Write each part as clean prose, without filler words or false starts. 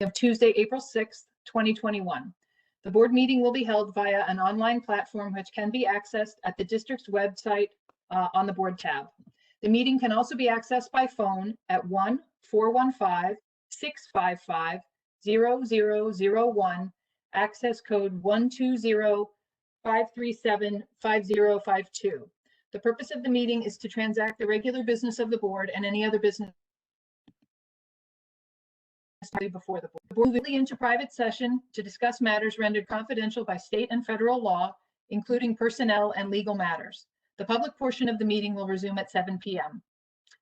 of Tuesday, April 6th, 2021. The board meeting will be held via an online platform which can be accessed at the district's website on the board tab. The meeting can also be accessed by phone at 1-415-655-0001, access code 120-537-5052. The purpose of the meeting is to transact the regular business of the board and any other business before the board. The board will move into private session to discuss matters rendered confidential by state and federal law, including personnel and legal matters. The public portion of the meeting will resume at 7 p.m.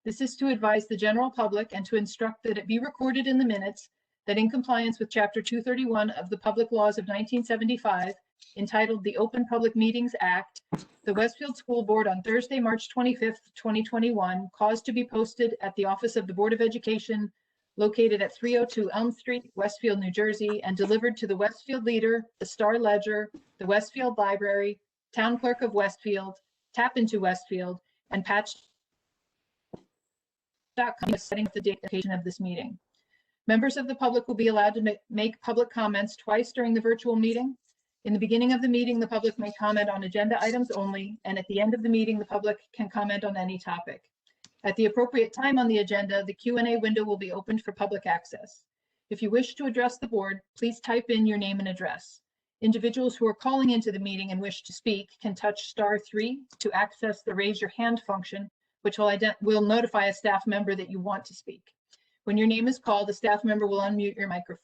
This is to advise the general public and to instruct that it be recorded in the minutes that in compliance with Chapter 231 of the Public Laws of 1975, entitled the Open Public Meetings Act, the Westfield School Board on Thursday, March 25th, 2021, caused to be posted at the office of the Board of Education located at 302 Elm Street, Westfield, New Jersey, and delivered to the Westfield Leader, the Star Ledger, the Westfield Library, Town Clerk of Westfield, Tap into Westfield, and Patch.com, setting the date and location of this meeting. Members of the public will be allowed to make public comments twice during the virtual meeting. In the beginning of the meeting, the public may comment on agenda items only, and at the end of the meeting, the public can comment on any topic. At the appropriate time on the agenda, the Q&A window will be opened for public access. If you wish to address the board, please type in your name and address. Individuals who are calling into the meeting and wish to speak can touch *3 to access the raise your hand function, which will notify a staff member that you want to speak. When your name is called, the staff member will unmute your microphone.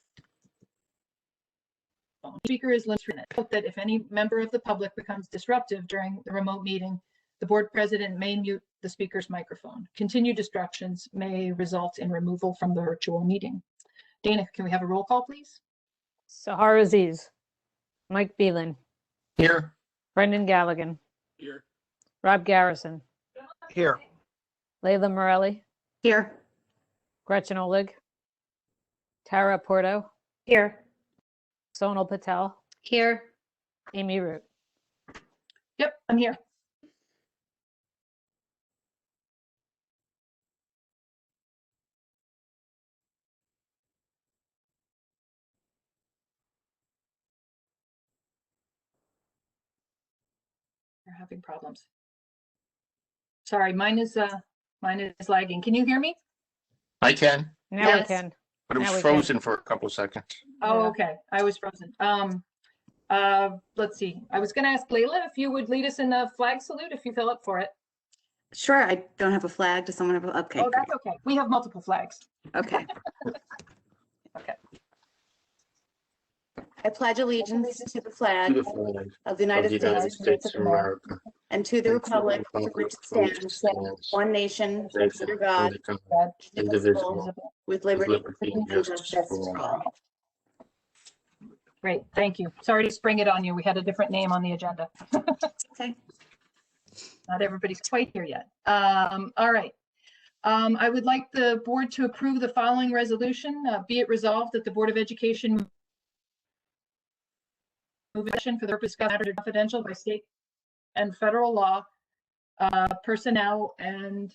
The speaker is limited. Note that if any member of the public becomes disruptive during the remote meeting, the board president may mute the speaker's microphone. Continued disruptions may result in removal from the virtual meeting. Dana, can we have a roll call, please? Sahar Aziz. Mike Beelan. Here. Brendan Galligan. Here. Rob Garrison. Here. Layla Morelli. Here. Gretchen Olig. Tara Porto. Here. Sonal Patel. Here. Amy Root. Yep, I'm here. We're having problems. Sorry, mine is lagging. Can you hear me? I can, Now Yes. we can. but it Now was we can. frozen for a couple of seconds. Oh, Yeah. okay. I was frozen. Let's see. I was going to ask Layla if you would lead us in the flag salute if you feel up for it. Sure, I don't have a flag. Does someone have a, okay, Oh, that's okay. We have multiple flags. okay. Okay. I pledge allegiance to the To flag the flag of the of United the United States States of America. and to the republic for which it stands, one nation, under God, indivisible, with liberty and justice for all. Great. Thank you. Sorry to spring it on you. We had a different name on the agenda. Okay. Not everybody's quite here yet. All right. I would like the board to approve the following resolution. Be it resolved that the Board of Education move action for the purpose of matters confidential by state and federal law, personnel, and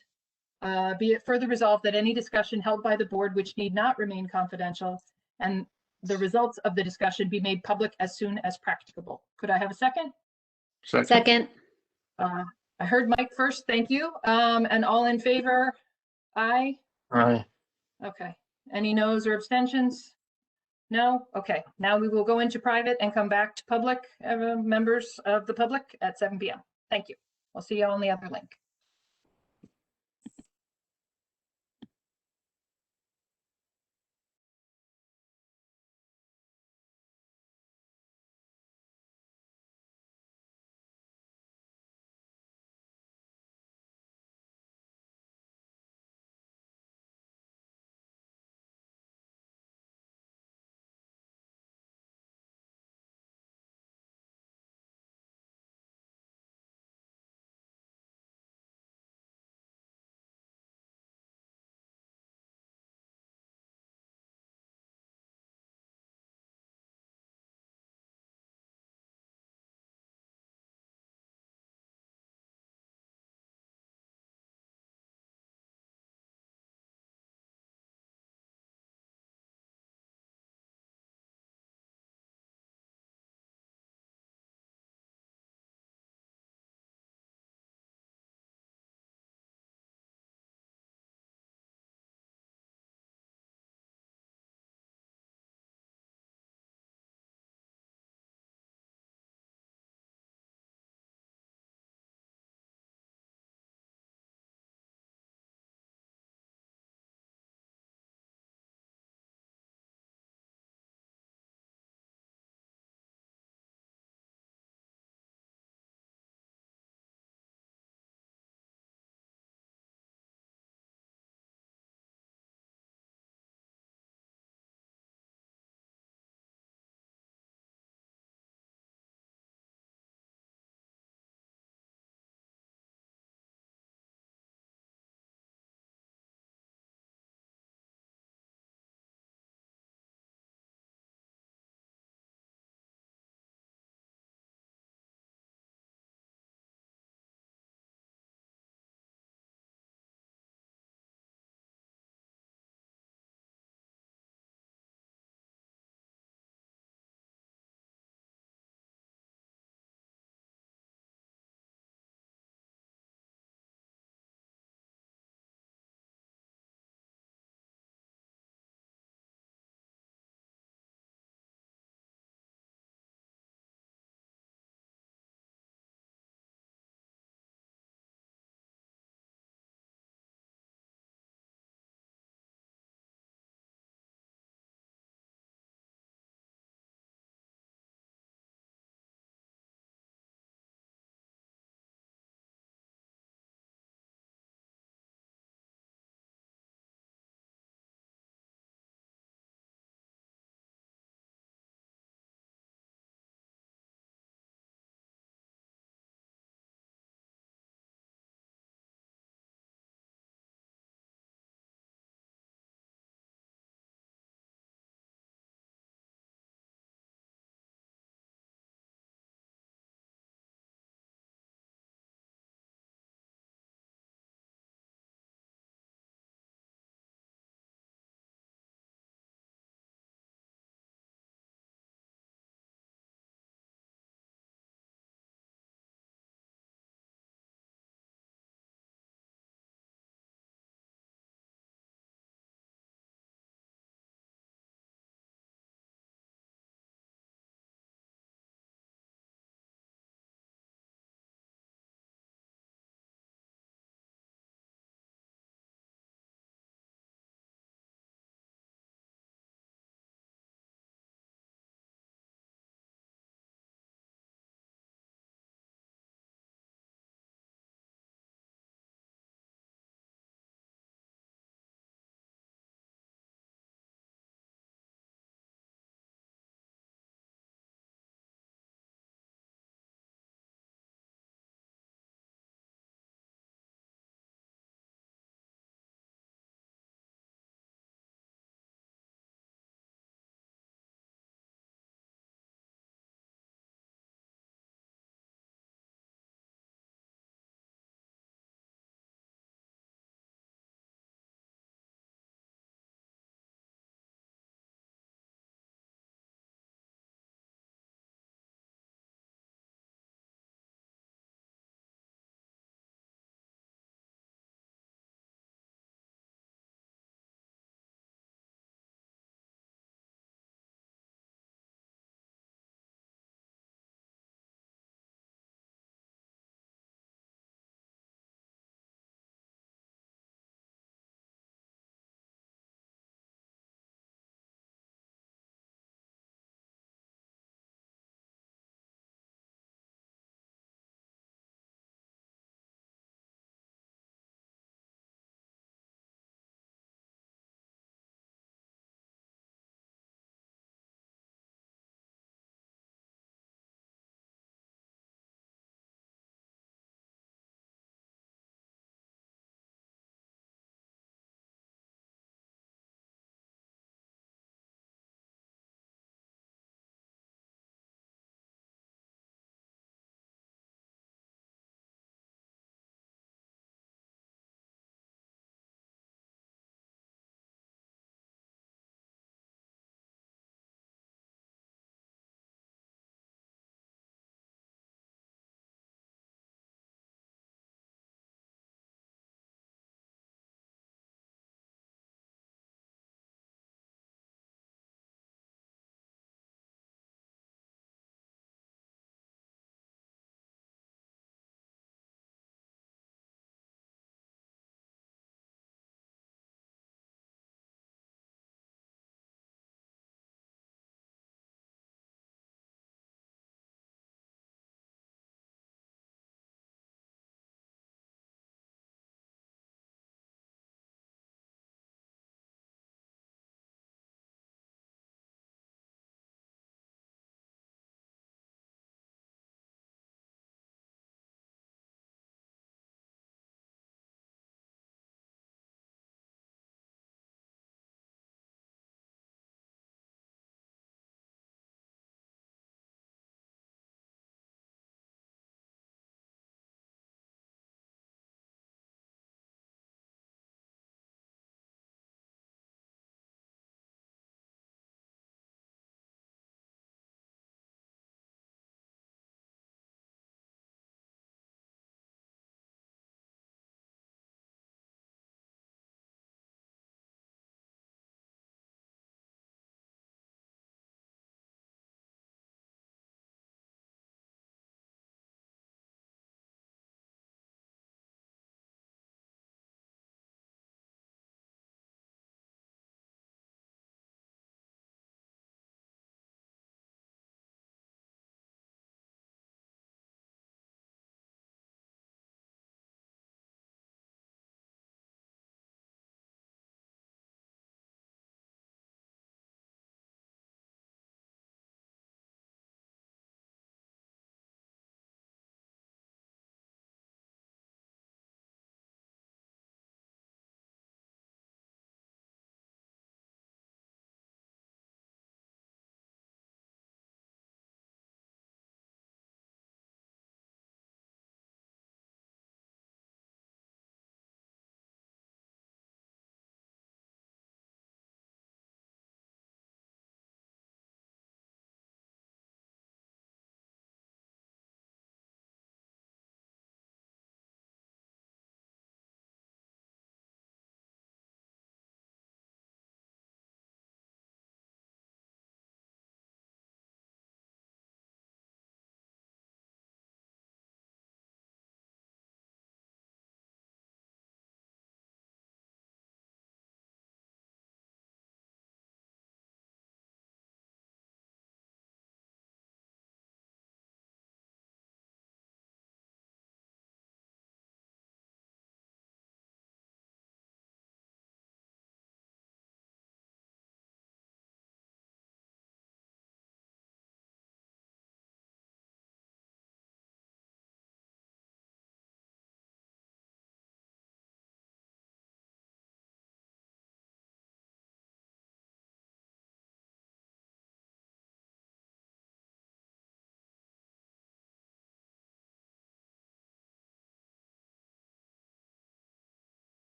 be it further resolved that any discussion held by the board which need not remain confidential and the results of the discussion be made public as soon as practicable. Could I have a second? Second. I heard Mike first. Thank you. And all in favor? Aye. Aye. Okay. Any noes or abstentions? No? Okay. Now we will go into private and come back to public, members of the public at 7 p.m. Thank you. I'll see you all on the other link.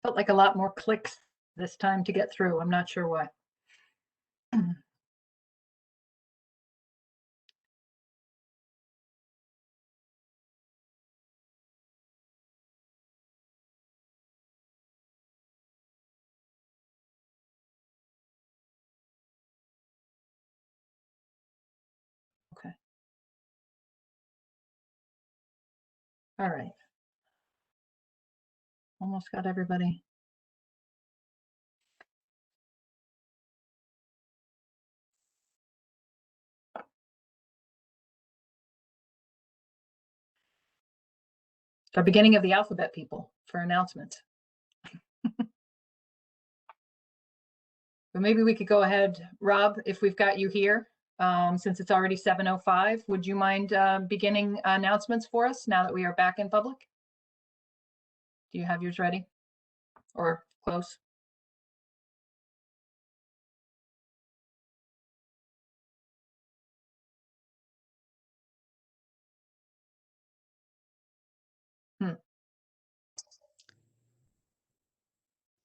Felt like a lot more clicks this time to get through. I'm not sure why. Okay. All right. Almost got everybody. The beginning of the alphabet, people, for announcements. But maybe we could go ahead, Rob, if we've got you here, since it's already 7:05. Would you mind beginning announcements for us now that we are back in public? Do you have yours ready or close?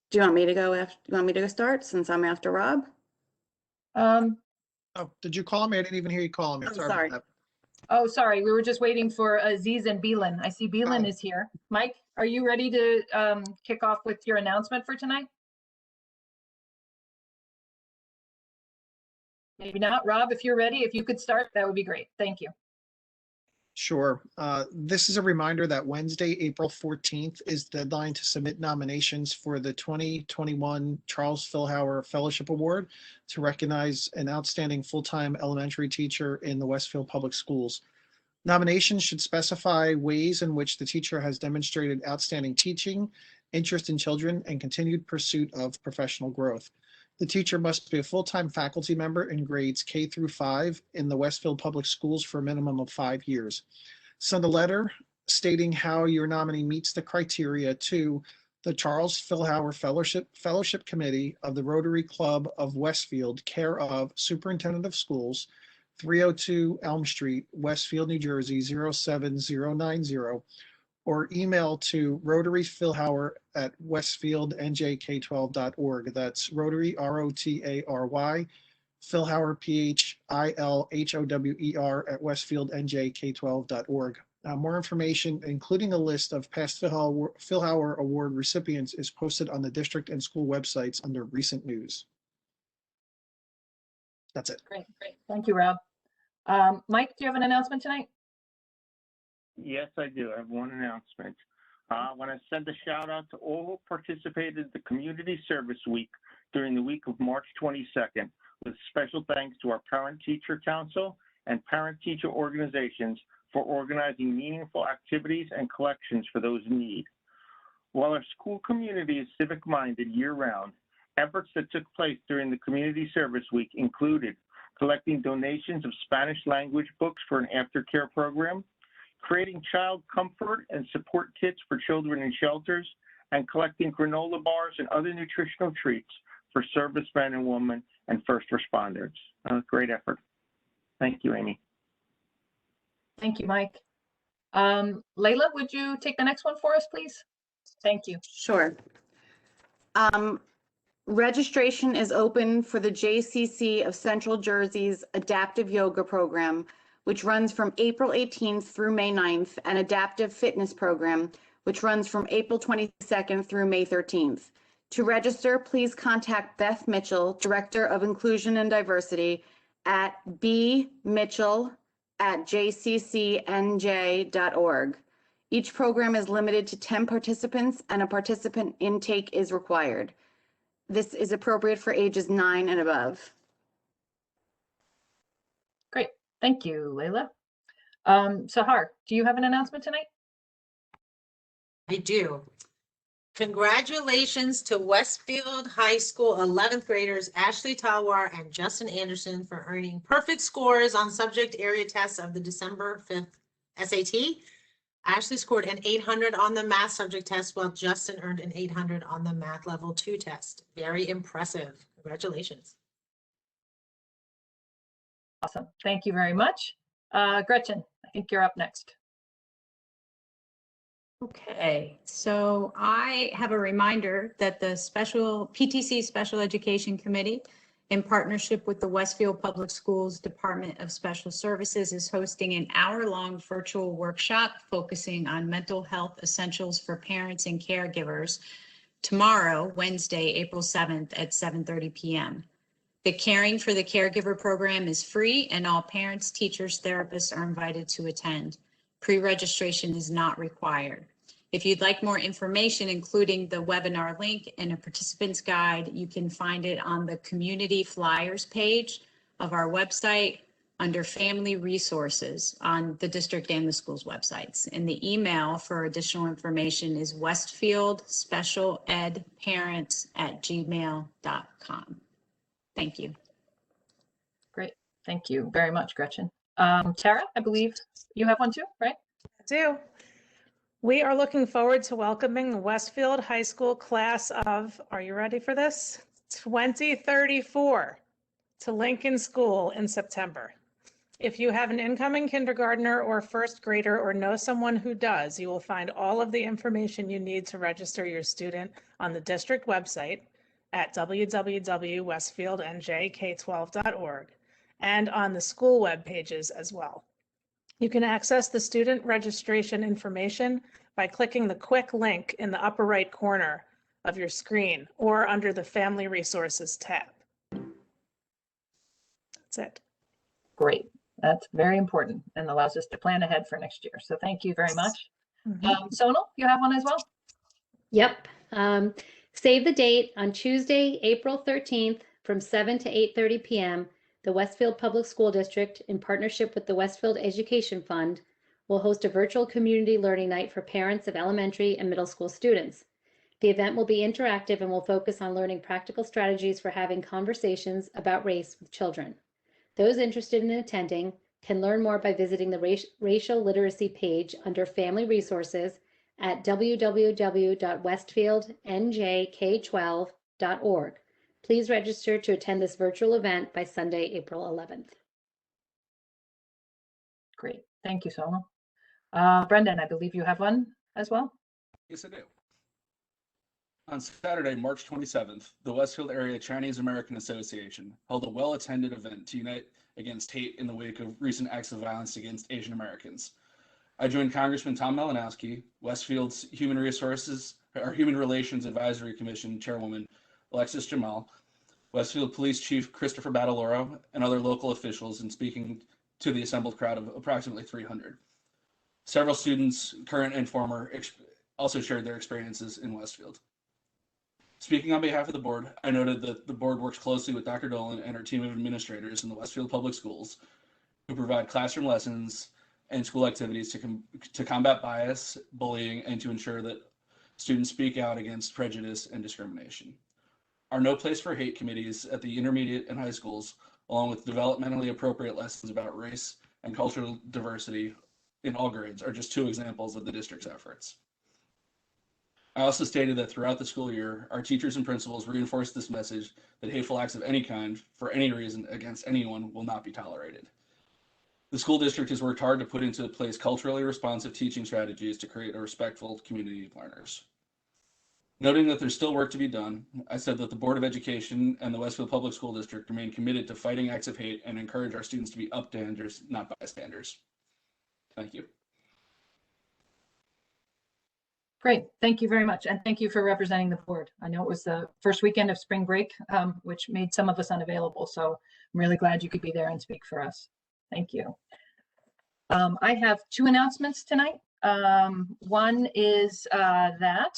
Do you want me to go after, you want me to go start since I'm after Rob? Oh, did you call me? I didn't even hear you calling me. I'm about sorry. that. Oh, sorry. We were just waiting for Aziz and Beelan. I see Beelan Oh. is here. Mike, are you ready to kick off with your announcement for tonight? Maybe not. Rob, if you're ready, if you could start, that would be great. Thank you. Sure. This is a reminder that Wednesday, April 14th is the deadline to submit nominations for the 2021 Charles Fillhauer Fellowship Award to recognize an outstanding full-time elementary teacher in the Westfield Public Schools. Nominations should specify ways in which the teacher has demonstrated outstanding teaching, interest in children, and continued pursuit of professional growth. The teacher must be a full-time faculty member in grades K through 5 in the Westfield Public Schools for a minimum of 5 years. Send a letter stating how your nominee meets the criteria to the Charles Fillhauer Fellowship Committee of the Rotary Club of Westfield, care of Superintendent of Schools, 302 Elm Street, Westfield, New Jersey, 07090, or email to rotaryfillhauer@westfieldnjk12.org. That's Rotary, ROTARY, Fillhauer, PHILHOWER @westfieldnjk12.org. More information, including a list of past Fillhauer Award recipients, is posted on the district and school websites under recent news. That's it. Great. Thank you, Rob. Mike, do you have an announcement tonight? Yes, I do. I have one announcement. I want to send a shout out to all who participated in the Community Service Week during the week of March 22nd, with special thanks to our Parent-Teacher Council and parent-teacher organizations for organizing meaningful activities and collections for those in need. While our school community is civic-minded year-round, efforts that took place during the Community Service Week included collecting donations of Spanish language books for an aftercare program, creating child comfort and support kits for children in shelters, and collecting granola bars and other nutritional treats for servicemen and women and first responders. Great effort. Thank you, Amy. Thank you, Mike. Layla, would you take the next one for us, please? Thank you. Sure. Registration is open for the JCC of Central Jersey's Adaptive Yoga Program, which runs from April 18th through May 9th, and Adaptive Fitness Program, which runs from April 22nd through May 13th. To register, please contact Beth Mitchell, Director of Inclusion and Diversity, at bmitchell@jccnj.org. Each program is limited to 10 participants, and a participant intake is required. This is appropriate for ages 9 and above. Great. Thank you, Layla. Sahar, do you have an announcement tonight? I do. Congratulations to Westfield High School 11th graders Ashley Talwar and Justin Anderson for earning perfect scores on subject area tests of the December 5th SAT. Ashley scored an 800 on the math subject test, while Justin earned an 800 on the math level 2 test. Very impressive. Congratulations. Awesome. Thank you very much. Gretchen, I think you're up next. Okay, so I have a reminder that the PTC Special Education Committee, in partnership with the Westfield Public Schools Department of Special Services, is hosting an hour-long virtual workshop focusing on mental health essentials for parents and caregivers tomorrow, Wednesday, April 7th at 7:30 p.m. The Caring for the Caregiver program is free, and all parents, teachers, therapists are invited to attend. Pre-registration is not required. If you'd like more information, including the webinar link and a participant's guide, you can find it on the community flyers page of our website under family resources on the district and the school's websites. And the email for additional information is westfieldspecialedparents@gmail.com. Thank you. Great. Thank you very much, Gretchen. Tara, I believe you have one too, right? I do. We are looking forward to welcoming the Westfield High School class of, are you ready for this? 2034 to Lincoln School in September. If you have an incoming kindergartner or first grader or know someone who does, you will find all of the information you need to register your student on the district website at www.westfieldnjk12.org and on the school web pages as well. You can access the student registration information by clicking the quick link in the upper right corner of your screen or under the Family Resources tab. That's it. Great. That's very important and allows us to plan ahead for next year. So thank you very much. Sonal, you have one as well? Yep. Save the date on Tuesday, April 13th from 7 to 8:30 p.m. The Westfield Public School District, in partnership with the Westfield Education Fund, will host a virtual community learning night for parents of elementary and middle school students. The event will be interactive and will focus on learning practical strategies for having conversations about race with children. Those interested in attending can learn more by visiting the racial literacy page under Family Resources at www.westfieldnjk12.org. Please register to attend this virtual event by Sunday, April 11th. Great. Thank you, Sonal. Brendan, I believe you have one as well? Yes, I do. On Saturday, March 27th, the Westfield Area Chinese American Association held a well-attended event to unite against hate in the wake of recent acts of violence against Asian Americans. I joined Congressman Tom Malinowski, Westfield's Human Relations Advisory Commission Chairwoman Alexis Jamal, Westfield Police Chief Christopher Bataloro, and other local officials in speaking to the assembled crowd of approximately 300. Several students, current and former, also shared their experiences in Westfield. Speaking on behalf of the board, I noted that the board works closely with Dr. Dolan and her team of administrators in the Westfield Public Schools who provide classroom lessons and school activities to combat bias, bullying, and to ensure that students speak out against prejudice and discrimination. Our No Place for Hate committees at the intermediate and high schools, along with developmentally appropriate lessons about race and cultural diversity in all grades, are just two examples of the district's efforts. I also stated that throughout the school year, our teachers and principals reinforced this message that hateful acts of any kind, for any reason, against anyone will not be tolerated. The school district has worked hard to put into place culturally responsive teaching strategies to create a respectful community of learners. Noting that there's still work to be done, I said that the Board of Education and the Westfield Public School District remain committed to fighting acts of hate and encourage our students to be upstanders, not bystanders. Thank you. Great. Thank you very much. And thank you for representing the board. I know it was the first weekend of spring break, which made some of us unavailable. So I'm really glad you could be there and speak for us. Thank you. I have two announcements tonight. One is that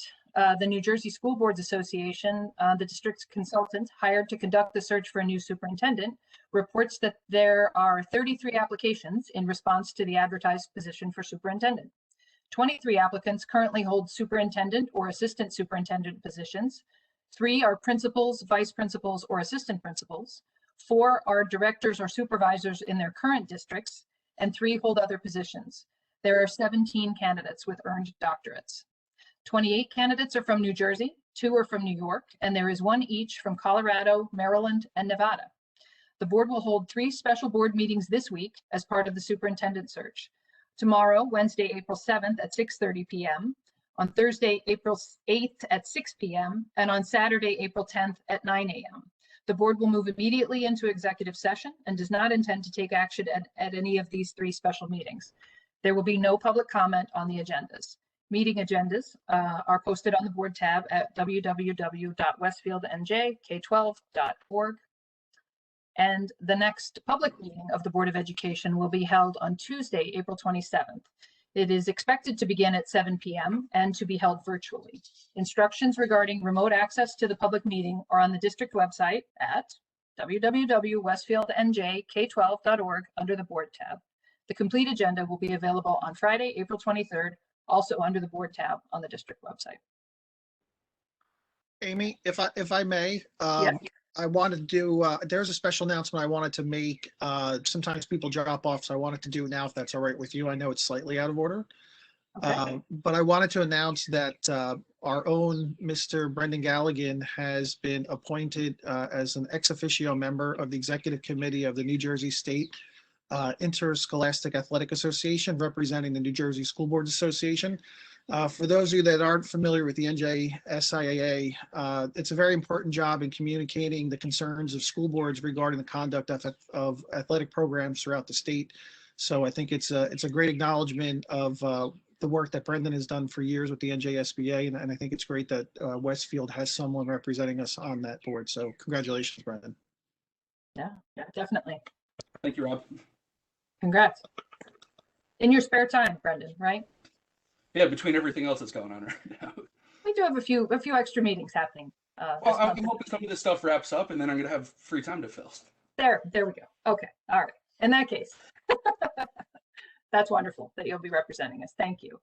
the New Jersey School Boards Association, the district's consultant hired to conduct the search for a new superintendent, reports that there are 33 applications in response to the advertised position for superintendent. 23 applicants currently hold superintendent or assistant superintendent positions. 3 are principals, vice principals, or assistant principals. 4 are directors or supervisors in their current districts, and 3 hold other positions. There are 17 candidates with earned doctorates. 28 candidates are from New Jersey, 2 are from New York, and there is 1 each from Colorado, Maryland, and Nevada. The board will hold 3 special board meetings this week as part of the superintendent search. tomorrow, Wednesday, April 7th at 6:30 p.m., on Thursday, April 8th at 6 p.m., and on Saturday, April 10th at 9 a.m. The board will move immediately into executive session and does not intend to take action at any of these 3 special meetings. There will be no public comment on the agendas. Meeting agendas are posted on the board tab at www.westfieldnjk12.org. And the next public meeting of the Board of Education will be held on Tuesday, April 27th. It is expected to begin at 7 p.m. and to be held virtually. Instructions regarding remote access to the public meeting are on the district website at www.westfieldnjk12.org under the board tab. The complete agenda will be available on Friday, April 23rd, also under the board tab on the district website. Amy, if I may, Yes. I wanted to do, there's a special announcement I wanted to make. Sometimes people drop off, so I wanted to do it now, if that's all right with you. I know it's slightly out of order. Okay. But I wanted to announce that our own Mr. Brendan Galligan has been appointed as an ex officio member of the Executive Committee of the New Jersey State Interscholastic Athletic Association, representing the New Jersey School Boards Association. For those of you that aren't familiar with the NJSIAA, it's a very important job in communicating the concerns of school boards regarding the conduct of athletic programs throughout the state. So I think it's a great acknowledgement of the work that Brendan has done for years with the NJSBA, and I think it's great that Westfield has someone representing us on that board. So congratulations, Brendan. Yeah, definitely. Thank you, Rob. Congrats. In your spare time, Brendan, right? Yeah, between everything else that's going on right now. We do have a few extra meetings happening. Well, I'm hoping some of this stuff wraps up, and then I'm going to have free time to fill. There we go. Okay, all right. In that case, that's wonderful that you'll be representing us. Thank you.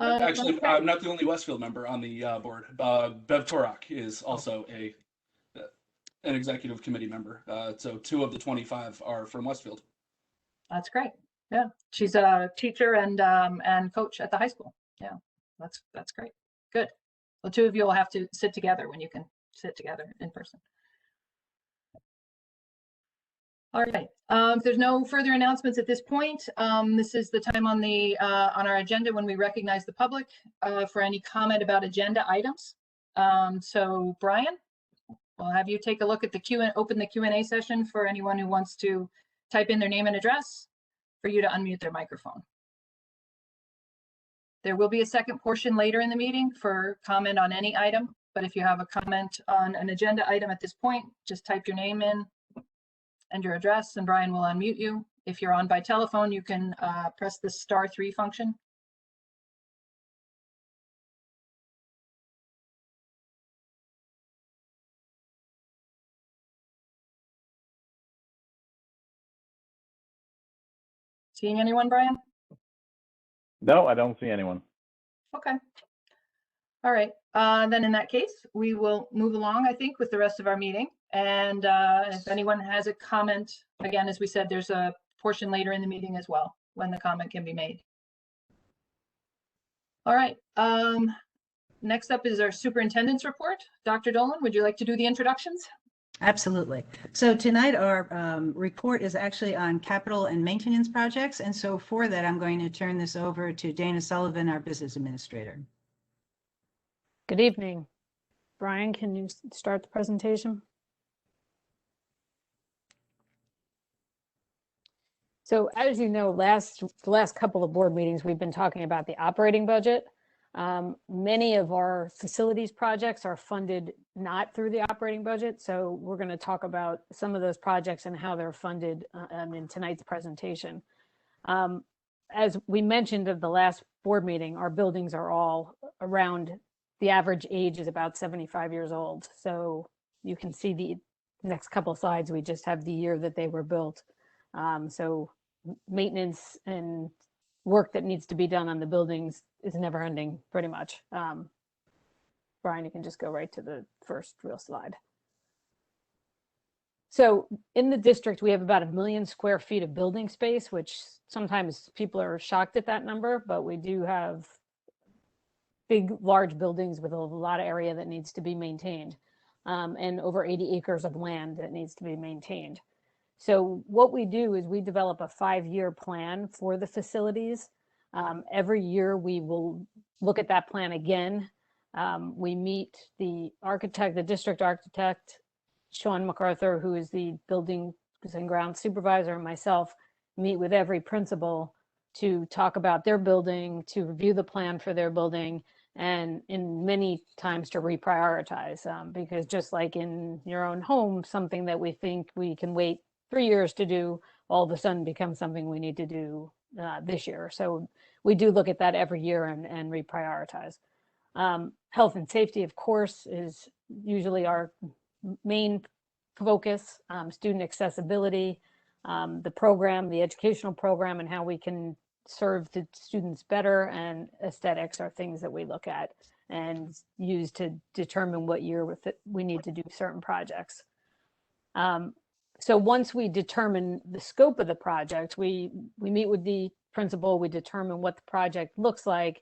Actually, Okay. I'm not the only Westfield member on the board. Bev Torok is also an executive committee member. So 2 of the 25 are from Westfield. That's great. Yeah, she's a teacher and coach at the high school. Yeah, that's great. Good. Well, 2 of you will have to sit together when you can sit together in person. All right. If there's no further announcements at this point, this is the time on our agenda when we recognize the public for any comment about agenda items. So Brian, we'll have you take a look at open the Q&A session for anyone who wants to type in their name and address, for you to unmute their microphone. There will be a second portion later in the meeting for comment on any item, but if you have a comment on an agenda item at this point, just type your name in and your address, and Brian will unmute you. If you're on by telephone, you can press the *3 function. Seeing anyone, Brian? No, I don't see anyone. Okay. All right. Then in that case, we will move along, I think, with the rest of our meeting. And if anyone has a comment, again, as we said, there's a portion later in the meeting as well when the comment can be made. All right. Next up is our superintendent's report. Dr. Dolan, would you like to do the introductions? Absolutely. So tonight our report is actually on capital and maintenance projects. And so for that, I'm going to turn this over to Dana Sullivan, our business administrator. Good evening. Brian, can you start the presentation? So as you know, the last couple of board meetings, we've been talking about the operating budget. Many of our facilities projects are funded not through the operating budget. So we're going to talk about some of those projects and how they're funded in tonight's presentation. As we mentioned at the last board meeting, our buildings are all around, the average age is about 75 years old. So you can see the next couple of slides, we just have the year that they were built. So maintenance and work that needs to be done on the buildings is never ending, pretty much. Brian, you can just go right to the first real slide. So in the district, we have about 1 million square feet of building space, which sometimes people are shocked at that number, but we do have big, large buildings with a lot of area that needs to be maintained, and over 80 acres of land that needs to be maintained. So what we do is we develop a 5-year plan for the facilities. Every year we will look at that plan again. We meet the architect, the district architect, Sean MacArthur, who is the building and ground supervisor, and myself meet with every principal to talk about their building, to review the plan for their building, and in many times to reprioritize. Because just like in your own home, something that we think we can wait 3 years to do, all of a sudden becomes something we need to do this year. So we do look at that every year and reprioritize. Health and safety, of course, is usually our main focus. Student accessibility, the program, the educational program, and how we can serve the students better, and aesthetics are things that we look at and use to determine what year we need to do certain projects. So once we determine the scope of the project, we meet with the principal, we determine what the project looks like.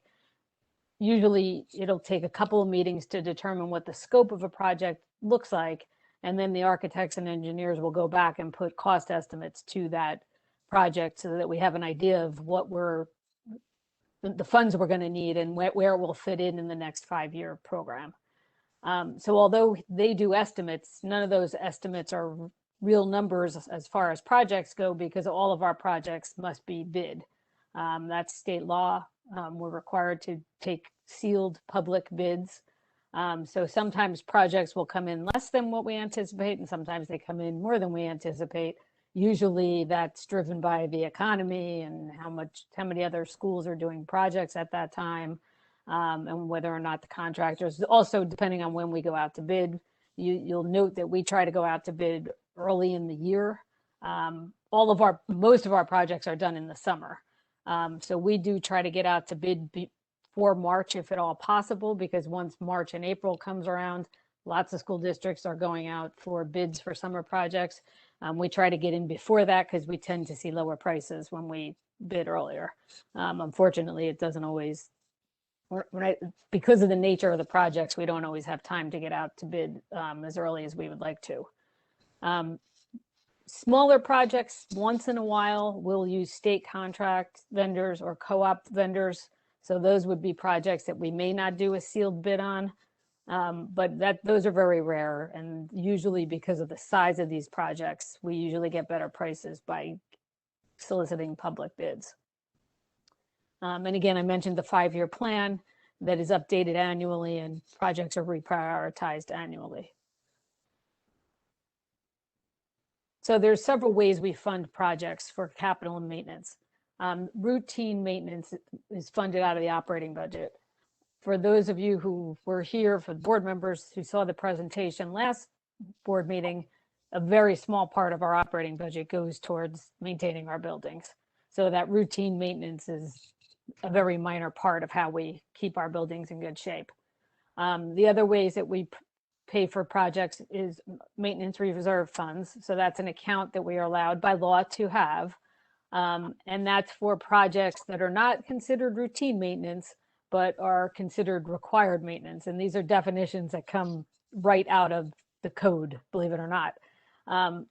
Usually it'll take a couple of meetings to determine what the scope of a project looks like. And then the architects and engineers will go back and put cost estimates to that project so that we have an idea of what the funds we're going to need and where it will fit in the next 5-year program. So although they do estimates, none of those estimates are real numbers as far as projects go, because all of our projects must be bid. That's state law. We're required to take sealed public bids. So sometimes projects will come in less than what we anticipate, and sometimes they come in more than we anticipate. Usually that's driven by the economy and how many other schools are doing projects at that time, and whether or not the contractors, also depending on when we go out to bid. You'll note that we try to go out to bid early in the year. Most of our projects are done in the summer. So we do try to get out to bid before March, if at all possible, because once March and April comes around, lots of school districts are going out for bids for summer projects. We try to get in before that because we tend to see lower prices when we bid earlier. Unfortunately, it doesn't always, because of the nature of the projects, we don't always have time to get out to bid as early as we would like to. Smaller projects, once in a while, we'll use state contract vendors or co-op vendors. So those would be projects that we may not do a sealed bid on, but those are very rare. And usually because of the size of these projects, we usually get better prices by soliciting public bids. And again, I mentioned the 5-year plan that is updated annually, and projects are reprioritized annually. So there's several ways we fund projects for capital and maintenance. Routine maintenance is funded out of the operating budget. For those of you who were here, for the board members who saw the presentation last board meeting, a very small part of our operating budget goes towards maintaining our buildings. So that routine maintenance is a very minor part of how we keep our buildings in good shape. The other ways that we pay for projects is maintenance reserve funds. So that's an account that we are allowed by law to have. And that's for projects that are not considered routine maintenance, but are considered required maintenance. And these are definitions that come right out of the code, believe it or not.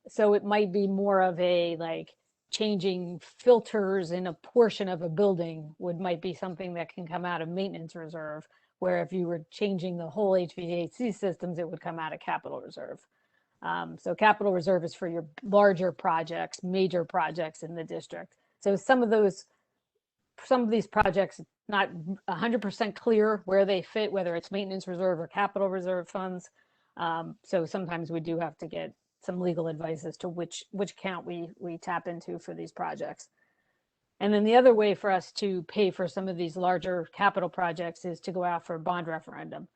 So it might be more of a changing filters in a portion of a building might be something that can come out of maintenance reserve, where if you were changing the whole HVAC systems, it would come out of capital reserve. So capital reserve is for your larger projects, major projects in the district. So some of these projects, not 100% clear where they fit, whether it's maintenance reserve or capital reserve funds. So sometimes we do have to get some legal advice as to which account we tap into for these projects. And then the other way for us to pay for some of these larger capital projects is to go out for a bond referendum.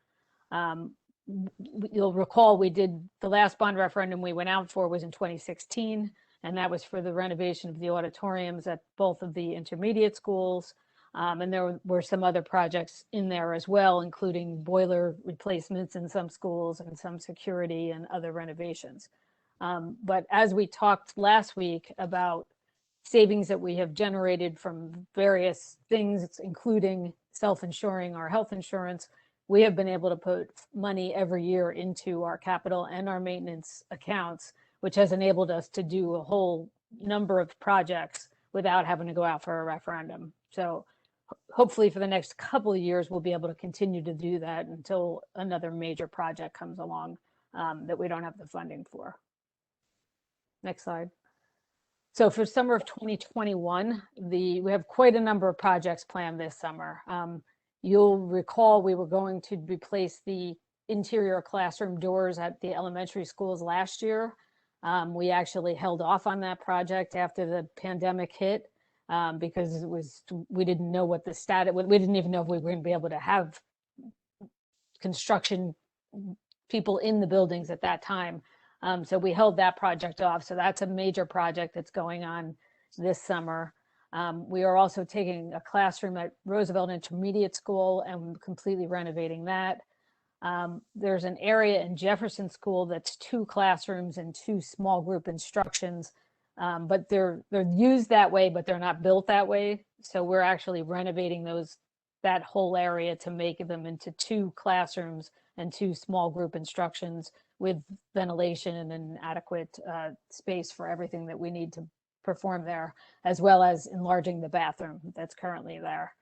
You'll recall we did the last bond referendum we went out for was in 2016, and that was for the renovation of the auditoriums at both of the intermediate schools. And there were some other projects in there as well, including boiler replacements in some schools and some security and other renovations. But as we talked last week about savings that we have generated from various things, including self-insuring our health insurance, we have been able to put money every year into our capital and our maintenance accounts, which has enabled us to do a whole number of projects without having to go out for a referendum. So hopefully for the next couple of years, we'll be able to continue to do that until another major project comes along that we don't have the funding for. Next slide. So for summer of 2021, we have quite a number of projects planned this summer. You'll recall we were going to replace the interior classroom doors at the elementary schools last year. We actually held off on that project after the pandemic hit because we didn't know what the status, we didn't even know if we were going to be able to have construction people in the buildings at that time. So we held that project off. So that's a major project that's going on this summer. We are also taking a classroom at Roosevelt Intermediate School and completely renovating that. There's an area in Jefferson School that's 2 classrooms and 2 small group instructions, but they're used that way, but they're not built that way. So we're actually renovating that whole area to make them into 2 classrooms and 2 small group instructions with ventilation and an adequate space for everything that we need to perform there, as well as enlarging the bathroom that's currently there.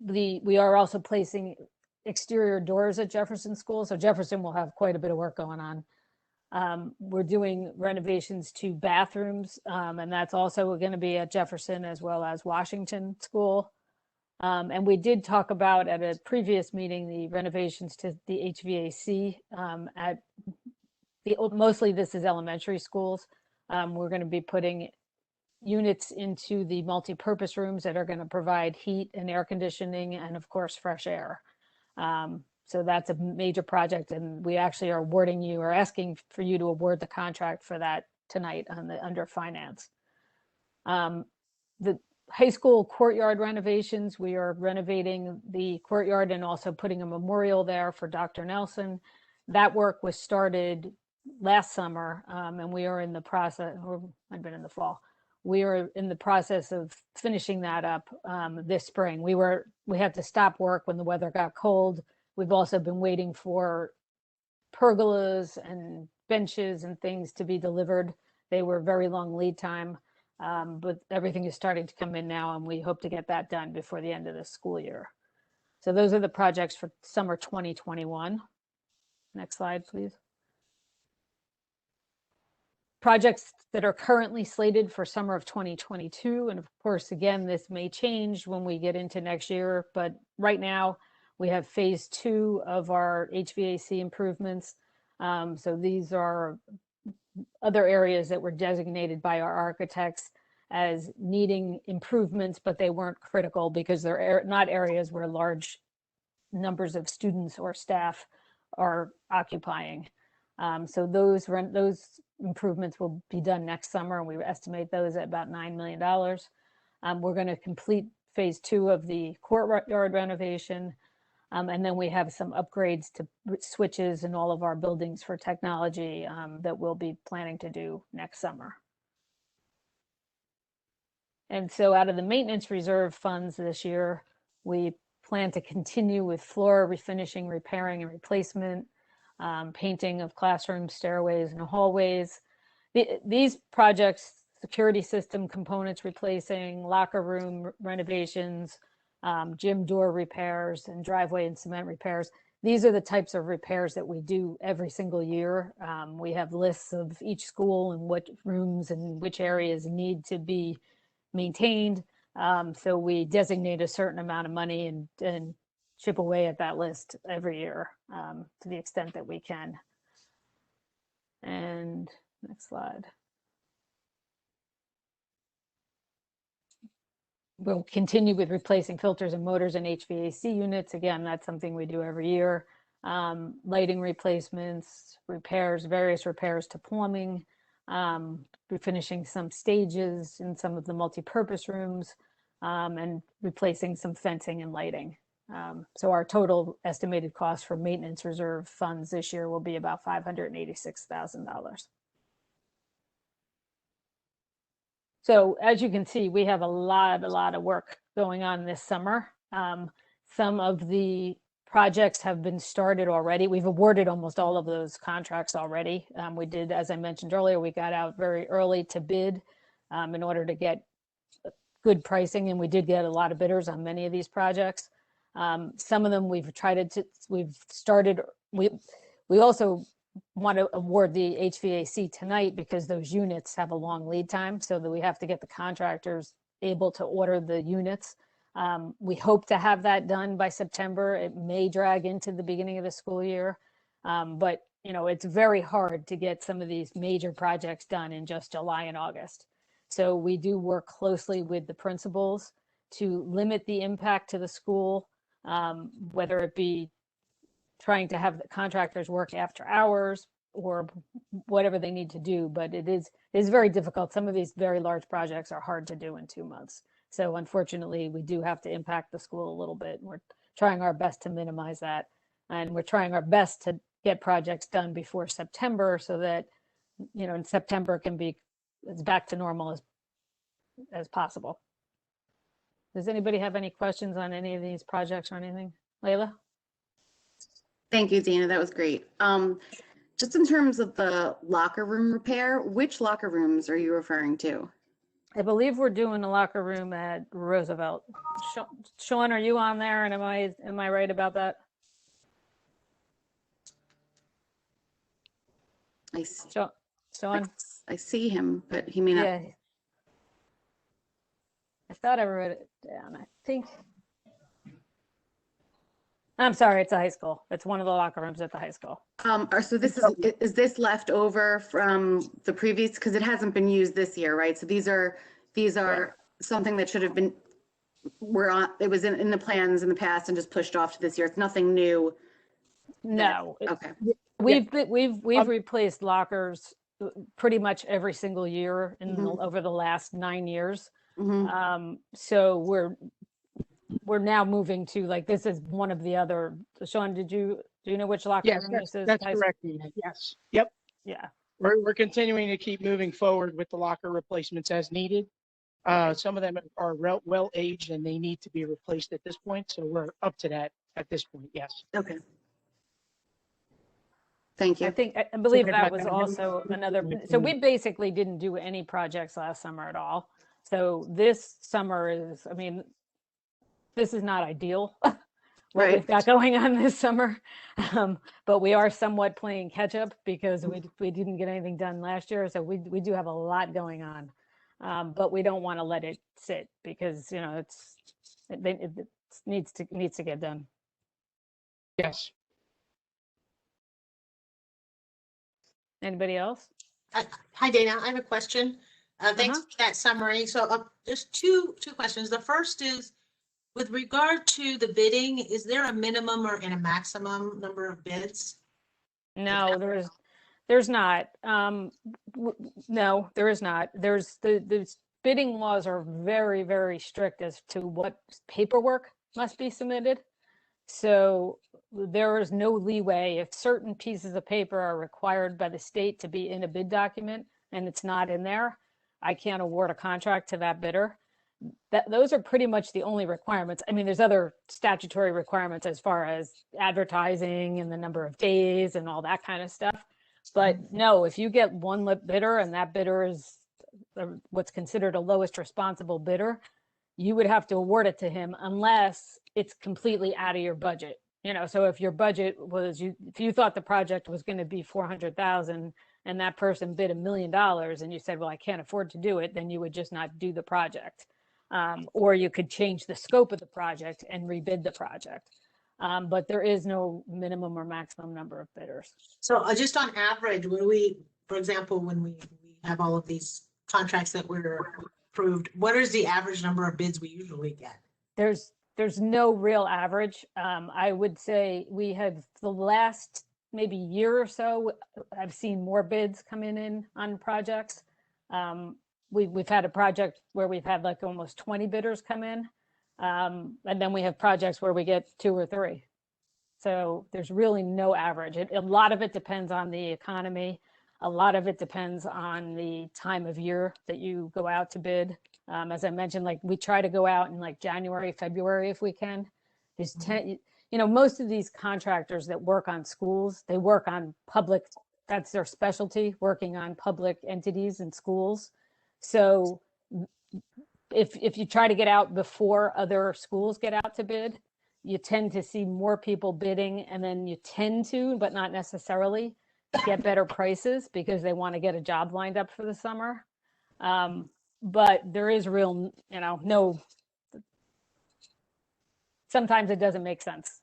We are also placing exterior doors at Jefferson School. So Jefferson will have quite a bit of work going on. We're doing renovations to bathrooms, and that's also going to be at Jefferson as well as Washington School. And we did talk about at a previous meeting the renovations to the HVAC mostly this is elementary schools. We're going to be putting units into the multi-purpose rooms that are going to provide heat and air conditioning and of course fresh air. So that's a major project, and we actually are asking for you to award the contract for that tonight under finance. The high school courtyard renovations, we are renovating the courtyard and also putting a memorial there for Dr. Nelson. That work was started last summer, and we are in the process, or I've been in the fall. We are in the process of finishing that up this spring. We had to stop work when the weather got cold. We've also been waiting for pergolas and benches and things to be delivered. They were very long lead time, but everything is starting to come in now, and we hope to get that done before the end of the school year. So those are the projects for summer 2021. Next slide, please. Projects that are currently slated for summer of 2022. And of course, again, this may change when we get into next year, but right now we have phase 2 of our HVAC improvements. So these are other areas that were designated by our architects as needing improvements, but they weren't critical because they're not areas where large numbers of students or staff are occupying. So those improvements will be done next summer, and we estimate those at about $9 million. We're going to complete phase 2 of the courtyard renovation, and then we have some upgrades to switches in all of our buildings for technology that we'll be planning to do next summer. And so out of the maintenance reserve funds this year, we plan to continue with floor refinishing, repairing, and replacement, painting of classrooms, stairways, and hallways. These projects, security system components replacing, locker room renovations, gym door repairs, and driveway and cement repairs. These are the types of repairs that we do every single year. We have lists of each school and what rooms and which areas need to be maintained. So we designate a certain amount of money and chip away at that list every year to the extent that we can. And next slide. We'll continue with replacing filters and motors and HVAC units. Again, that's something we do every year. Lighting replacements, repairs, various repairs to plumbing, refinishing some stages in some of the multi-purpose rooms, and replacing some fencing and lighting. So our total estimated cost for maintenance reserve funds this year will be about $586,000. So as you can see, we have a lot of work going on this summer. Some of the projects have been started already. We've awarded almost all of those contracts already. We did, as I mentioned earlier, we got out very early to bid in order to get good pricing, and we did get a lot of bidders on many of these projects. Some of them we've started. We also want to award the HVAC tonight because those units have a long lead time, so that we have to get the contractors able to order the units. We hope to have that done by September. It may drag into the beginning of the school year, but it's very hard to get some of these major projects done in just July and August. So we do work closely with the principals to limit the impact to the school, whether it be trying to have the contractors work after hours or whatever they need to do. But it is very difficult. Some of these very large projects are hard to do in 2 months. So unfortunately, we do have to impact the school a little bit. We're trying our best to minimize that. And we're trying our best to get projects done before September so that, in September can be as back to normal as possible. Does anybody have any questions on any of these projects or anything? Layla? Thank you, Dana. That was great. Just in terms of the locker room repair, which locker rooms are you referring to? I believe we're doing a locker room at Roosevelt. Sean, are you on there? And am I right about that? Sean? I see him, but he may not. Yeah. I thought I wrote it down. I think. I'm sorry, it's a high school. It's one of the locker rooms at the high school. So this is this left over from the previous, because it hasn't been used this year, right? So these are something that should have been, it was in the plans in the past and just pushed off to this year. It's nothing new. No. Okay. We've replaced lockers pretty much every single year over the last 9 years. So we're now moving to, like, this is one of the other. Sean, do you know which locker room this is? That's correct, Nina. Yes. Yep. Yeah. We're continuing to keep moving forward with the locker replacements as needed. Some of them are well aged and they need to be replaced at this point. So we're up to that at this point. Yes. Okay. Thank you. I believe that was also another. So we basically didn't do any projects last summer at all. So this summer is, this is not ideal what we've got going on this summer, but we are somewhat playing catch up because we didn't get anything done last year. So we do have a lot going on, but we don't want to let it sit because it needs to get done. Yes. Anybody else? Hi, Dana. I have a question. Thanks for that summary. So just two questions. The first is, with regard to the bidding, is there a minimum or a maximum number of bids? No, there's not. No, there is not. There's the bidding laws are very, very strict as to what paperwork must be submitted. So there is no leeway if certain pieces of paper are required by the state to be in a bid document and it's not in there, I can't award a contract to that bidder. Those are pretty much the only requirements. There's other statutory requirements as far as advertising and the number of days and all that kind of stuff. But no, if you get one bidder and that bidder is what's considered a lowest responsible bidder, you would have to award it to him unless it's completely out of your budget. So if your budget was, if you thought the project was going to be 400,000 and that person bid $1 million and you said, well, I can't afford to do it, then you would just not do the project. Or you could change the scope of the project and rebid the project. But there is no minimum or maximum number of bidders. So just on average, for example, when we have all of these contracts that were approved, what is the average number of bids we usually get? There's no real average. I would say we have the last maybe year or so, I've seen more bids coming in on projects. We've had a project where we've had like almost 20 bidders come in. And then we have projects where we get 2 or 3. So there's really no average. A lot of it depends on the economy. A lot of it depends on the time of year that you go out to bid. As I mentioned, like we try to go out in like January, February if we can. most of these contractors that work on schools, they work on public, that's their specialty, working on public entities and schools. So if you try to get out before other schools get out to bid, you tend to see more people bidding, and then you tend to, but not necessarily, get better prices because they want to get a job lined up for the summer. But there is real, no, sometimes it doesn't make sense.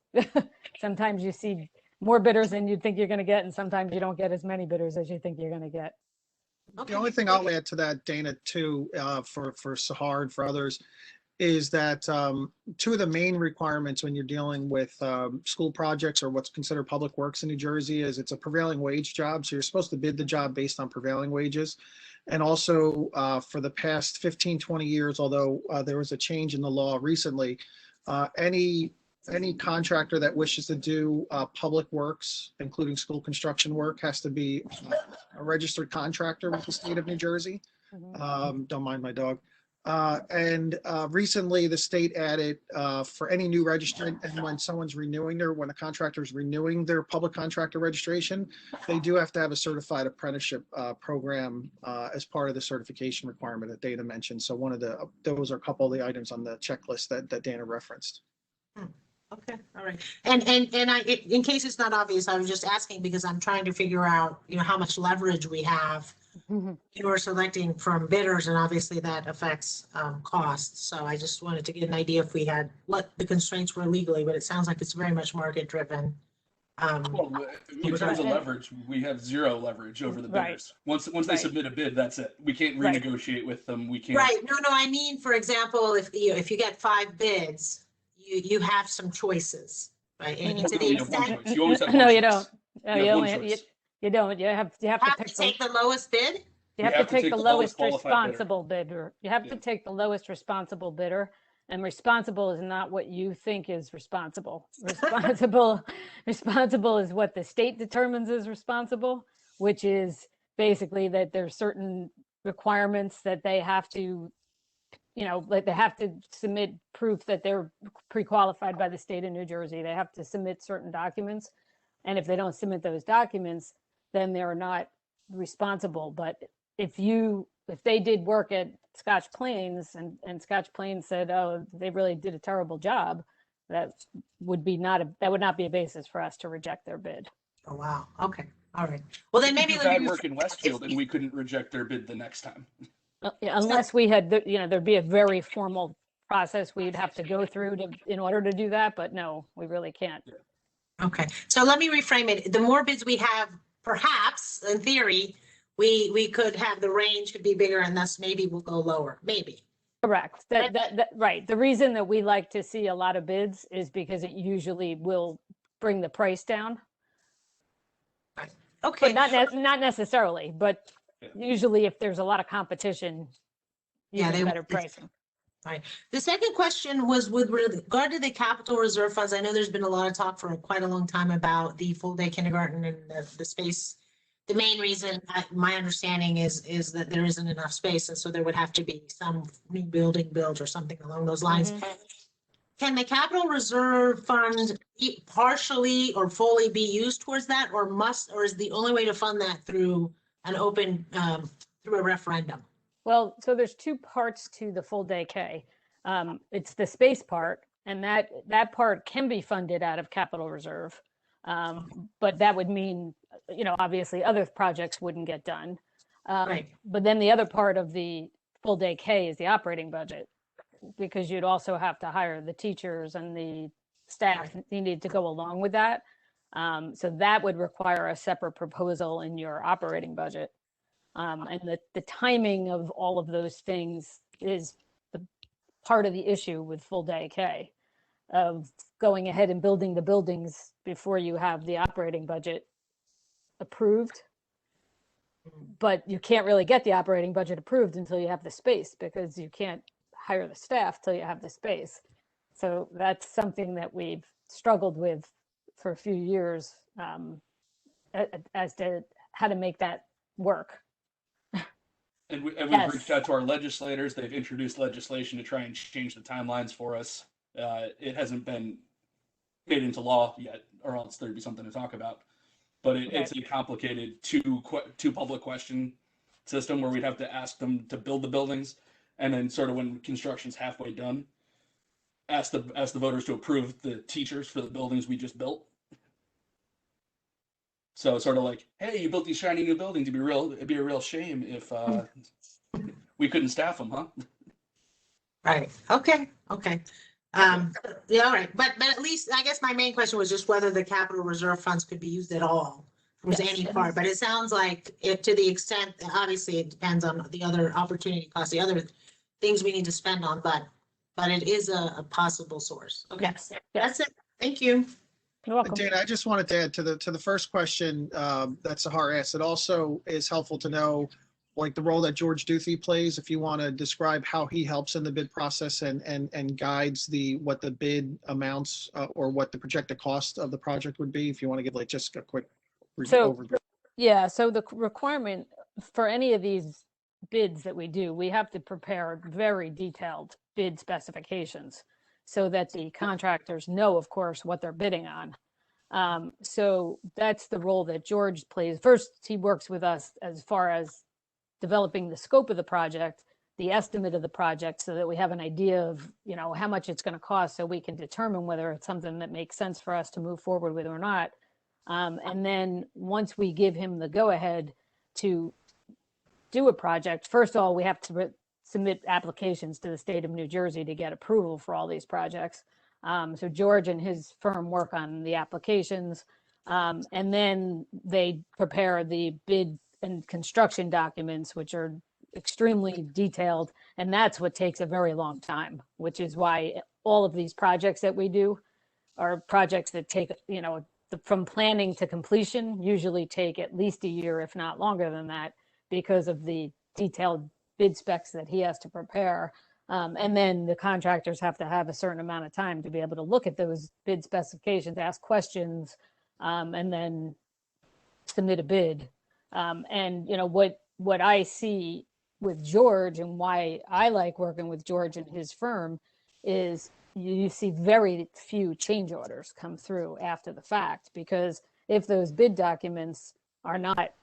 Sometimes you see more bidders than you think you're going to get, and sometimes you don't get as many bidders as you think you're going to get. The only thing I'll add to that, Dana, too, for Sahar and for others, is that two of the main requirements when you're dealing with school projects or what's considered public works in New Jersey is it's a prevailing wage job. So you're supposed to bid the job based on prevailing wages. And also for the past 15, 20 years, although there was a change in the law recently, any contractor that wishes to do public works, including school construction work, has to be a registered contractor with the state of New Jersey. Don't mind my dog. And recently the state added for any new registrant, and when someone's when a contractor is renewing their public contractor registration, they do have to have a certified apprenticeship program as part of the certification requirement that Dana mentioned. So those are a couple of the items on the checklist that Dana referenced. Okay, all right. And in case it's not obvious, I was just asking because I'm trying to figure out, how much leverage we have you're selecting from bidders, and obviously that affects costs. So I just wanted to get an idea if we had what the constraints were legally, but it sounds like it's very much market driven. Well, in terms of leverage, we have zero leverage over the bidders. Once they submit a bid, that's it. We can't renegotiate with them. We can't. Right. No, I mean, for example, if you get 5 bids, you have some choices, right? And to the extent you always have no, one you choice. don't. You don't. You have to take the lowest bid. You have to take the lowest responsible bidder. You have to take the lowest responsible bidder, and responsible is not what you think is responsible. Responsible is what the state determines is responsible, which is basically that there's certain requirements that they have to, like they have to submit proof that they're pre-qualified by the state of New Jersey. They have to submit certain documents, and if they don't submit those documents, then they're not responsible. But if they did work at Scotch Plains and Scotch Plains said, oh, they really did a terrible job, that would not be a basis for us to reject their bid. Oh, wow. Okay. All right. Well, then maybe bad work in Westfield, and we couldn't reject their bid the next time. Unless we had, there'd be a very formal process we'd have to go through in order to do that. But no, we really can't. Okay. So let me reframe it. The more bids we have, perhaps in theory, we could have the range could be bigger, and thus maybe we'll go lower. Maybe. Correct. Right. The reason that we like to see a lot of bids is because it usually will bring the price down. Right. Okay. But not necessarily, but usually if there's a lot of competition, you get better pricing. Right. The second question was with regard to the capital reserve funds. I know there's been a lot of talk for quite a long time about the full day kindergarten and the space. The main reason, my understanding is that there isn't enough space, and so there would have to be some new building built or something along those lines. Can the capital reserve fund partially or fully be used towards that, or is the only way to fund that through an open through a referendum? Well, so there's 2 parts to the full day K. It's the space part, and that part can be funded out of capital reserve. But that would mean, obviously other projects wouldn't get done. Right. But then the other part of the full day K is the operating budget, because you'd also have to hire the teachers and the staff needed to go along with that. So that would require a separate proposal in your operating budget. And the timing of all of those things is the part of the issue with full day K, of going ahead and building the buildings before you have the operating budget approved. But you can't really get the operating budget approved until you have the space, because you can't hire the staff till you have the space. So that's something that we've struggled with for a few years, as to how to make that work. And we've reached out to our legislators. They've introduced legislation to try and change the timelines for us. It hasn't been made into law yet, or else there'd be something to talk about. But it's a complicated two public question system where we'd have to ask them to build the buildings, and then sort of when construction's halfway done, ask the voters to approve the teachers for the buildings we just built. So sort of like, hey, you built these shiny new buildings. It'd be a real shame if we couldn't staff them, huh? Right. Okay. Yeah, all right. But at least, I guess my main question was just whether the capital reserve funds could be used at all. Was any part, but it sounds like if to the extent, obviously it depends on the other opportunity costs, the other things we need to spend on, but it is a possible source. Okay. Yes. That's it. Thank you. You're welcome. Dana, I just wanted to add to the first question that Sahar asked. It also is helpful to know like the role that George Duthie plays, if you want to describe how he helps in the bid process and guides what the bid amounts or what the projected cost of the project would be. If you want to give like just a quick overview. Yeah, so the requirement for any of these bids that we do, we have to prepare very detailed bid specifications so that the contractors know, of course, what they're bidding on. So that's the role that George plays. First, he works with us as far as developing the scope of the project, the estimate of the project, so that we have an idea of, how much it's going to cost, so we can determine whether it's something that makes sense for us to move forward with or not. And then once we give him the go-ahead to do a project, first of all, we have to submit applications to the state of New Jersey to get approval for all these projects. So George and his firm work on the applications, and then they prepare the bid and construction documents, which are extremely detailed. And that's what takes a very long time, which is why all of these projects that we do are projects that take, from planning to completion usually take at least a year, if not longer than that, because of the detailed bid specs that he has to prepare. And then the contractors have to have a certain amount of time to be able to look at those bid specifications, ask questions, and then submit a bid. And what I see with George and why I like working with George and his firm is you see very few change orders come through after the fact, because if those bid documents are not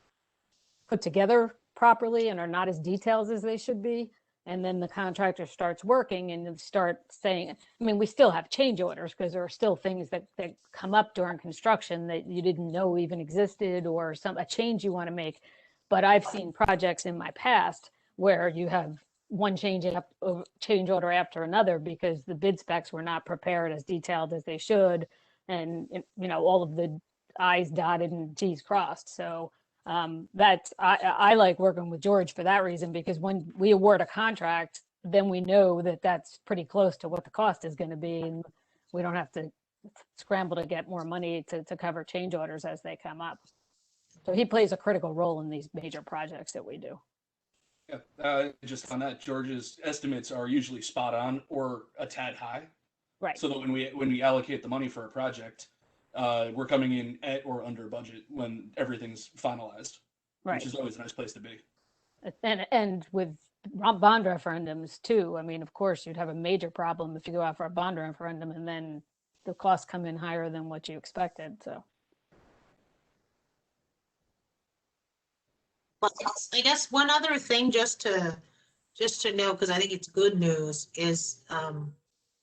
put together properly and are not as detailed as they should be, and then the contractor starts working and you start saying, we still have change orders because there are still things that come up during construction that you didn't know even existed, or a change you want to make. But I've seen projects in my past where you have one change order after another because the bid specs were not prepared as detailed as they should, and all of the I's dotted and T's crossed. So I like working with George for that reason, because when we award a contract, then we know that that's pretty close to what the cost is going to be, and we don't have to scramble to get more money to cover change orders as they come up. So he plays a critical role in these major projects that we do. Yeah, just on that, George's estimates are usually spot on or a tad high. Right. So that when we allocate the money for a project, we're coming in at or under budget when everything's finalized, right, which is always a nice place to be. And with bond referendums too, of course, you'd have a major problem if you go out for a bond referendum and then the costs come in higher than what you expected. So. Well, I guess one other thing just to know, because I think it's good news, is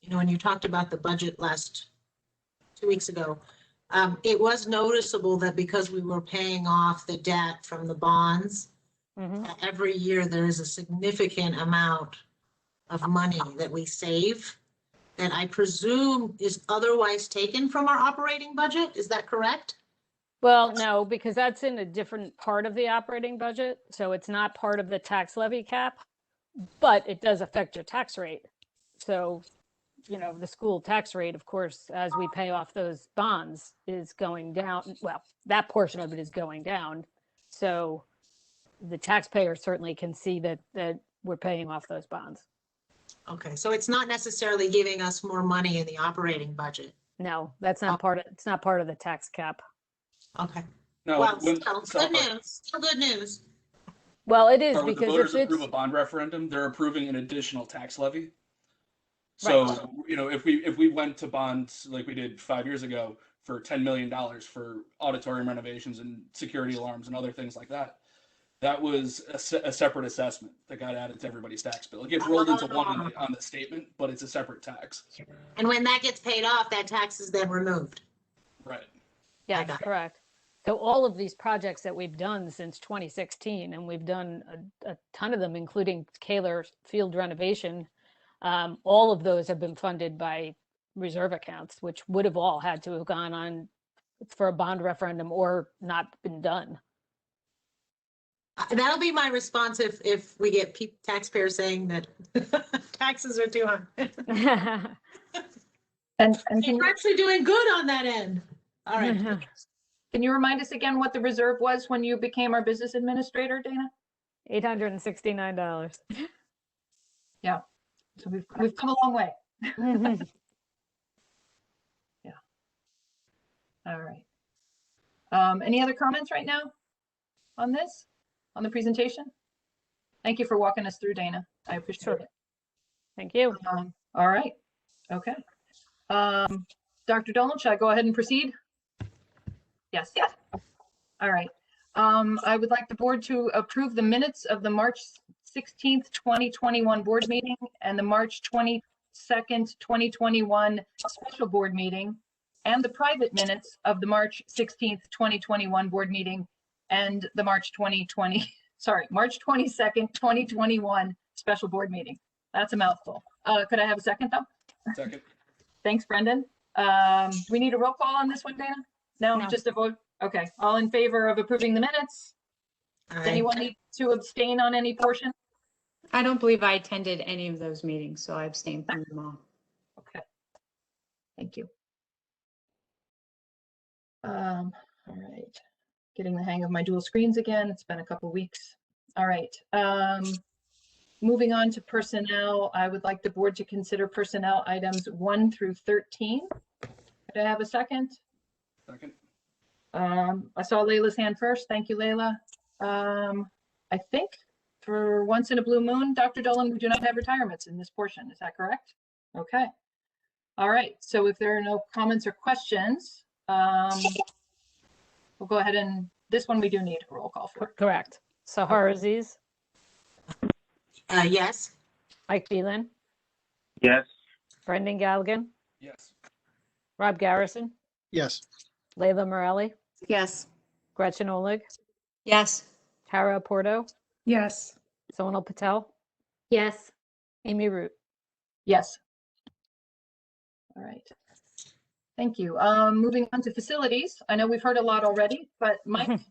when you talked about the budget 2 weeks ago, it was noticeable that because we were paying off the debt from the bonds, every year there is a significant amount of money that we save that I presume is otherwise taken from our operating budget. Is that correct? Well, no, because that's in a different part of the operating budget. So it's not part of the tax levy cap, but it does affect your tax rate. So, the school tax rate, of course, as we pay off those bonds, is going down. Well, that portion of it is going down. So the taxpayer certainly can see that we're paying off those bonds. Okay, so it's not necessarily giving us more money in the operating budget. No, that's not part of. It's not part of the tax cap. Okay. No, well, still good news. Still good news. Well, it is when because the voters if approve a bond referendum, they're approving an additional tax levy. So, you know, if we went to bonds like we did 5 years ago for $10 million for auditorium renovations and security alarms and other things like that, that was a separate assessment that got added to everybody's tax bill. It gets rolled into one on the statement, but it's a separate tax. And when that gets paid off, that tax is then removed. Right. Yeah, correct. So all of these projects that we've done since 2016, and we've done a ton of them, including Kaler Field renovation, all of those have been funded by reserve accounts, which would have all had to have gone on for a bond referendum or not been done. That'll be my response if we get taxpayers saying that taxes are too high. And We're actually doing good on that end. All right. Can you remind us again what the reserve was when you became our business administrator, Dana? $869. Yeah. So we've come a long way. Yeah. All right. Any other comments right now on this, on the presentation? Thank you for walking us through, Dana. I appreciate it. Thank you. All right. Okay. Dr. Dolan, should I go ahead and proceed? Yes. All right. I would like the board to approve the minutes of the March 16th, 2021 board meeting and the March 22nd, 2021 special board meeting, and the private minutes of the March 16th, 2021 board meeting and the March 22nd, 2021 special board meeting. That's a mouthful. Could I have a second though? Second. Thanks, Brendan. Do we need a roll call on this one, Dana? No, just a vote. Okay. All in favor of approving the minutes? Does anyone need to abstain on any portion? I don't believe I attended any of those meetings, so I abstained from them all. Okay. Thank you. All right. Getting the hang of my dual screens again. It's been a couple weeks. All right. Moving on to personnel, I would like the board to consider personnel items 1 through 13. Could I have a second? Second. I saw Layla's hand first. Thank you, Layla. I think for once in a blue moon, Dr. Dolan, we do not have retirements in this portion. Is that correct? Okay. All right. So if there are no comments or questions, we'll go ahead and this one we do need a roll call for. Correct. Sahar Aziz. Yes. Mike Phelan. Yes. Brendan Galligan. Yes. Rob Garrison. Yes. Layla Morelli. Yes. Gretchen Oleg. Yes. Tara Porto. Yes. Sonal Patel. Yes. Amy Root. Yes. All right. Thank you. Moving on to facilities. I know we've heard a lot already, but Mike,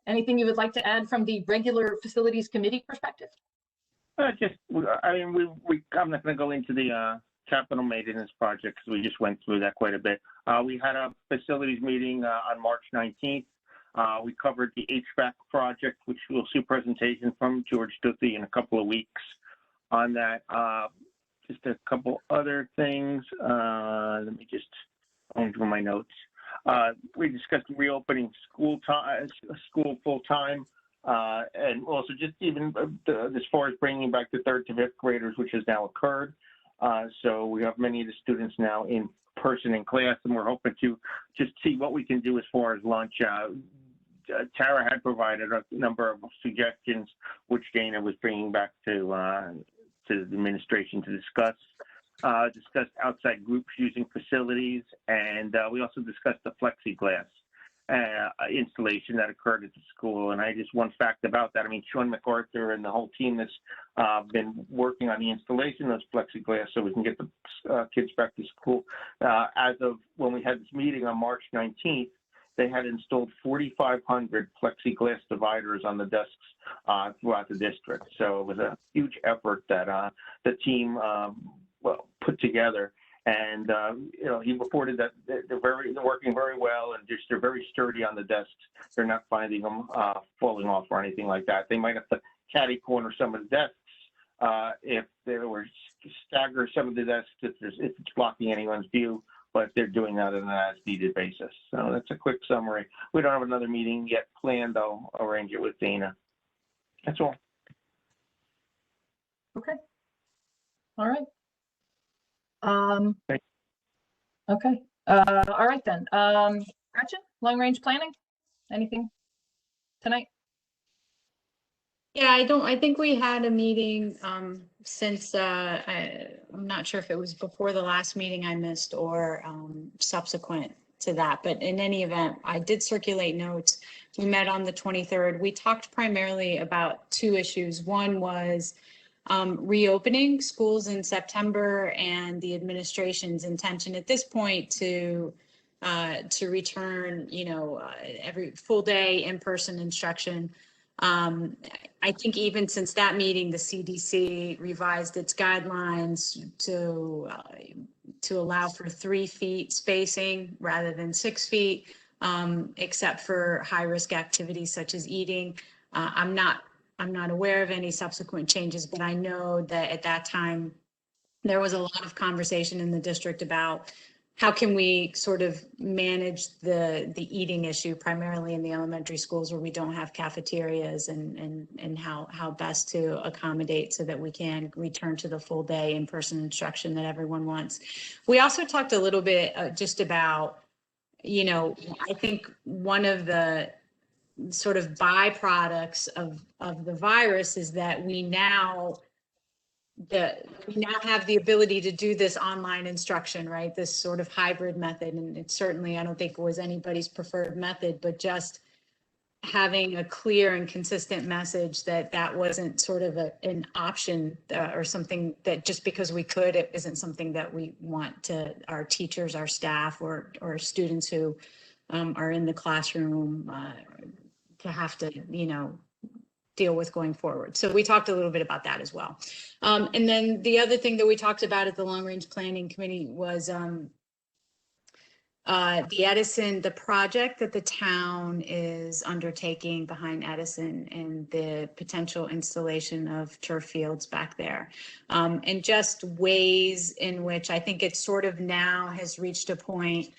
anything you would like to add from the regular facilities committee perspective? I'm not going to go into the capital maintenance project because we just went through that quite a bit. We had a facilities meeting on March 19th. We covered the HVAC project, which we'll see a presentation from George Duthie in a couple of weeks on that. Just a couple other things. Let me just go through my notes. We discussed reopening school full time, and also just even as far as bringing back the 3rd to 5th graders, which has now occurred. So we have many of the students now in person in class, and we're hoping to just see what we can do as far as lunch. Tara had provided a number of suggestions, which Dana was bringing back to the administration to discuss. Discussed outside groups using facilities, and we also discussed the plexiglass installation that occurred at the school. And one fact about that, Sean MacArthur and the whole team that's been working on the installation of those plexiglass so we can get the kids back to school. As of when we had this meeting on March 19th, they had installed 4,500 plexiglass dividers on the desks throughout the district. So it was a huge effort that the team put together. And he reported that they're working very well, and they're very sturdy on the desks. They're not finding them falling off or anything like that. They might have to catty corner some of the desks if they were stagger some of the desks if it's blocking anyone's view. But they're doing that on an as-needed basis. So that's a quick summary. We don't have another meeting yet planned. I'll arrange it with Dana. That's all. Okay. All right. Okay. All right then. Gretchen, long-range planning? Anything tonight? Yeah, I think we had a meeting, since, I'm not sure if it was before the last meeting I missed or, subsequent to that, but in any event, I did circulate notes. We met on the 23rd. We talked primarily about two issues. One was, reopening schools in September and the administration's intention at this point to return, every full day in-person instruction. I think even since that meeting, the CDC revised its guidelines to allow for 3 feet spacing rather than 6 feet, except for high-risk activities such as eating. I'm not aware of any subsequent changes, but I know that at that time, there was a lot of conversation in the district about how can we sort of manage the eating issue, primarily in the elementary schools where we don't have cafeterias, and how best to accommodate so that we can return to the full day in-person instruction that everyone wants. We also talked a little bit just about, I think one of the sort of byproducts of the virus is that we now have the ability to do this online instruction, right? This sort of hybrid method. And it certainly, I don't think it was anybody's preferred method, but just having a clear and consistent message that wasn't sort of an option or something that just because we could, it isn't something that we want to our teachers, our staff, or students who are in the classroom to have to, deal with going forward. So we talked a little bit about that as well. And then the other thing that we talked about at the Long Range Planning Committee was the Edison, the project that the town is undertaking behind Edison and the potential installation of turf fields back there. And just ways in which I think it sort of now has reached a point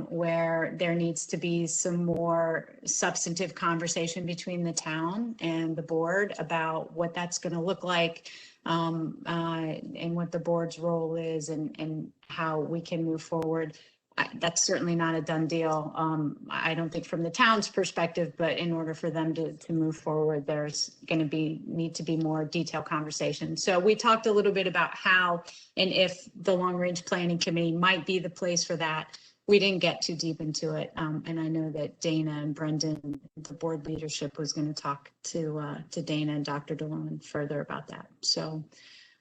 where there needs to be some more substantive conversation between the town and the board about what that's going to look like, and what the board's role is, and how we can move forward. That's certainly not a done deal. I don't think from the town's perspective, but in order for them to move forward, there's going to need to be more detailed conversation. So we talked a little bit about how and if the Long Range Planning Committee might be the place for that. We didn't get too deep into it. And I know that Dana and Brendan, the board leadership, was going to talk to Dana and Dr. DeLone further about that. So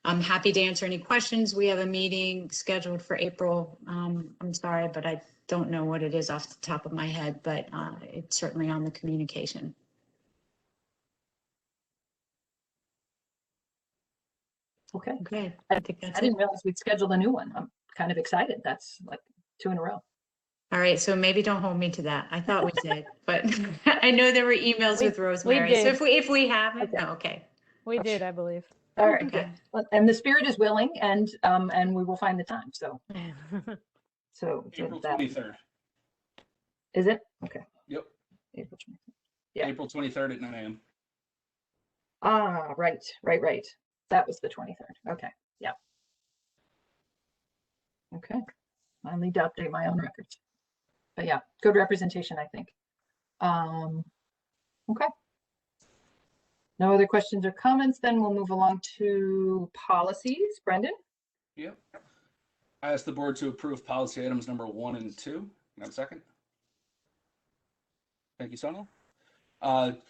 I'm happy to answer any questions. We have a meeting scheduled for April. I'm sorry, but I don't know what it is off the top of my head, but it's certainly on the communication. Okay. Okay. I didn't realize we'd scheduled a new one. I'm kind of excited. That's like 2 in a row. All right, so maybe don't hold me to that. I thought we did, but I know there were emails with Rosemary. So if we haven't, okay. We did, I believe. All right, Okay. good. And the spirit is willing, and we will find the time. So April that 23rd. is it? Okay. Yep. April 23rd. Yeah. April 23rd at 9 a.m. Ah, right. That was the 23rd. Okay. Yeah. Okay. I need to update my own records. But yeah, good representation, I think. Okay. No other questions or comments, then we'll move along to policies. Brendan? Yep. I ask the board to approve policy items number 1 and 2. Can I have a second? Thank you, Sonal. Item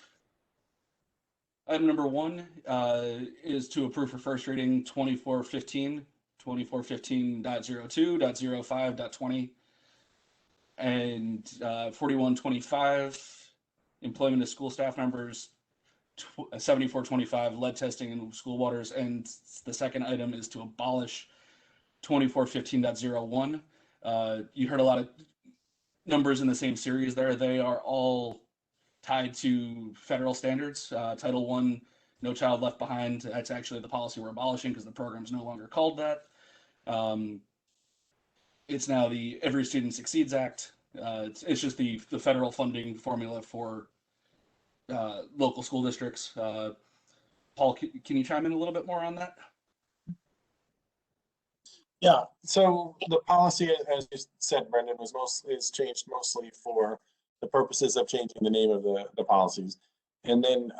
number 1 is to approve for first reading 2415, 2415.02.05.20, and 4125, employment of school staff members, 7425, lead testing in school waters, and the second item is to abolish 2415.01. You heard a lot of numbers in the same series there. They are all tied to federal standards. Title I, No Child Left Behind, that's actually the policy we're abolishing because the program's no longer called that. It's now the Every Student Succeeds Act. It's just the federal funding formula for local school districts. Paul, can you chime in a little bit more on that? Yeah, so the policy, as you said, Brendan, is changed mostly for the purposes of changing the name of the policies. And then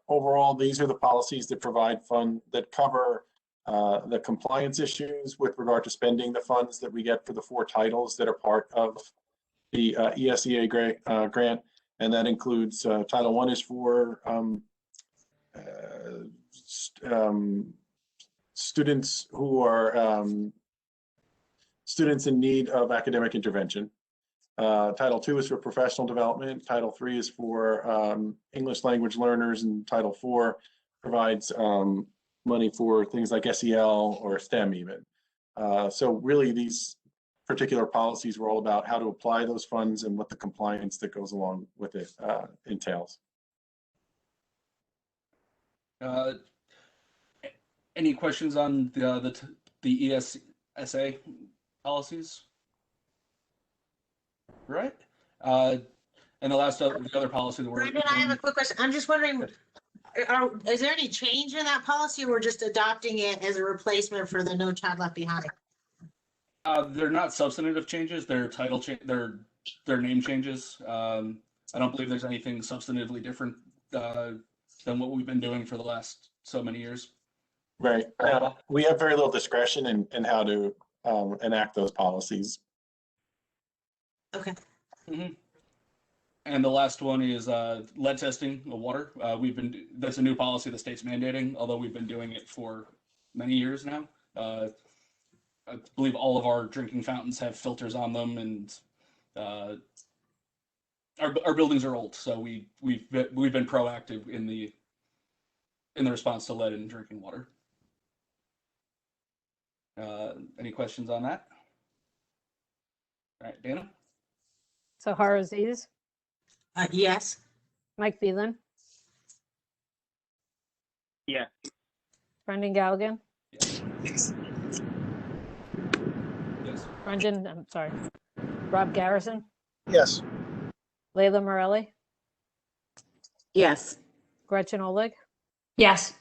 overall, these are the policies that that cover the compliance issues with regard to spending the funds that we get for the 4 titles that are part of the ESEA grant. And that includes Title I is for students who are students in need of academic intervention. Title II is for professional development. Title III is for English language learners, and Title IV provides money for things like SEL or STEM even. So really these particular policies were all about how to apply those funds and what the compliance that goes along with it entails. Any questions on the ESA policies? Right. And the other policy that we're. Brendan, I have a quick question. I'm just wondering, is there any change in that policy, or we're just adopting it as a replacement for the No Child Left Behind? They're not substantive changes. They're they're name changes. I don't believe there's anything substantively different than what we've been doing for the last so many years. Right. We have very little discretion in how to enact those policies. Okay. Mm-hmm. And the last one is lead testing of water. That's a new policy the state's mandating, although we've been doing it for many years now. I believe all of our drinking fountains have filters on them, and our buildings are old, so we've been proactive in the response to lead in drinking water. Any questions on that? All right, Dana? Sahar Aziz, Yes. Mike Phelan, Yes. Brendan Galligan, Yes. Brendan, I'm sorry, Rob Garrison, Yes. Layla Morelli, Yes. Gretchen Oleg, Yes.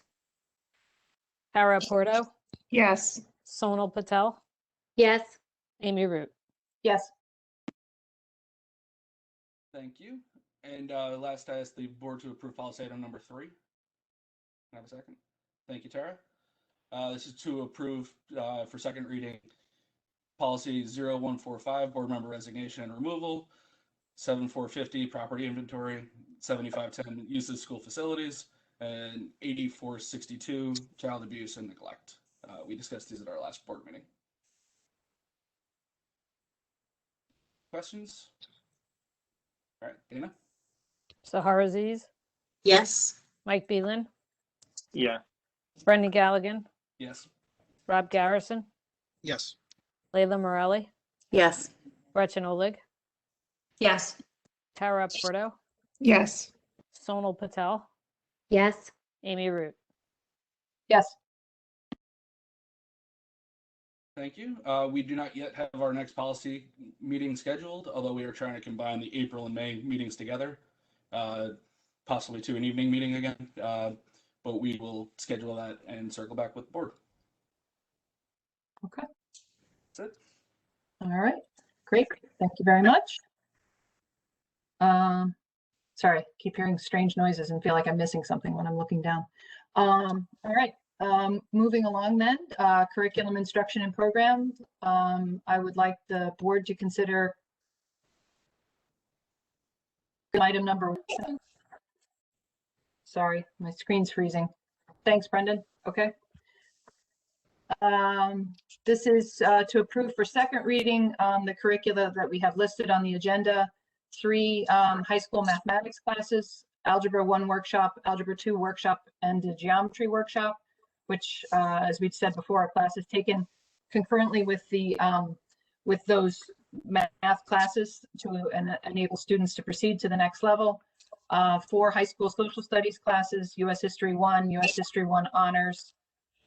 Tara Porto, Yes. Sonal Patel, Yes. Amy Root. Yes. Thank you. And last, I ask the board to approve policy item number 3. Can I have a second? Thank you, Tara. This is to approve for second reading policy 0145, board member resignation and removal, 7450, property inventory, 7510, use of school facilities, and 8462, child abuse and neglect. We discussed these at our last board meeting. Questions? All right, Dana? Sahar Aziz, Yes. Mike Phelan, Yes. Brendan Galligan, Yes. Rob Garrison, Yes. Layla Morelli, Yes. Gretchen Oleg, Yes. Tara Porto, Yes. Sonal Patel, Yes. Amy Root. Yes. Thank you. We do not yet have our next policy meeting scheduled, although we are trying to combine the April and May meetings together, possibly to an evening meeting again. But we will schedule that and circle back with the board. Okay. That's it. All right. Great. Thank you very much. Sorry, keep hearing strange noises and feel like I'm missing something when I'm looking down. All right. Moving along then, curriculum instruction and program. I would like the board to consider item number 1. Sorry, my screen's freezing. Thanks, Brendan. Okay. This is to approve for second reading the curricula that we have listed on the agenda. 3 high school mathematics classes, Algebra 1 workshop, Algebra 2 workshop, and a geometry workshop, which, as we've said before, our class is taken concurrently with the with those math classes to enable students to proceed to the next level. 4 high school social studies classes, U.S. History 1, U.S. History 1 Honors,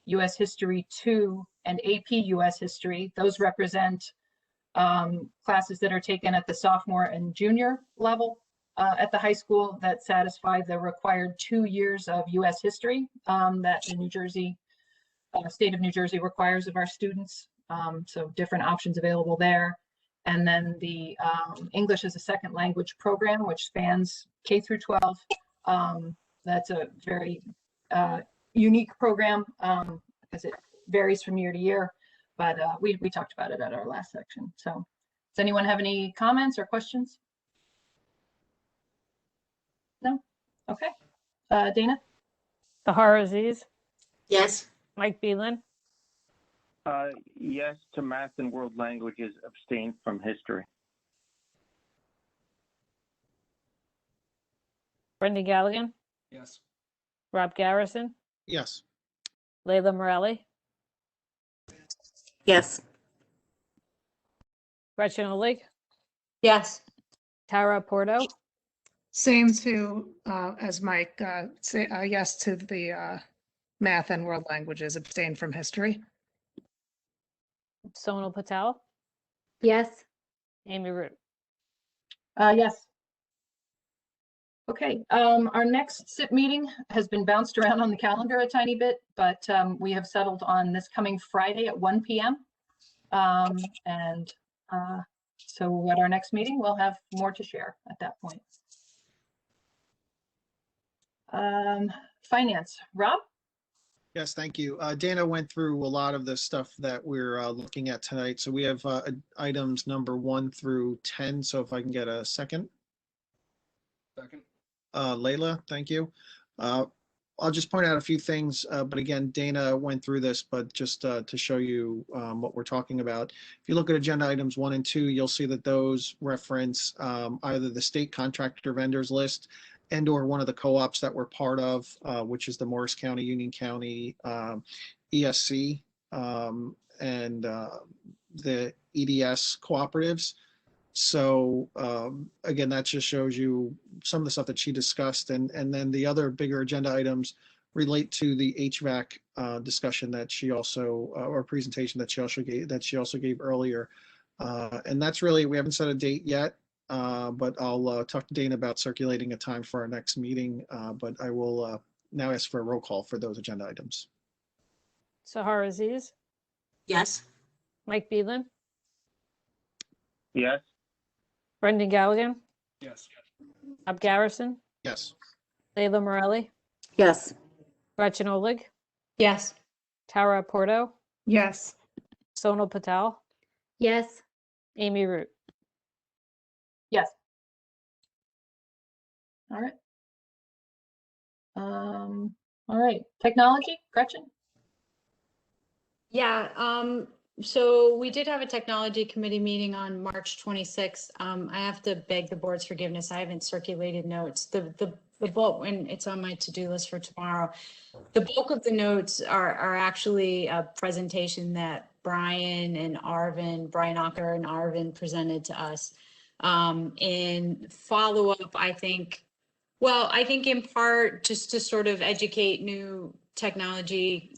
U.S. History 2, and AP U.S. History. Those represent classes that are taken at the sophomore and junior level at the high school that satisfy the required 2 years of U.S. history that the New Jersey, state of New Jersey requires of our students. So different options available there. And then the English as a second language program, which spans K through 12. That's a very unique program because it varies from year to year, but we talked about it at our last section. So does anyone have any comments or questions? No? Okay. Dana? Tahar Aziz, Yes. Mike Beelan, Yes to math and world languages, abstain from history. Brendan Galligan, Yes. Rob Garrison, Yes. Layla Morelli, Yes. Gretchen Olig, Yes. Tara Porto, Same to, as Mike, say, yes to the math and world languages, abstain from history. Sonal Patel, Yes. Amy Root. Yes. Okay, our next SIP meeting has been bounced around on the calendar a tiny bit, but we have settled on this coming Friday at 1 p.m. So at our next meeting, we'll have more to share at that point. Finance, Rob? Yes, thank you. Dana went through a lot of the stuff that we're looking at tonight. So we have items number 1 through 10. So if I can get a second. Second. Layla, thank you. I'll just point out a few things, but again, Dana went through this, but just to show you what we're talking about. If you look at agenda items 1 and 2, you'll see that those reference either the state contractor vendors list and or one of the co-ops that we're part of, which is the Morris County, Union County, ESC, and the EDS cooperatives. So again, that just shows you some of the stuff that she discussed, and then the other bigger agenda items relate to the HVAC discussion that she also, or presentation that she also gave earlier. And that's really, we haven't set a date yet, but I'll talk to Dana about circulating a time for our next meeting. But I will now ask for a roll call for those agenda items. Tahar Aziz, Yes. Mike Beelan, Yes. Brendan Galligan, Yes. Rob Garrison, Yes. Layla Morelli, Yes. Gretchen Olig, Yes. Tara Porto, Yes. Sonal Patel, Yes. Amy Root. Yes. All right. All right, technology, Gretchen? Yeah, so we did have a technology committee meeting on March 26th. I have to beg the board's forgiveness. I haven't circulated notes. The bulk, and it's on my to-do list for tomorrow. The bulk of the notes are actually a presentation that Brian Ocker and Arvin presented to us. In follow-up, I think in part just to sort of educate new technology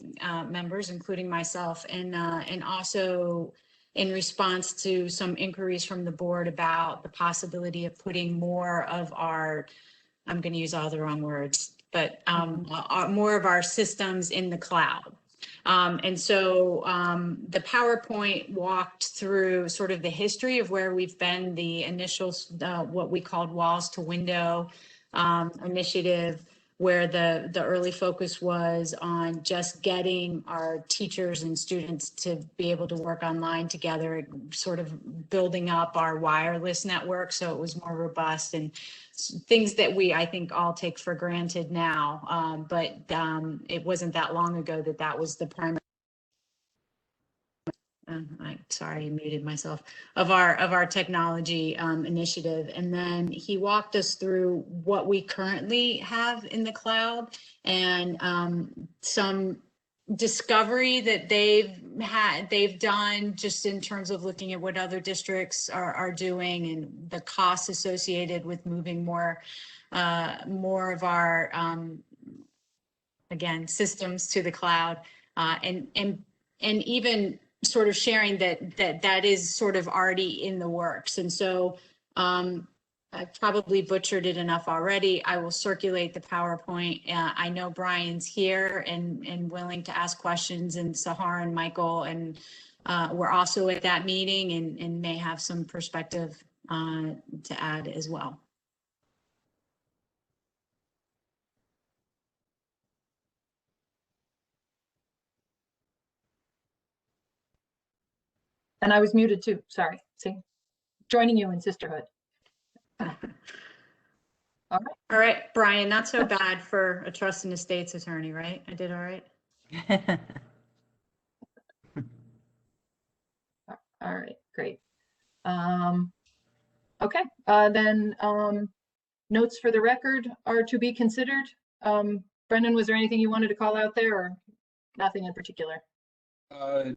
members, including myself, and also in response to some inquiries from the board about the possibility of putting more of our, I'm going to use all the wrong words, but more of our systems in the cloud. And so the PowerPoint walked through sort of the history of where we've been, the initial, what we called walls to window initiative, where the early focus was on just getting our teachers and students to be able to work online together, sort of building up our wireless network so it was more robust, and things that we, I think, all take for granted now. But it wasn't that long ago that was the primary. I'm sorry, I muted myself, of our technology initiative. And then he walked us through what we currently have in the cloud and some discovery that they've done just in terms of looking at what other districts are doing and the costs associated with moving more of our again systems to the cloud, and even sort of sharing that is sort of already in the works. And so I probably butchered it enough already. I will circulate the PowerPoint. I know Brian's here and willing to ask questions, and Sahar and Michael and were also at that meeting and may have some perspective to add as well. And I was muted too, sorry. See, joining you in sisterhood. All right. All right, Brian, not so bad for a trust and estates attorney, right? I did all right. All right, great. Okay, then notes for the record are to be considered. Brendan, was there anything you wanted to call out there or nothing in particular?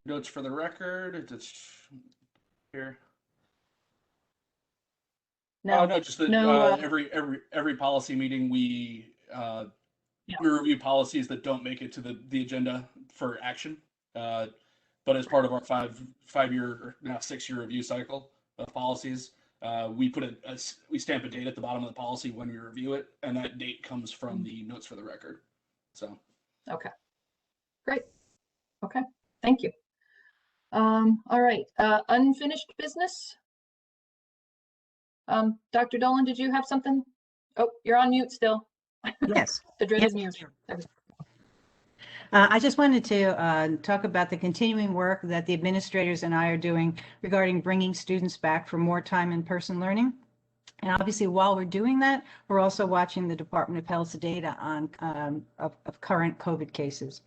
Notes for the record, just here. No, no, just that no, every policy meeting we review policies that don't make it to the agenda for action. But as part of our five-year or now 6-year review cycle of policies, we put we stamp a date at the bottom of the policy when we review it, and that date comes from the notes for the record. So. Okay. Great. Okay. Thank you. All right. Unfinished business. Dr. Dolan, did you have something? Oh, you're on mute still. Yes. The dreaded Yes. mute. I just wanted to talk about the continuing work that the administrators and I are doing regarding bringing students back for more time in-person learning. And obviously, while we're doing that, we're also watching the Department of Health's data on of current COVID cases.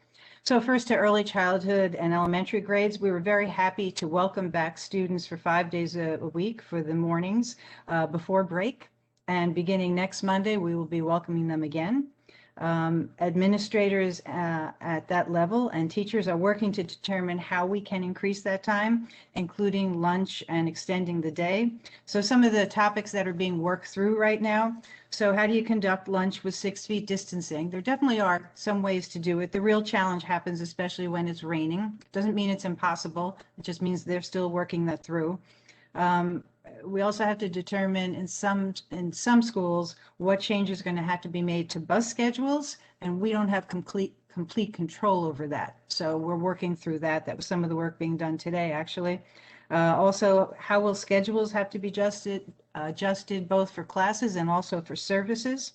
So first to early childhood and elementary grades, we were very happy to welcome back students for 5 days a week for the mornings before break. And beginning next Monday, we will be welcoming them again. Administrators at that level and teachers are working to determine how we can increase that time, including lunch and extending the day. So some of the topics that are being worked through right now. So how do you conduct lunch with 6 feet distancing? There definitely are some ways to do it. The real challenge happens especially when it's raining. Doesn't mean it's impossible. It just means they're still working that through. We also have to determine in some schools what changes are going to have to be made to bus schedules, and we don't have complete control over that. So we're working through that. That was some of the work being done today, actually. Also, how will schedules have to be adjusted both for classes and also for services?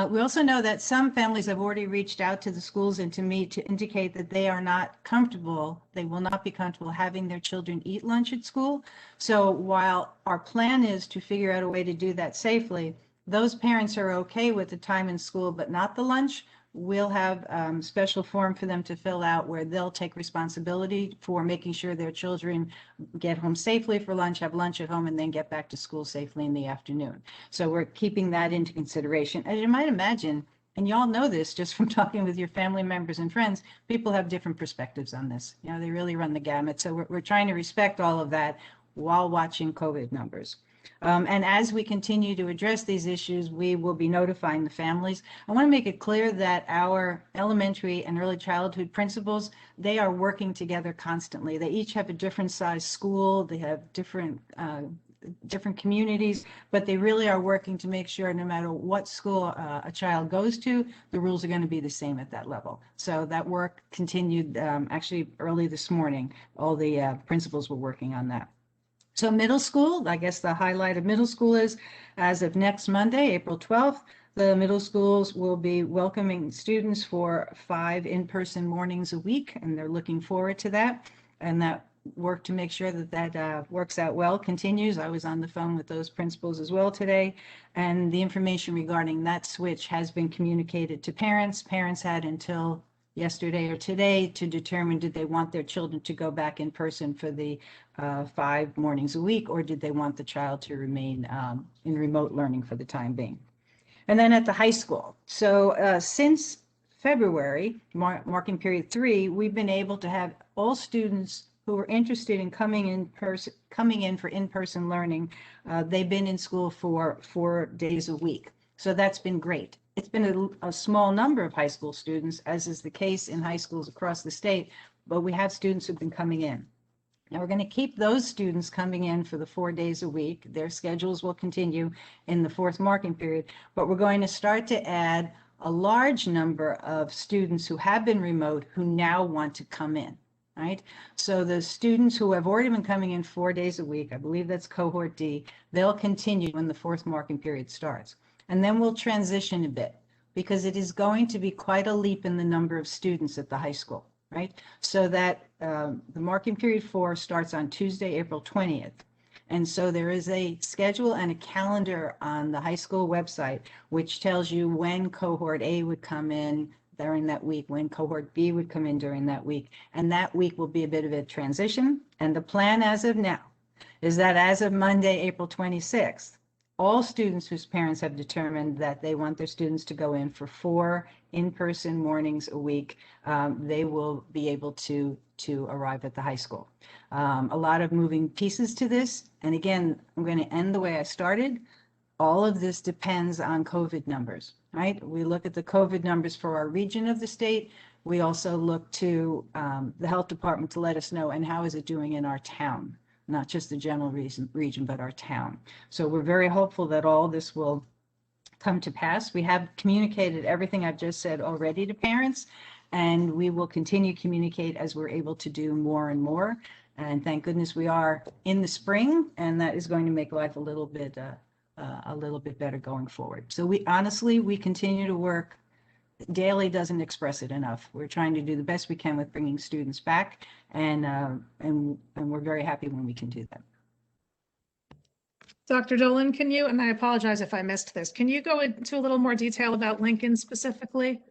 We also know that some families have already reached out to the schools and to me to indicate that they are not comfortable, they will not be comfortable having their children eat lunch at school. So while our plan is to figure out a way to do that safely, those parents are okay with the time in school but not the lunch. We'll have special form for them to fill out where they'll take responsibility for making sure their children get home safely for lunch, have lunch at home, and then get back to school safely in the afternoon. So we're keeping that into consideration. As you might imagine, and y'all know this just from talking with your family members and friends, people have different perspectives on this. You know, they really run the gamut. So we're trying to respect all of that while watching COVID numbers. And as we continue to address these issues, we will be notifying the families. I want to make it clear that our elementary and early childhood principals, they are working together constantly. They each have a different size school. They have different communities, but they really are working to make sure no matter what school a child goes to, the rules are going to be the same at that level. So that work continued actually early this morning. All the principals were working on that. So middle school, I guess the highlight of middle school is, as of next Monday, April 12th, the middle schools will be welcoming students for 5 in-person mornings a week, and they're looking forward to that. And that work to make sure that that works out well continues. I was on the phone with those principals as well today, and the information regarding that switch has been communicated to parents. Parents had until yesterday or today to determine did they want their children to go back in person for the 5 mornings a week, or did they want the child to remain in remote learning for the time being. And then at the high school, so since February, marking period 3, we've been able to have all students who are interested in coming in for in-person learning. They've been in school for 4 days a week. So that's been great. It's been a small number of high school students, as is the case in high schools across the state, but we have students who've been coming in. Now we're going to keep those students coming in for the 4 days a week. Their schedules will continue in the 4th marking period, but we're going to start to add a large number of students who have been remote who now want to come in. right? So the students who have already been coming in 4 days a week, I believe that's cohort D, they'll continue when the fourth marking period starts. And then we'll transition a bit because it is going to be quite a leap in the number of students at the high school, right? So that the marking period 4 starts on Tuesday, April 20th. And so there is a schedule and a calendar on the high school website, which tells you when cohort A would come in during that week, when cohort B would come in during that week. And that week will be a bit of a transition. And the plan as of now is that as of Monday, April 26th, all students whose parents have determined that they want their students to go in for 4 in-person mornings a week, they will be able to arrive at the high school. A lot of moving pieces to this. And again, I'm going to end the way I started. All of this depends on COVID numbers, right? We look at the COVID numbers for our region of the state. We also look to the health department to let us know, and how is it doing in our town? Not just the general region, but our town. So we're very hopeful that all this will come to pass. We have communicated everything I've just said already to parents, and we will continue to communicate as we're able to do more and more. And thank goodness we are in the spring, and that is going to make life a little bit better going forward. So we continue to work. Daily doesn't express it enough. We're trying to do the best we can with bringing students back, and we're very happy when we can do that. Dr. Dolan, can you, and I apologize if I missed this, can you go into a little more detail about Lincoln specifically?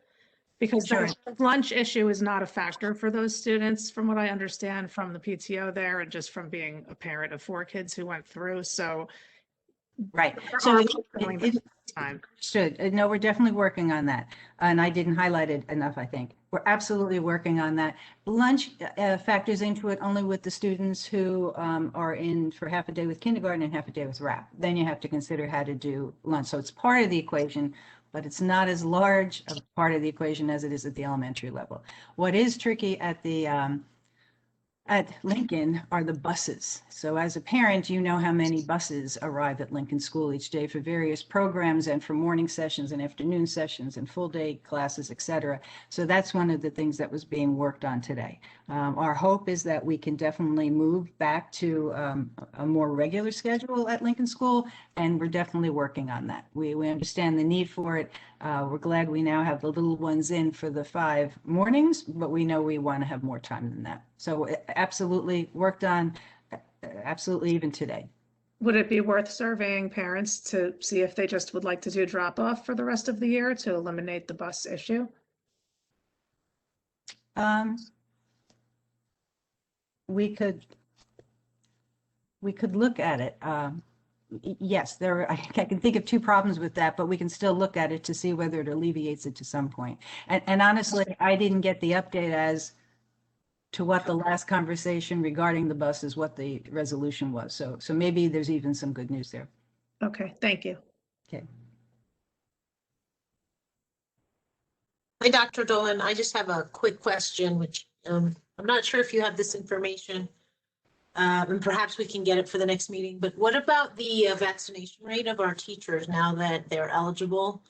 Because Sure. the lunch issue is not a factor for those students, from what I understand from the PTO there, and just from being a parent of 4 kids who went through. So, right. So time. No, we're definitely working on that. And I didn't highlight it enough, I think. We're absolutely working on that. Lunch factors into it only with the students who are in for half a day with kindergarten and half a day with RAP. Then you have to consider how to do lunch. So it's part of the equation, but it's not as large a part of the equation as it is at the elementary level. What is tricky at Lincoln are the buses. So as a parent, you know how many buses arrive at Lincoln School each day for various programs and for morning sessions and afternoon sessions and full day classes, et cetera. So that's one of the things that was being worked on today. Our hope is that we can definitely move back to a more regular schedule at Lincoln School, and we're definitely working on that. We understand the need for it. We're glad we now have the little ones in for the 5 mornings, but we know we want to have more time than that. So absolutely worked on, absolutely even today. Would it be worth surveying parents to see if they just would like to do drop off for the rest of the year to eliminate the bus issue? We could look at it. Yes, I can think of 2 problems with that, but we can still look at it to see whether it alleviates it to some point. And honestly, I didn't get the update as to what the last conversation regarding the buses, what the resolution was. So maybe there's even some good news there. Okay, thank you. Okay. Hi, Dr. Dolan. I just have a quick question, which I'm not sure if you have this information, and perhaps we can get it for the next meeting, but what about the vaccination rate of our teachers now that they're eligible?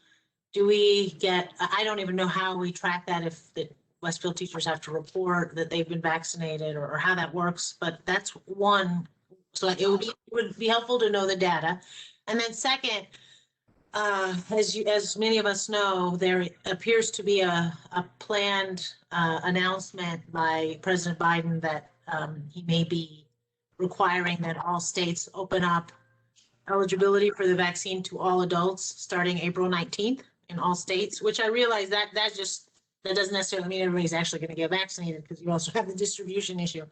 Do we get, I don't even know how we track that, if the Westfield teachers have to report that they've been vaccinated or how that works, but that's one. So it would be helpful to know the data. And then second, as many of us know, there appears to be a planned announcement by President Biden that he may be requiring that all states open up eligibility for the vaccine to all adults starting April 19th in all states, which I realize that doesn't necessarily mean everybody's actually going to get vaccinated, because you also have the distribution issue.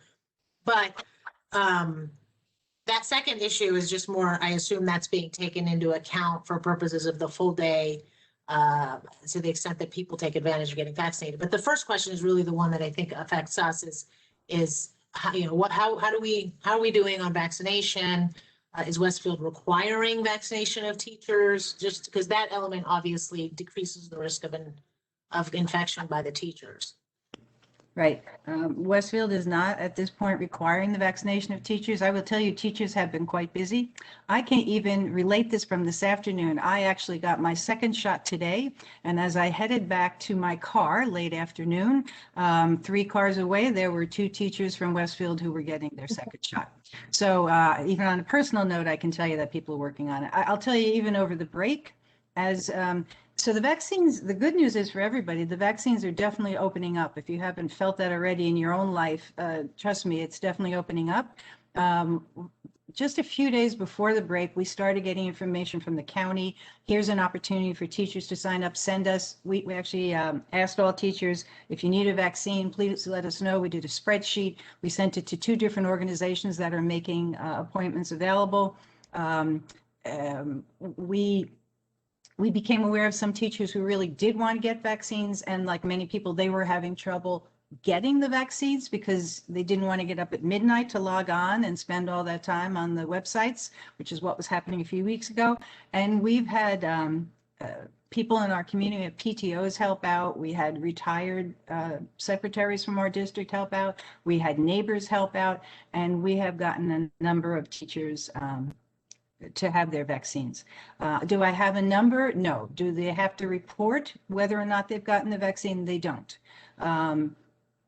But that second issue is just more, I assume that's being taken into account for purposes of the full day, to the extent that people take advantage of getting vaccinated. But the first question is really the one that I think affects us is how, how are we doing on vaccination? Is Westfield requiring vaccination of teachers? Just because that element obviously decreases the risk of infection by the teachers. Right. Westfield is not at this point requiring the vaccination of teachers. I will tell you, teachers have been quite busy. I can even relate this from this afternoon. I actually got my second shot today. And as I headed back to my car late afternoon, 3 cars away, there were 2 teachers from Westfield who were getting their second shot. So even on a personal note, I can tell you that people are working on it. I'll tell you, even over the break, as so the vaccines, the good news is for everybody, the vaccines are definitely opening up. If you haven't felt that already in your own life, trust me, it's definitely opening up. Just a few days before the break, we started getting information from the county. Here's an opportunity for teachers to sign up, send us. We actually asked all teachers, if you need a vaccine, please let us know. We did a spreadsheet. We sent it to 2 different organizations that are making appointments available. We became aware of some teachers who really did want to get vaccines, and like many people, they were having trouble getting the vaccines because they didn't want to get up at midnight to log on and spend all that time on the websites, which is what was happening a few weeks ago. And we've had people in our community, PTOs help out. We had retired secretaries from our district help out. We had neighbors help out, and we have gotten a number of teachers to have their vaccines. Do I have a number? No. Do they have to report whether or not they've gotten the vaccine? They don't.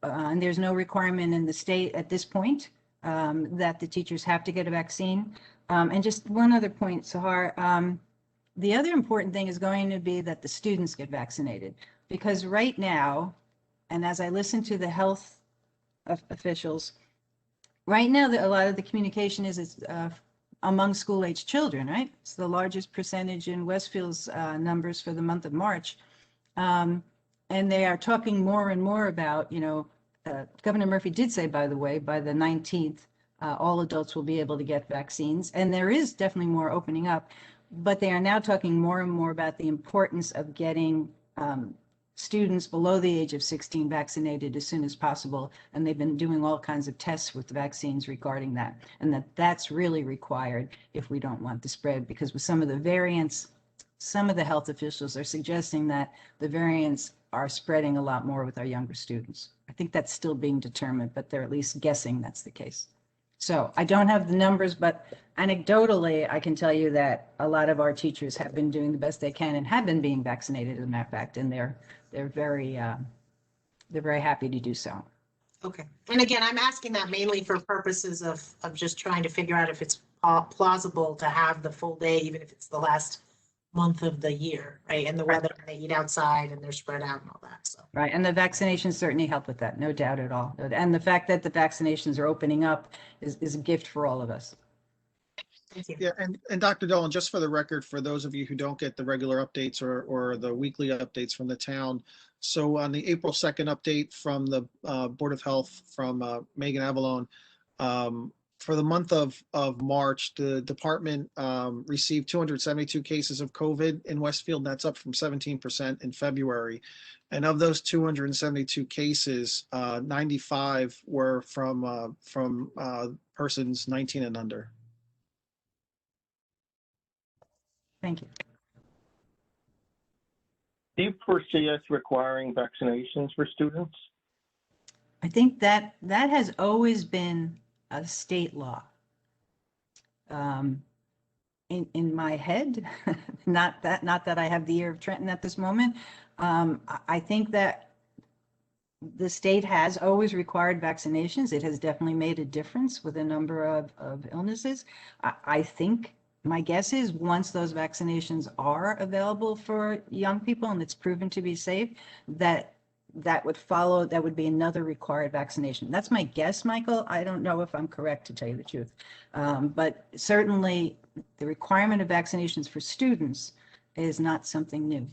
And there's no requirement in the state at this point that the teachers have to get a vaccine. And just one other point, Sahar, the other important thing is going to be that the students get vaccinated, because right now, and as I listen to the health officials, right now a lot of the communication is among school-age children, right? It's the largest percentage in Westfield's numbers for the month of March. And they are talking more and more about, Governor Murphy did say, by the way, by the 19th, all adults will be able to get vaccines. And there is definitely more opening up, but they are now talking more and more about the importance of getting students below the age of 16 vaccinated as soon as possible. And they've been doing all kinds of tests with the vaccines regarding that. And that's really required if we don't want the spread, because with some of the variants, some of the health officials are suggesting that the variants are spreading a lot more with our younger students. I think that's still being determined, but they're at least guessing that's the case. So I don't have the numbers, but anecdotally, I can tell you that a lot of our teachers have been doing the best they can and have been being vaccinated, as a matter of fact, and they're very happy to do so. Okay. And again, I'm asking that mainly for purposes of just trying to figure out if it's plausible to have the full day, even if it's the last month of the year, right? And the weather, and they eat outside and they're spread out and all that. So. Right. And the vaccinations certainly help with that. No doubt at all. And the fact that the vaccinations are opening up is a gift for all of us. Thank you. Yeah, and Dr. Dolan, just for the record, for those of you who don't get the regular updates or the weekly updates from the town, so on the April 2nd update from the Board of Health from Megan Avalone, for the month of March, the department received 272 cases of COVID in Westfield. That's up from 17% in February. And of those 272 cases, 95 were from persons 19 and under. Thank you. Do you foresee us requiring vaccinations for students? I think that has always been a state law. In my head, not that I have the ear of Trenton at this moment. I think that the state has always required vaccinations. It has definitely made a difference with a number of illnesses. I think my guess is once those vaccinations are available for young people and it's proven to be safe, that would follow, that would be another required vaccination. That's my guess, Michael. I don't know if I'm correct, to tell you the truth. But certainly the requirement of vaccinations for students is not something new.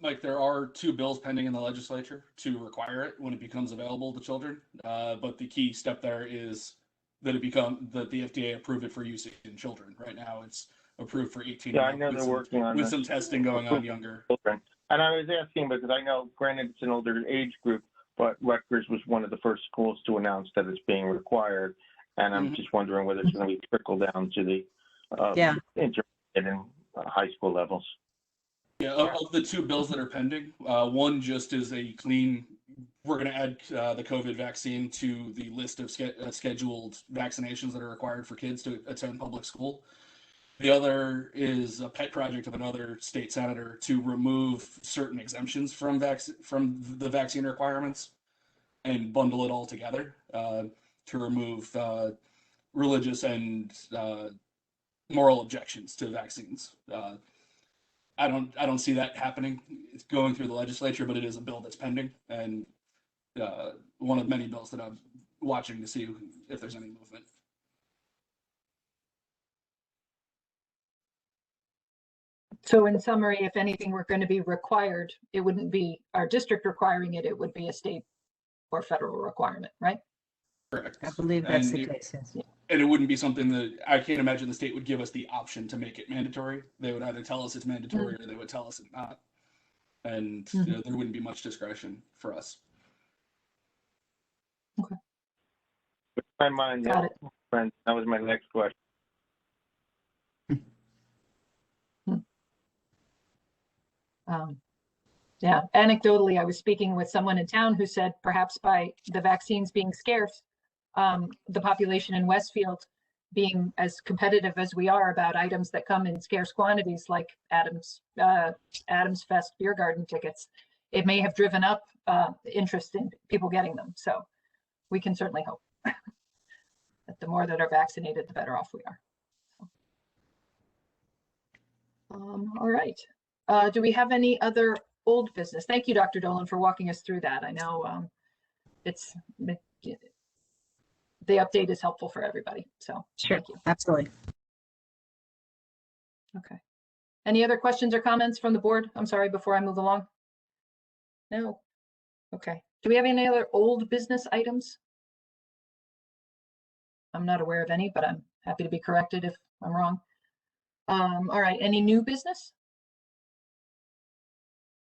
Mike, there are 2 bills pending in the legislature to require it when it becomes available to children. But the key step there is that that the FDA approve it for use in children. Right now, it's approved for 18. Yeah, I know they're working on with some testing going on younger. Children. And I was asking because I know, granted, it's an older age group, but Rutgers was one of the first schools to announce that it's being required. And I'm just wondering whether it's going to be trickle down to the intermediate and high school levels. Yeah, of the two bills that are pending, one just is a clean, we're going to add the COVID vaccine to the list of scheduled vaccinations that are required for kids to attend public school. The other is a pet project of another state senator to remove certain exemptions from the vaccine requirements and bundle it all together to remove religious and moral objections to vaccines. I don't see that happening. It's going through the legislature, but it is a bill that's pending and one of many bills that I'm watching to see if there's any movement. So in summary, if anything were going to be required, it wouldn't be our district requiring it, it would be a state or federal requirement, right? Correct. I believe that's the case, yes. And it wouldn't be something that, I can't imagine the state would give us the option to make it mandatory. They would either tell us it's mandatory or they would tell us it's not. And you know, there wouldn't be much discretion for us. Okay. My mind, Got it. friends, that was my next question. Yeah, anecdotally, I was speaking with someone in town who said perhaps by the vaccines being scarce, the population in Westfield being as competitive as we are about items that come in scarce quantities like Adams Fest beer garden tickets, it may have driven up interest in people getting them. So we can certainly hope that the more that are vaccinated, the better off we are. All right. Do we have any other old business? Thank you, Dr. Dolan, for walking us through that. I know the update is helpful for everybody. So Sure, thank you. absolutely. Okay. Any other questions or comments from the board? I'm sorry, before I move along. No. Okay. Do we have any other old business items? I'm not aware of any, but I'm happy to be corrected if I'm wrong. All right. Any new business?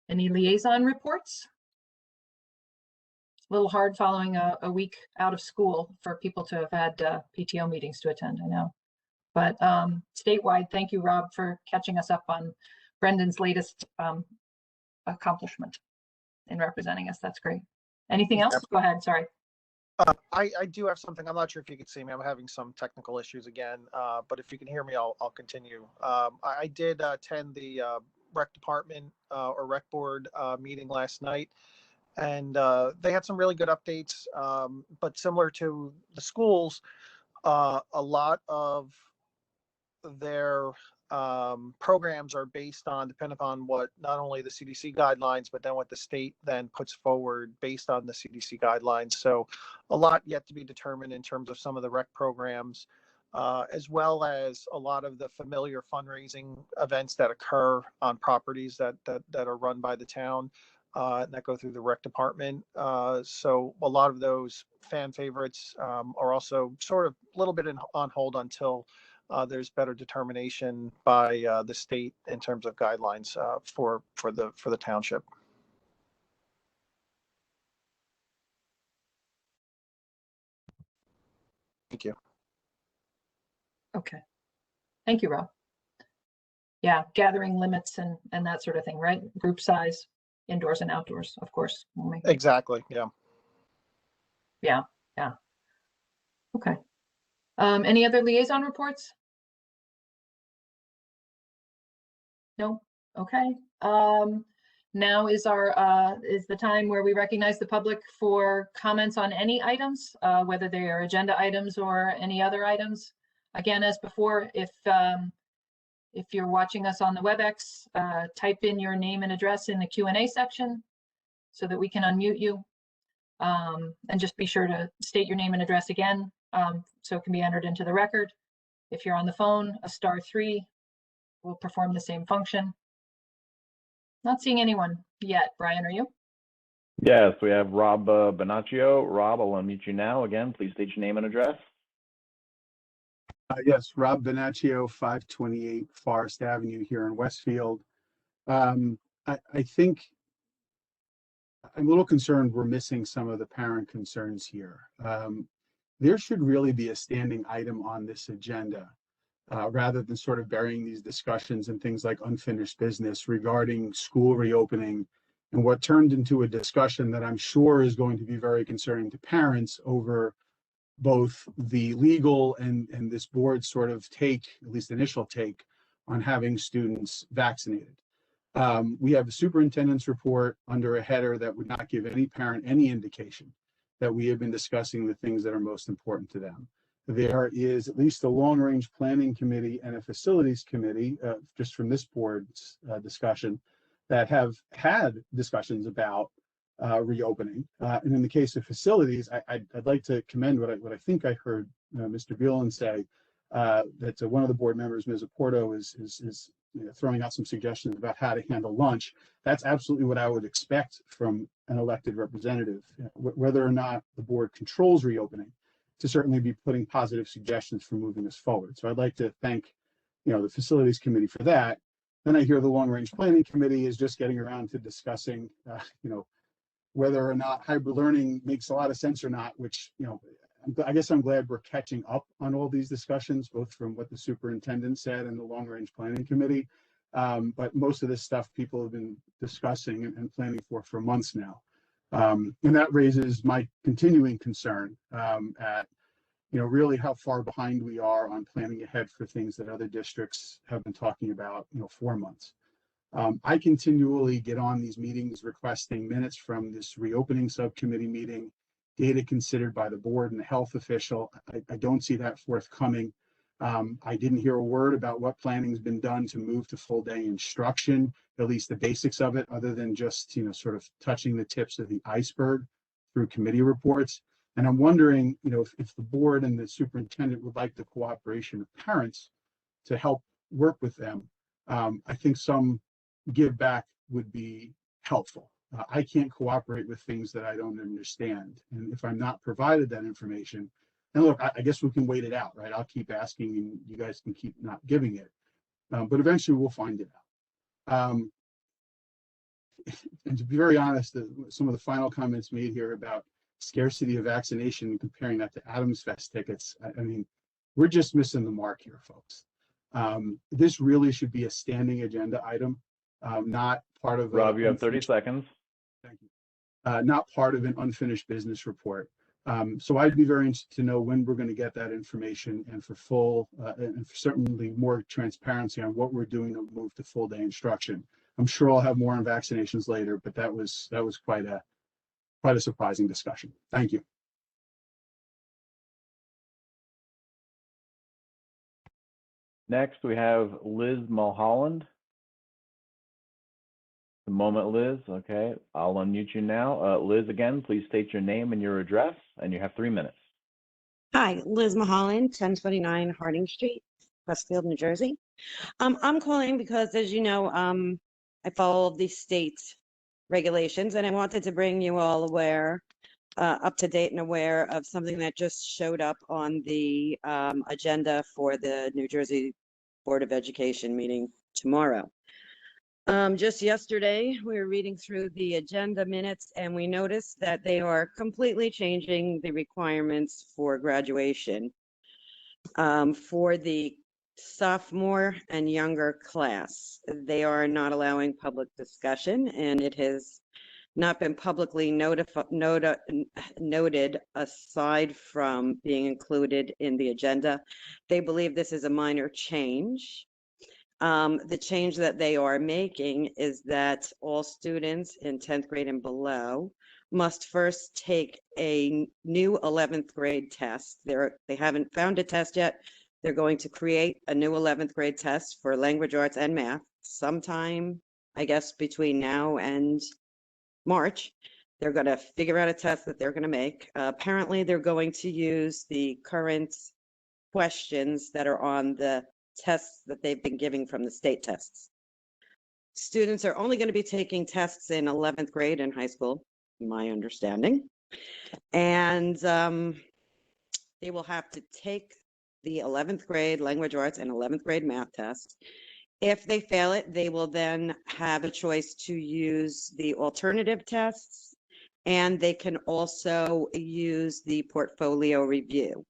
Any liaison reports? A little hard following a week out of school for people to have had PTO meetings to attend, I know. But statewide, thank you, Rob, for catching us up on Brendan's latest accomplishment in representing us. That's great. Anything else? Go ahead, sorry. I do have something. I'm not sure if you can see me. I'm having some technical issues again, but if you can hear me, I'll continue. I did attend the rec department or rec board meeting last night, and they had some really good updates, but similar to the schools, a lot of their programs are based on, depending upon what not only the CDC guidelines, but then what the state then puts forward based on the CDC guidelines. So a lot yet to be determined in terms of some of the rec programs, as well as a lot of the familiar fundraising events that occur on properties that are run by the town that go through the rec department. So a lot of those fan favorites are also sort of a little bit on hold until there's better determination by the state in terms of guidelines for the township. Thank you. Okay. Thank you, Rob. Yeah, gathering limits and that sort of thing, right? Group size, indoors and outdoors, of course. Exactly. Yeah. Yeah. Yeah. Okay. Any other liaison reports? No. Okay. Now is the time where we recognize the public for comments on any items, whether they are agenda items or any other items. Again, as before, if you're watching us on the WebEx, type in your name and address in the Q&A section so that we can unmute you. And just be sure to state your name and address again so it can be entered into the record. If you're on the phone, a *3 will perform the same function. Not seeing anyone yet. Brian, are you? Yes, we have Rob Bonaccio. Rob, I'll unmute you now. Again, please state your name and address. Yes, Rob Bonaccio, 528 Forest Avenue here in Westfield. I think I'm a little concerned we're missing some of the parent concerns here. There should really be a standing item on this agenda rather than sort of burying these discussions in things like unfinished business regarding school reopening and what turned into a discussion that I'm sure is going to be very concerning to parents over both the legal and this board's sort of take, at least initial take, on having students vaccinated. We have the superintendent's report under a header that would not give any parent any indication that we have been discussing the things that are most important to them. There is at least a long-range planning committee and a facilities committee, just from this board's discussion, that have had discussions about reopening. And in the case of facilities, I'd like to commend what I think I heard Mr. Beelan say, that one of the board members, Ms. Oporto, is throwing out some suggestions about how to handle lunch. That's absolutely what I would expect from an elected representative. Whether or not the board controls reopening, to certainly be putting positive suggestions for moving us forward. So I'd like to thank, the facilities committee for that. Then I hear the long range planning committee is just getting around to discussing, whether or not hybrid learning makes a lot of sense or not, which, I guess I'm glad we're catching up on all these discussions, both from what the superintendent said and the long range planning committee. But most of this stuff people have been discussing and planning for months now. And that raises my continuing concern at, really how far behind we are on planning ahead for things that other districts have been talking about, for months. I continually get on these meetings requesting minutes from this reopening subcommittee meeting, data considered by the board and the health official. I don't see that forthcoming. I didn't hear a word about what planning has been done to move to full day instruction, at least the basics of it, other than just, sort of touching the tips of the iceberg through committee reports. And I'm wondering, if the board and the superintendent would like the cooperation of parents to help work with them. I think some give back would be helpful. I can't cooperate with things that I don't understand. And if I'm not provided that information, and look, I guess we can wait it out, right? I'll keep asking and you guys can keep not giving it. But eventually we'll find it out. And to be very honest, some of the final comments made here about scarcity of vaccination and comparing that to Adams Fest tickets, I mean, we're just missing the mark here, folks. This really should be a standing agenda item, not part of— Rob, you have 30 seconds. Thank you. Not part of an unfinished business report. So I'd be very interested to know when we're going to get that information and for full and for certainly more transparency on what we're doing to move to full day instruction. I'm sure I'll have more on vaccinations later, but that was quite a surprising discussion. Thank you. Next, we have Liz Mulholland. The moment, Liz. Okay, I'll unmute you now. Liz, again, please state your name and your address, and you have 3 minutes. Hi, Liz Mulholland, 1029 Harding Street, Westfield, New Jersey. I'm calling because, as you know, I follow the state regulations, and I wanted to bring you all up to date and aware of something that just showed up on the agenda for the New Jersey Board of Education meeting tomorrow. Just yesterday, we were reading through the agenda minutes and we noticed that they are completely changing the requirements for graduation for the sophomore and younger class. They are not allowing public discussion, and it has not been publicly noted aside from being included in the agenda. They believe this is a minor change. The change that they are making is that all students in 10th grade and below must first take a new 11th grade test. They haven't found a test yet. They're going to create a new 11th grade test for language arts and math sometime, I guess, between now and March. They're going to figure out a test that they're going to make. Apparently, they're going to use the current questions that are on the tests that they've been giving from the state tests. Students are only going to be taking tests in 11th grade in high school, my understanding. And they will have to take the 11th grade language arts and 11th grade math test. If they fail it, they will then have a choice to use the alternative tests, and they can also use the portfolio review.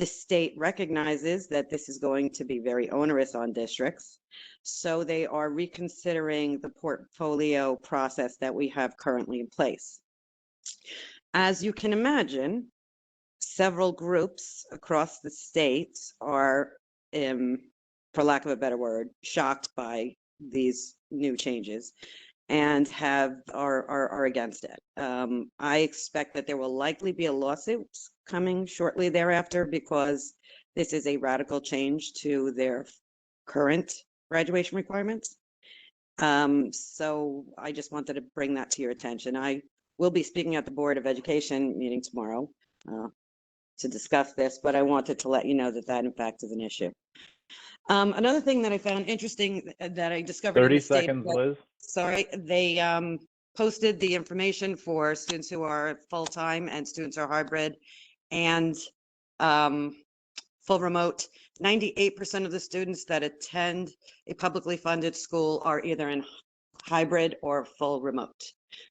The state recognizes that this is going to be very onerous on districts, so they are reconsidering the portfolio process that we have currently in place. As you can imagine, several groups across the state are, for lack of a better word, shocked by these new changes and are against it. I expect that there will likely be a lawsuit coming shortly thereafter because this is a radical change to their current graduation requirements. So I just wanted to bring that to your attention. I will be speaking at the Board of Education meeting tomorrow to discuss this, but I wanted to let you know that that in fact is an issue. Another thing that I found interesting that I discovered 30 in the state, seconds, Liz. sorry, they posted the information for students who are full-time and students who are hybrid and full remote. 98% of the students that attend a publicly funded school are either in hybrid or full remote.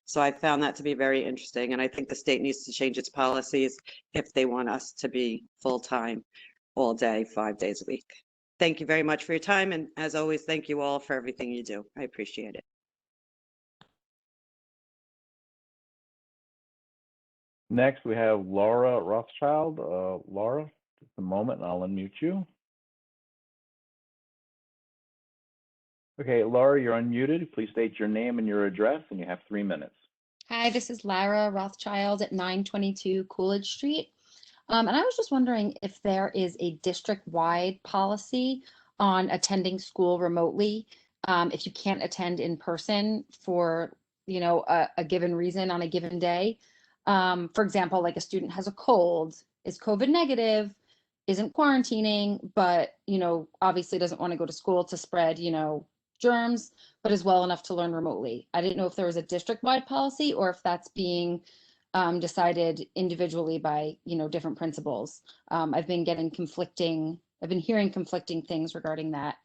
So I found that to be very interesting, and I think the state needs to change its policies if they want us to be full-time all day, 5 days a week. Thank you very much for your time, and as always, thank you all for everything you do. I appreciate it. Next, we have Laura Rothschild. Laura, just a moment, and I'll unmute you. Okay, Laura, you're unmuted. Please state your name and your address, and you have 3 minutes. Hi, this is Lara Rothschild at 922 Coolidge Street. And I was just wondering if there is a district-wide policy on attending school remotely, if you can't attend in person for, you know, a given reason on a given day. For example, like a student has a cold, is COVID negative, isn't quarantining, but, you know, obviously doesn't want to go to school to spread, you know, germs, but is well enough to learn remotely. I didn't know if there was a district-wide policy or if that's being decided individually by, you know, different principals. I've been hearing conflicting things regarding that.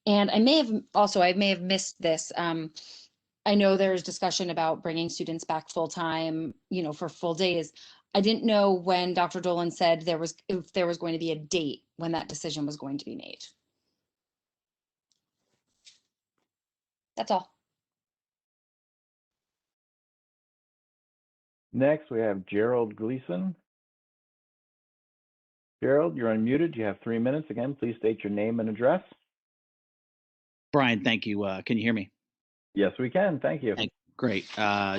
And I may have missed this. I know there's discussion about bringing students back full time, you know, for full days. I didn't know when Dr. Dolan said if there was going to be a date when that decision was going to be made. That's all. Next, we have Gerald Gleason. Gerald, you're unmuted. You have 3 minutes. Again, please state your name and address. Brian, thank you. Can you hear me? Yes, we can. Thank you. Great.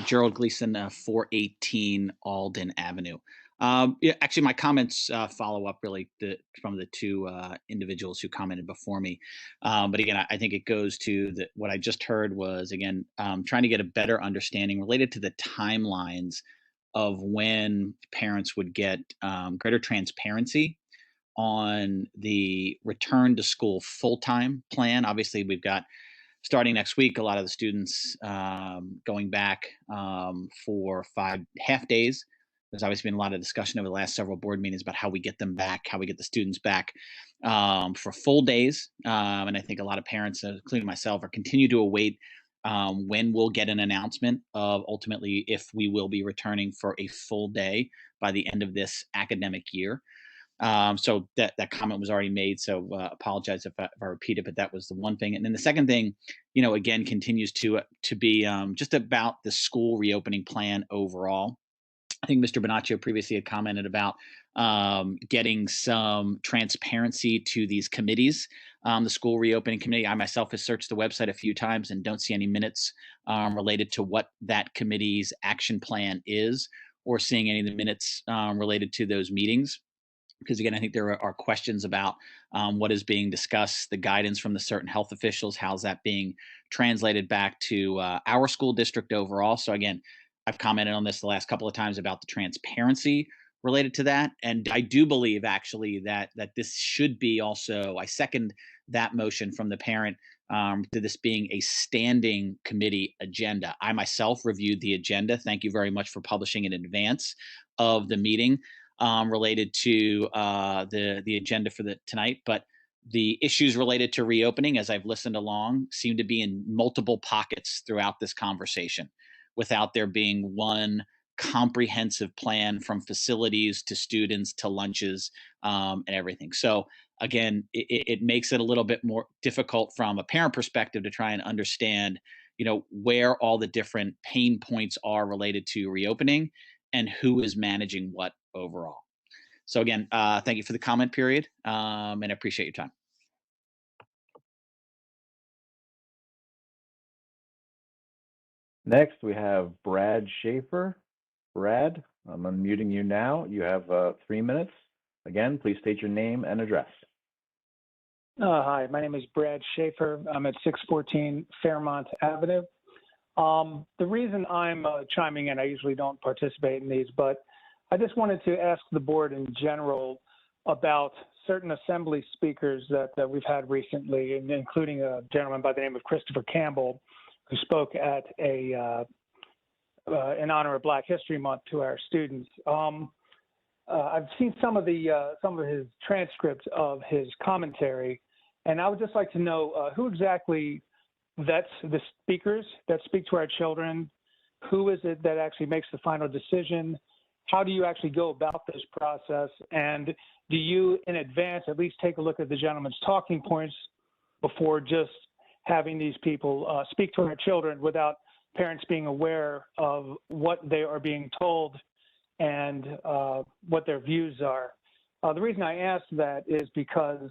Gerald Gleason, 418 Alden Avenue. Yeah, actually, my comments follow up really from the two individuals who commented before me. But again, I think it goes to what I just heard was, again, trying to get a better understanding related to the timelines of when parents would get greater transparency on the return to school full-time plan. Obviously, we've got starting next week, a lot of the students going back for 5 half days. There's obviously been a lot of discussion over the last several board meetings about how we get them back, how we get the students back for full days. And I think a lot of parents, including myself, are continue to await when we'll get an announcement of ultimately if we will be returning for a full day by the end of this academic year. So that comment was already made, so apologize if I repeat it, but that was the one thing. And then the second thing, you know, again, continues to be just about the school reopening plan overall. I think Mr. Bonaccio previously had commented about getting some transparency to these committees. The school reopening committee, I myself have searched the website a few times and don't see any minutes related to what that committee's action plan is, or seeing any of the minutes related to those meetings. Because again, I think there are questions about what is being discussed, the guidance from the certain health officials, how's that being translated back to our school district overall. So again, I've commented on this the last couple of times about the transparency related to that. And I do believe actually that this should be also, I second that motion from the parent to this being a standing committee agenda. I myself reviewed the agenda. Thank you very much for publishing in advance of the meeting. Related to the agenda for tonight, but the issues related to reopening, as I've listened along, seem to be in multiple pockets throughout this conversation, without there being one comprehensive plan from facilities to students to lunches and everything. So again, it makes it a little bit more difficult from a parent perspective to try and understand, where all the different pain points are related to reopening and who is managing what overall. So again, thank you for the comment period, and I appreciate your time. Next, we have Brad Schaefer. Brad, I'm unmuting you now. You have 3 minutes. Again, please state your name and address. Hi, my name is Brad Schaefer. I'm at 614 Fairmont Avenue. The reason I'm chiming in, I usually don't participate in these, but I just wanted to ask the board in general about certain assembly speakers that we've had recently, and including a gentleman by the name of Christopher Campbell, who spoke at in honor of Black History Month to our students. I've seen some of his transcripts of his commentary, and I would just like to know who exactly vets the speakers that speak to our children. Who is it that actually makes the final decision? How do you actually go about this process? And do you, in advance, at least take a look at the gentleman's talking points before just having these people speak to our children without parents being aware of what they are being told and what their views are? The reason I ask that is because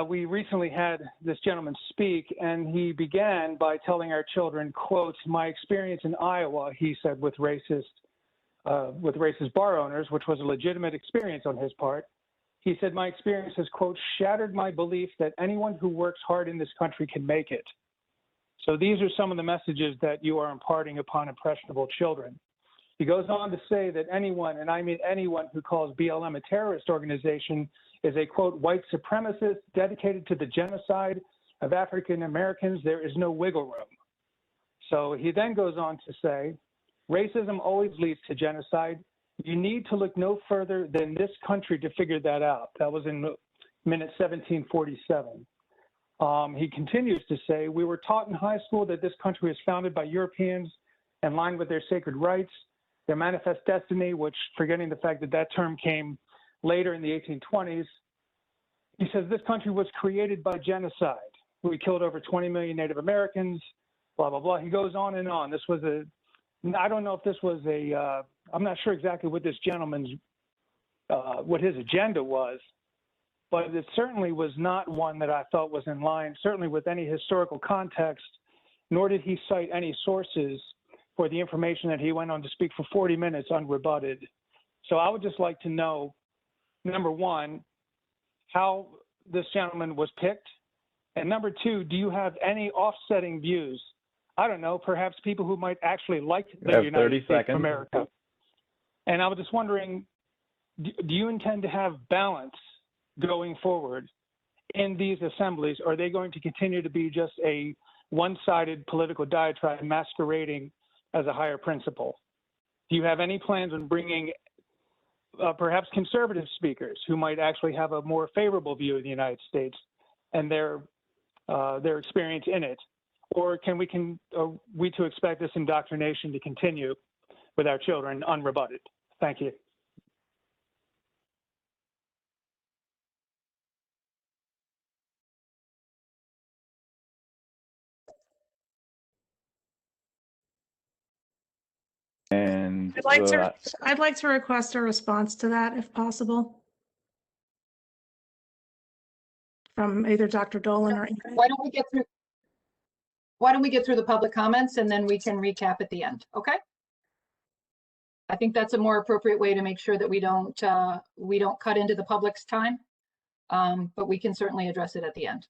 we recently had this gentleman speak, and he began by telling our children, quote, "My experience in Iowa," he said, with racist bar owners, which was a legitimate experience on his part. He said, "My experience has, quote, shattered my belief that anyone who works hard in this country can make it." So these are some of the messages that you are imparting upon impressionable children. He goes on to say that anyone, and I mean anyone, who calls BLM a terrorist organization is a, quote, "white supremacist dedicated to the genocide of African Americans. There is no wiggle room." So he then goes on to say, "Racism always leads to genocide. You need to look no further than this country to figure that out." That was in minute 1747. He continues to say, "We were taught in high school that this country was founded by Europeans in line with their sacred rights, their manifest destiny," which, forgetting the fact that that term came later in the 1820s. He says, "This country was created by genocide. We killed over 20 million Native Americans, blah, blah, blah." He goes on and on. This was I don't know if this was I'm not sure exactly what this gentleman's, what his agenda was, but it certainly was not one that I thought was in line, certainly with any historical context, nor did he cite any sources for the information that he went on to speak for 40 minutes unrebutted. So I would just like to know, number one, how this gentleman was picked, and number two, do you have any offsetting views? I don't know, perhaps people who might actually like the United States of America. And I was just wondering, do you intend to have balance going forward in these assemblies? Or are they going to continue to be just a one-sided political diatribe masquerading as a higher principle? Do you have any plans on bringing perhaps conservative speakers who might actually have a more favorable view of the United States and their experience in it? Or are we to expect this indoctrination to continue with our children unrebutted? Thank you. And I'd like to request a response to that, if possible, from either Dr. Dolan or Ingrid. Why don't we get through the public comments, and then we can recap at the end, okay? I think that's a more appropriate way to make sure that we don't cut into the public's time, but we can certainly address it at the end.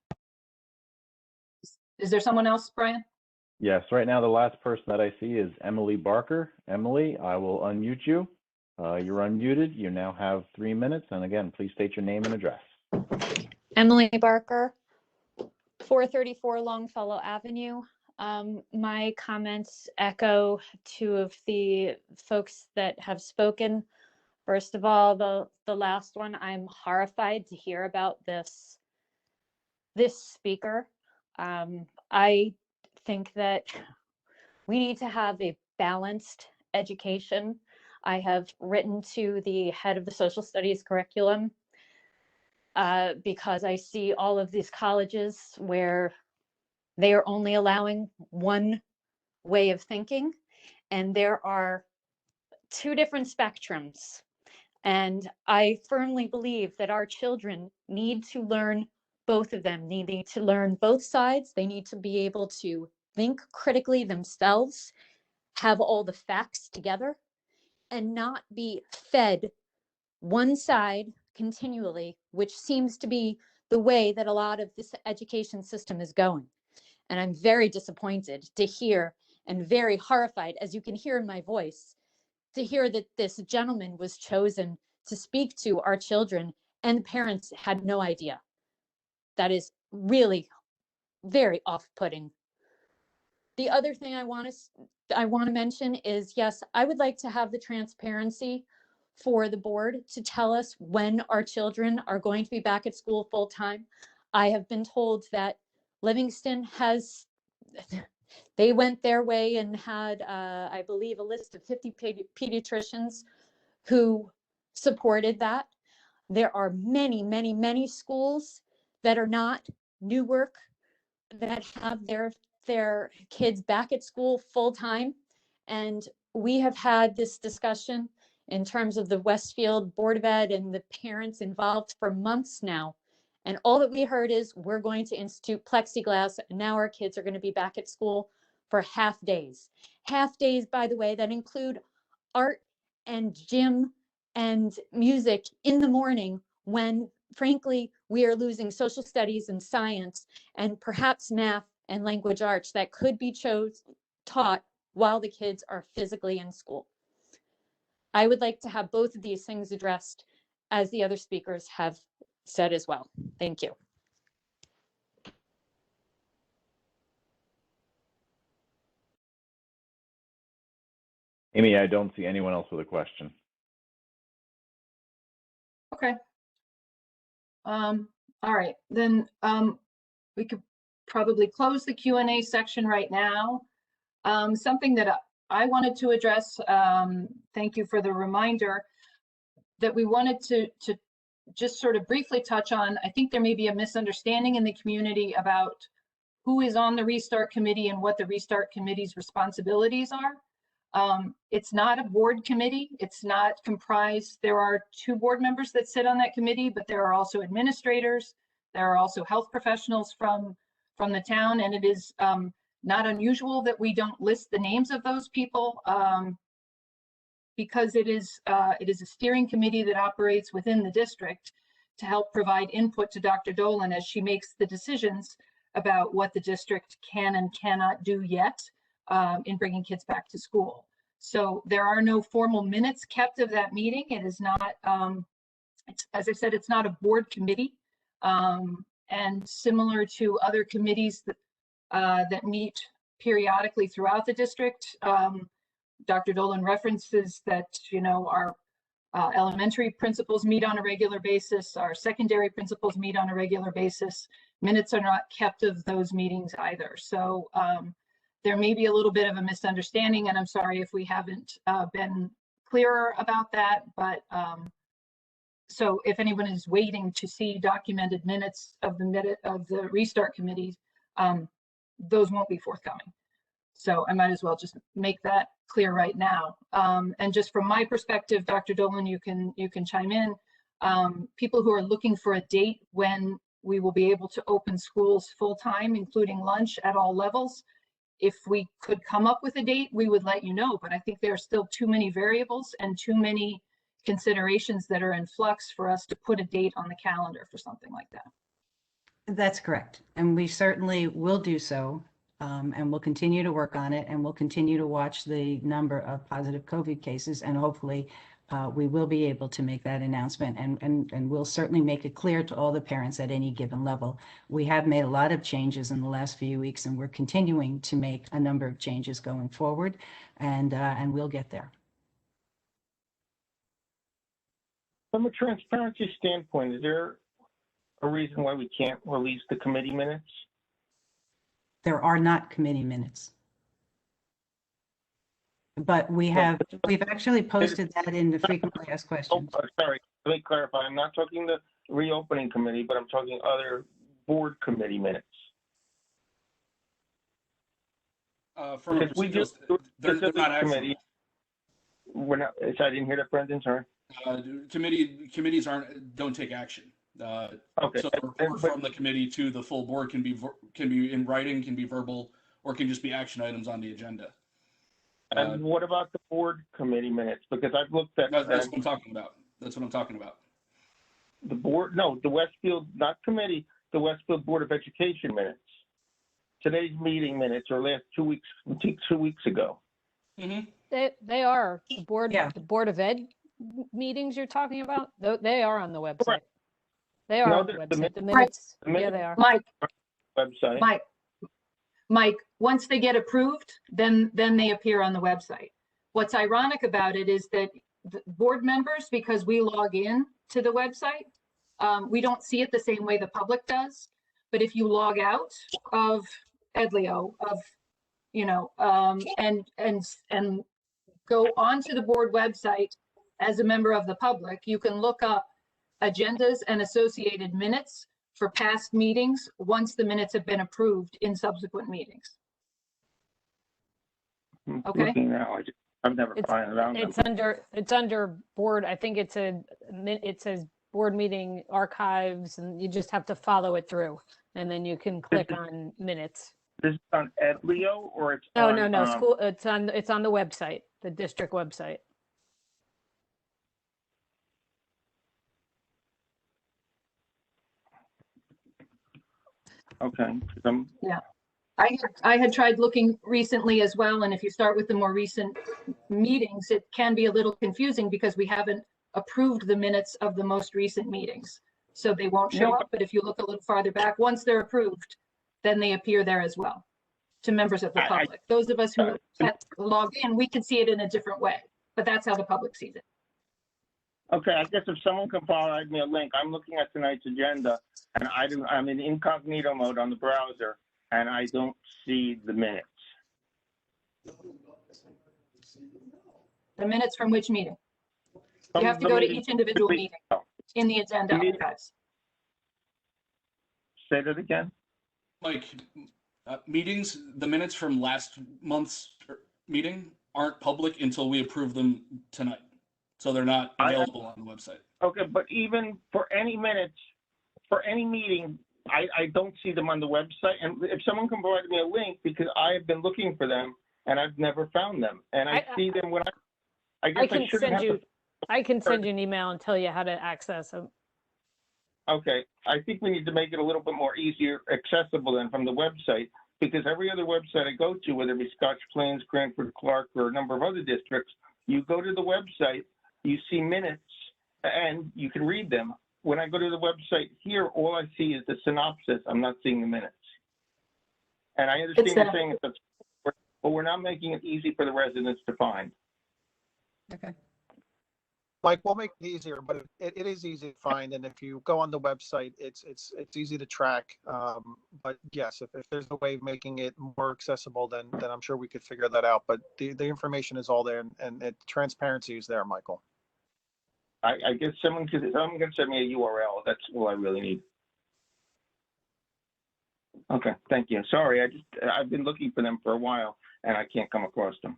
Is there someone else, Brian? yes, right now the last person that I see is Emily Barker. Emily, I will unmute you. You're unmuted. You now have 3 minutes. And again, please state your name and address. Emily Barker, 434 Longfellow Avenue. My comments echo two of the folks that have spoken. First of all, the last one, I'm horrified to hear about this speaker. I think that we need to have a balanced education. I have written to the head of the social studies curriculum because I see all of these colleges where they are only allowing one way of thinking, and there are two different spectrums. And I firmly believe that our children need to learn both of them. They need to learn both sides. They need to be able to think critically themselves, have all the facts together, and not be fed one side continually, which seems to be the way that a lot of this education system is going. And I'm very disappointed to hear and very horrified, as you can hear in my voice, to hear that this gentleman was chosen to speak to our children and the parents had no idea. That is really very off-putting. The other thing I want to mention is, yes, I would like to have the transparency for the board to tell us when our children are going to be back at school full time. I have been told that Livingston has, they went their way and had, I believe, a list of 50 pediatricians who supported that. There are many, many, many schools that are not Newark that have their kids back at school full time. And we have had this discussion in terms of the Westfield Board of Ed and the parents involved for months now. And all that we heard is we're going to institute plexiglass and now our kids are going to be back at school for half days. Half days, by the way, that include art and gym and music in the morning when, frankly, we are losing social studies and science and perhaps math and language arts that could be taught while the kids are physically in school. I would like to have both of these things addressed, as the other speakers have said as well. Thank you. Amy, I don't see anyone else with a question. Okay. All right, then we could probably close the Q&A section right now. Something that I wanted to address, thank you for the reminder, that we wanted to just sort of briefly touch on. I think there may be a misunderstanding in the community about who is on the Restart Committee and what the Restart Committee's responsibilities are. It's not a board committee. It's not comprised. There are 2 board members that sit on that committee, but there are also administrators. There are also health professionals from the town, and it is not unusual that we don't list the names of those people because it is a steering committee that operates within the district to help provide input to Dr. Dolan as she makes the decisions about what the district can and cannot do yet in bringing kids back to school. So there are no formal minutes kept of that meeting. It is not, as I said, it's not a board committee. And similar to other committees that meet periodically throughout the district, Dr. Dolan references that, you know, our elementary principals meet on a regular basis, our secondary principals meet on a regular basis. Minutes are not kept of those meetings either. So there may be a little bit of a misunderstanding, and I'm sorry if we haven't been clearer about that, but so if anyone is waiting to see documented minutes of the Restart Committee, those won't be forthcoming. So I might as well just make that clear right now. And just from my perspective, Dr. Dolan, you can chime in. People who are looking for a date when we will be able to open schools full time, including lunch at all levels. If we could come up with a date, we would let you know, but I think there are still too many variables and too many considerations that are in flux for us to put a date on the calendar for something like that. That's correct. And we certainly will do so. And we'll continue to work on it, and we'll continue to watch the number of positive COVID cases, and hopefully we will be able to make that announcement, and we'll certainly make it clear to all the parents at any given level. We have made a lot of changes in the last few weeks, and we're continuing to make a number of changes going forward, and we'll get there. From a transparency standpoint, is there a reason why we can't release the committee minutes? There are not committee minutes. But we've actually posted that in the frequently asked questions. Sorry, let me clarify. I'm not talking the reopening committee, but I'm talking other board committee minutes. From a procedural, they're not actionable. We're not. I didn't hear that, Brendan. Sorry. Committees don't take action. Okay. So the report from the committee to the full board can be in writing, can be verbal, or can just be action items on the agenda. And what about the board committee minutes? Because I've looked at. That's what I'm talking about. That's what I'm talking about. The board, no, the Westfield, not committee, the Westfield Board of Education minutes. Today's meeting minutes or last 2 weeks ago. Mm-hmm. They are the Board of Ed meetings you're talking about. They are on the website. Correct. They are on the website. The minutes, yeah, they are. Website. Mike, once they get approved, then they appear on the website. What's ironic about it is that the board members, because we log in to the website, we don't see it the same way the public does. But if you log out of Edleo, and go onto the board website as a member of the public, you can look up agendas and associated minutes for past meetings once the minutes have been approved in subsequent meetings. Okay. Looking now, I've never found it. It's under board. I think it says board meeting archives, and you just have to follow it through, and then you can click on minutes. This is on Edleo, or it's no, on, no, school. It's on the website, the district website. Okay. Yeah, I had tried looking recently as well, and if you start with the more recent meetings, it can be a little confusing because we haven't approved the minutes of the most recent meetings, so they won't show up. But if you look a little farther back, once they're approved, then they appear there as well to members of the public. Those of us who log in, we can see it in a different way, but that's how the public sees it. Okay, I guess if someone can provide me a link, I'm looking at tonight's agenda, and I'm in incognito mode on the browser, and I don't see the minutes. The minutes from which meeting? You have to go to each individual meeting in the agenda archives. Say that again. Mike, meetings, the minutes from last month's meeting aren't public until we approve them tonight. So they're not available on the website. Okay, but even for any minutes, for any meeting, I don't see them on the website. And if someone can provide me a link, because I have been looking for them and I've never found them. And I see them when I guess I shouldn't have to. I can send you an email and tell you how to access them. Okay, I think we need to make it a little bit more easier accessible than from the website, because every other website I go to, whether it be Scotch Plains, Cranford, Clark, or a number of other districts, you go to the website, you see minutes, and you can read them. When I go to the website here, all I see is the synopsis. I'm not seeing the minutes. And I understand you're saying it's, but we're not making it easy for the residents to find. Okay. Mike, we'll make it easier, but it is easy to find. And if you go on the website, it's easy to track. But yes, if there's a way of making it more accessible, then I'm sure we could figure that out. But the information is all there, and transparency is there, Michael. I guess someone can send me a URL. That's all I really need. Okay, thank you. Sorry, I've been looking for them for a while and I can't come across them.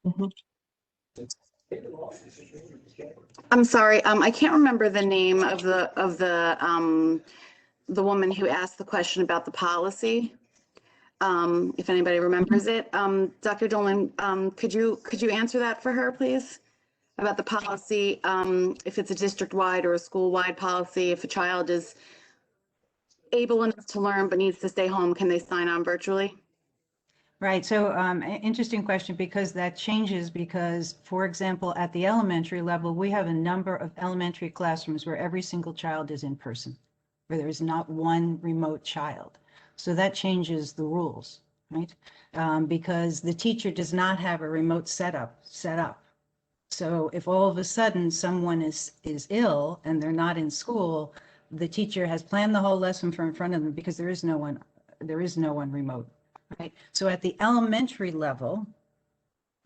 Mm-hmm. I'm sorry, I can't remember the name of the woman who asked the question about the policy. If anybody remembers it, Dr. Dolan, could you answer that for her, please? About the policy, if it's a district-wide or a school-wide policy, if a child is able enough to learn but needs to stay home, can they sign on virtually? Right. So interesting question, because that changes because, for example, at the elementary level, we have a number of elementary classrooms where every single child is in person, where there is not one remote child. So that changes the rules, right? Because the teacher does not have a remote set up. So if all of a sudden someone is ill and they're not in school, the teacher has planned the whole lesson for in front of them because there is no one remote, right? So at the elementary level,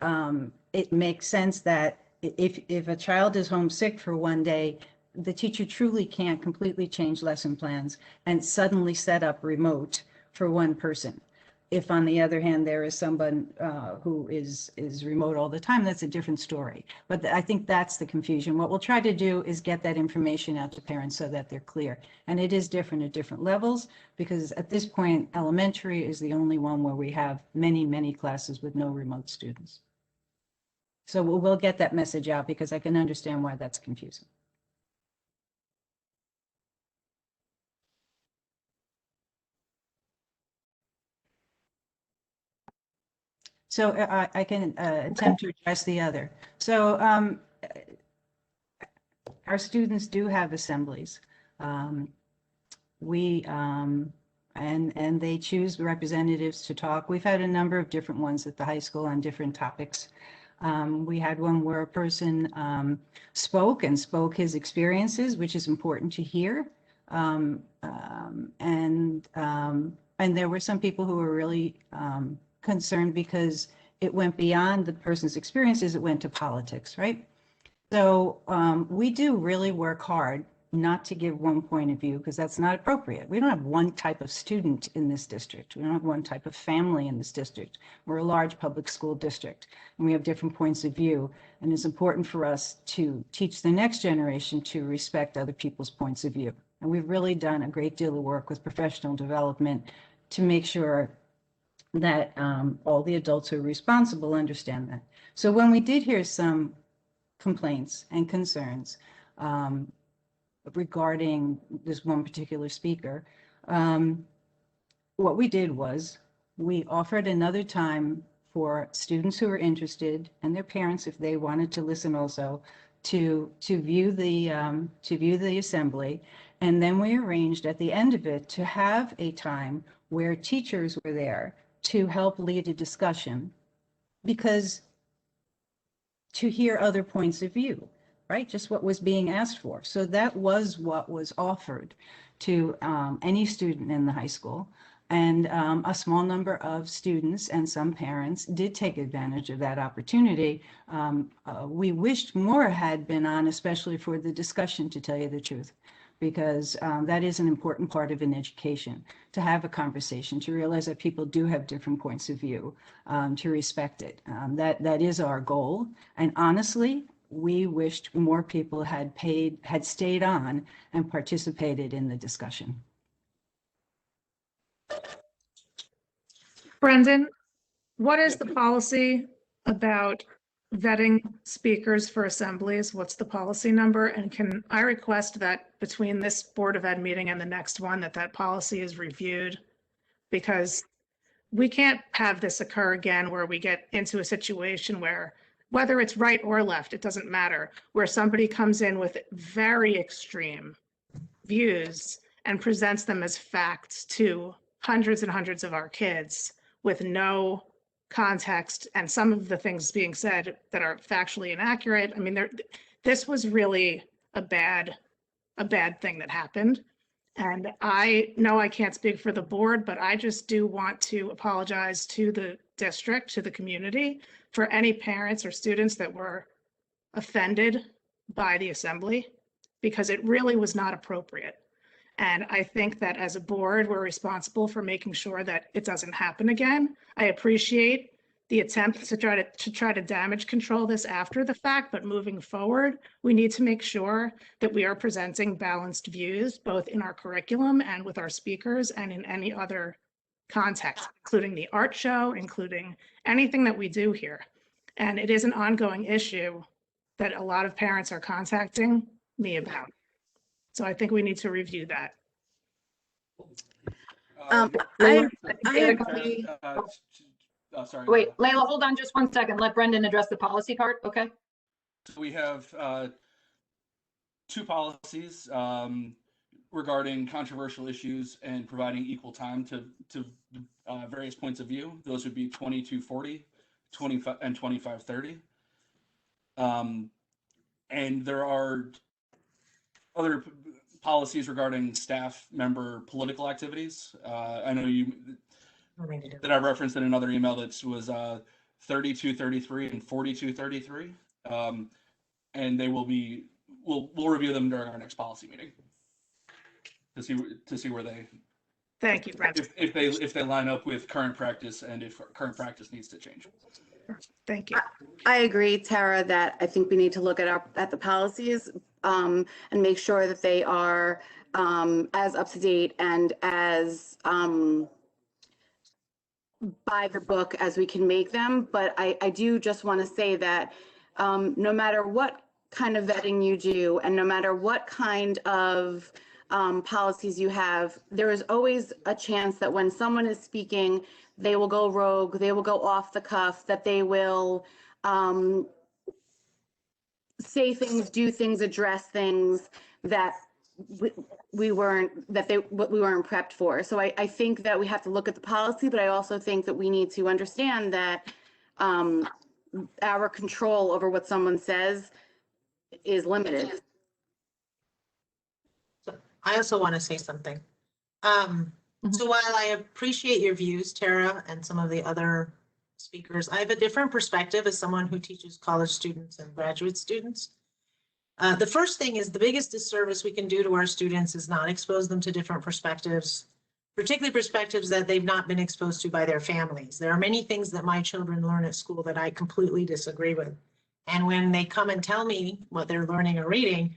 it makes sense that if a child is homesick for one day, the teacher truly can't completely change lesson plans and suddenly set up remote for one person. If on the other hand, there is someone who is remote all the time, that's a different story. But I think that's the confusion. What we'll try to do is get that information out to parents so that they're clear. And it is different at different levels, because at this point, elementary is the only one where we have many, many classes with no remote students. So we'll get that message out, because I can understand why that's confusing. So I can attempt to address the other. So our students do have assemblies. And they choose representatives to talk. We've had a number of different ones at the high school on different topics. We had one where a person spoke his experiences, which is important to hear. And there were some people who were really concerned because it went beyond the person's experiences, it went to politics, right? So we do really work hard not to give one point of view, because that's not appropriate. We don't have one type of student in this district. We don't have one type of family in this district. We're a large public school district, and we have different points of view. And it's important for us to teach the next generation to respect other people's points of view. And we've really done a great deal of work with professional development to make sure that all the adults who are responsible understand that. So when we did hear some complaints and concerns regarding this one particular speaker, what we did was we offered another time for students who were interested and their parents, if they wanted to listen also, to view the assembly. And then we arranged at the end of it to have a time where teachers were there to help lead a discussion, because to hear other points of view, right? Just what was being asked for. So that was what was offered to any student in the high school. And a small number of students and some parents did take advantage of that opportunity. We wished more had been on, especially for the discussion, to tell you the truth, because that is an important part of an education, to have a conversation, to realize that people do have different points of view, to respect it. That is our goal. And honestly, we wished more people had stayed on and participated in the discussion. Brendan, what is the policy about vetting speakers for assemblies? What's the policy number? And can I request that between this Board of Ed meeting and the next one, that policy is reviewed? Because we can't have this occur again, where we get into a situation where, whether it's right or left, it doesn't matter, where somebody comes in with very extreme views and presents them as facts to hundreds and hundreds of our kids with no context, and some of the things being said that are factually inaccurate. I mean, this was really a bad thing that happened. And I know I can't speak for the board, but I just do want to apologize to the district, to the community, for any parents or students that were offended by the assembly, because it really was not appropriate. And I think that as a board, we're responsible for making sure that it doesn't happen again. I appreciate the attempt to try to damage control this after the fact, but moving forward, we need to make sure that we are presenting balanced views, both in our curriculum and with our speakers and in any other context, including the art show, including anything that we do here. And it is an ongoing issue that a lot of parents are contacting me about. So I think we need to review that. Layla, Sorry. wait, Layla, hold on just 1 second. Let Brendan address the policy part, okay? We have two policies regarding controversial issues and providing equal time to various points of view. Those would be 2240, 25, and 2530. And there are other policies regarding staff member political activities. I know that I referenced in another email that was 3233 and 4233. And they will be, we'll review them during our next policy meeting to see where they, Thank you, Brent. if they line up with current practice and if current practice needs to change. Thank you. I agree, Tara, that I think we need to look at the policies and make sure that they are as up to date and as by the book as we can make them. But I do just want to say that no matter what kind of vetting you do and no matter what kind of policies you have, there is always a chance that when someone is speaking, they will go rogue, they will go off the cuff, that they will say things, do things, address things that we weren't prepped for. So I think that we have to look at the policy, but I also think that we need to understand that our control over what someone says is limited. I also want to say something. So while I appreciate your views, Tara, and some of the other speakers, I have a different perspective as someone who teaches college students and graduate students. The first thing is the biggest disservice we can do to our students is not expose them to different perspectives, particularly perspectives that they've not been exposed to by their families. There are many things that my children learn at school that I completely disagree with. And when they come and tell me what they're learning or reading,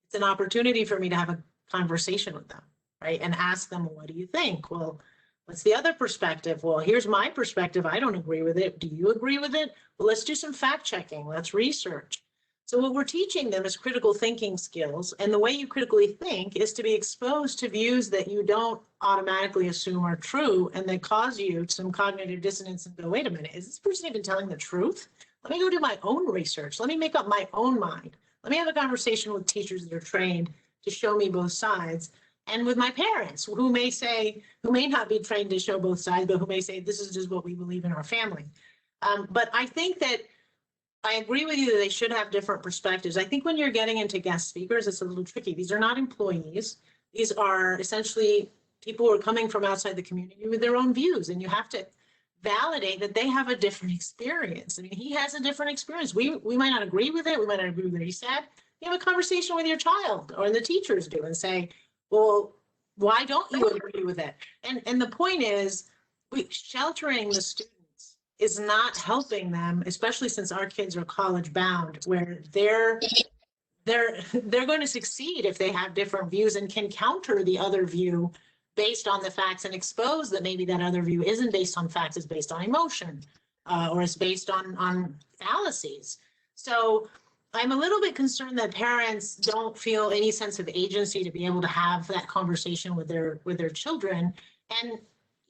it's an opportunity for me to have a conversation with them, right? And ask them, well, what do you think? Well, what's the other perspective? Well, here's my perspective. I don't agree with it. Do you agree with it? Well, let's do some fact checking. Let's research. So what we're teaching them is critical thinking skills. And the way you critically think is to be exposed to views that you don't automatically assume are true and that cause you some cognitive dissonance and go, wait a minute, is this person even telling the truth? Let me go do my own research. Let me make up my own mind. Let me have a conversation with teachers that are trained to show me both sides, and with my parents who may not be trained to show both sides, but who may say, this is just what we believe in our family. But I think that I agree with you that they should have different perspectives. I think when you're getting into guest speakers, it's a little tricky. These are not employees. These are essentially people who are coming from outside the community with their own views, and you have to validate that they have a different experience. I mean, he has a different experience. We might not agree with it. We might not agree with what he said. You have a conversation with your child, or the teachers do, and say, well, why don't you agree with it? And the point is, sheltering the students is not helping them, especially since our kids are college bound, where they're going to succeed if they have different views and can counter the other view based on the facts and expose that maybe that other view isn't based on facts, it's based on emotion, or it's based on fallacies. So I'm a little bit concerned that parents don't feel any sense of agency to be able to have that conversation with their children. And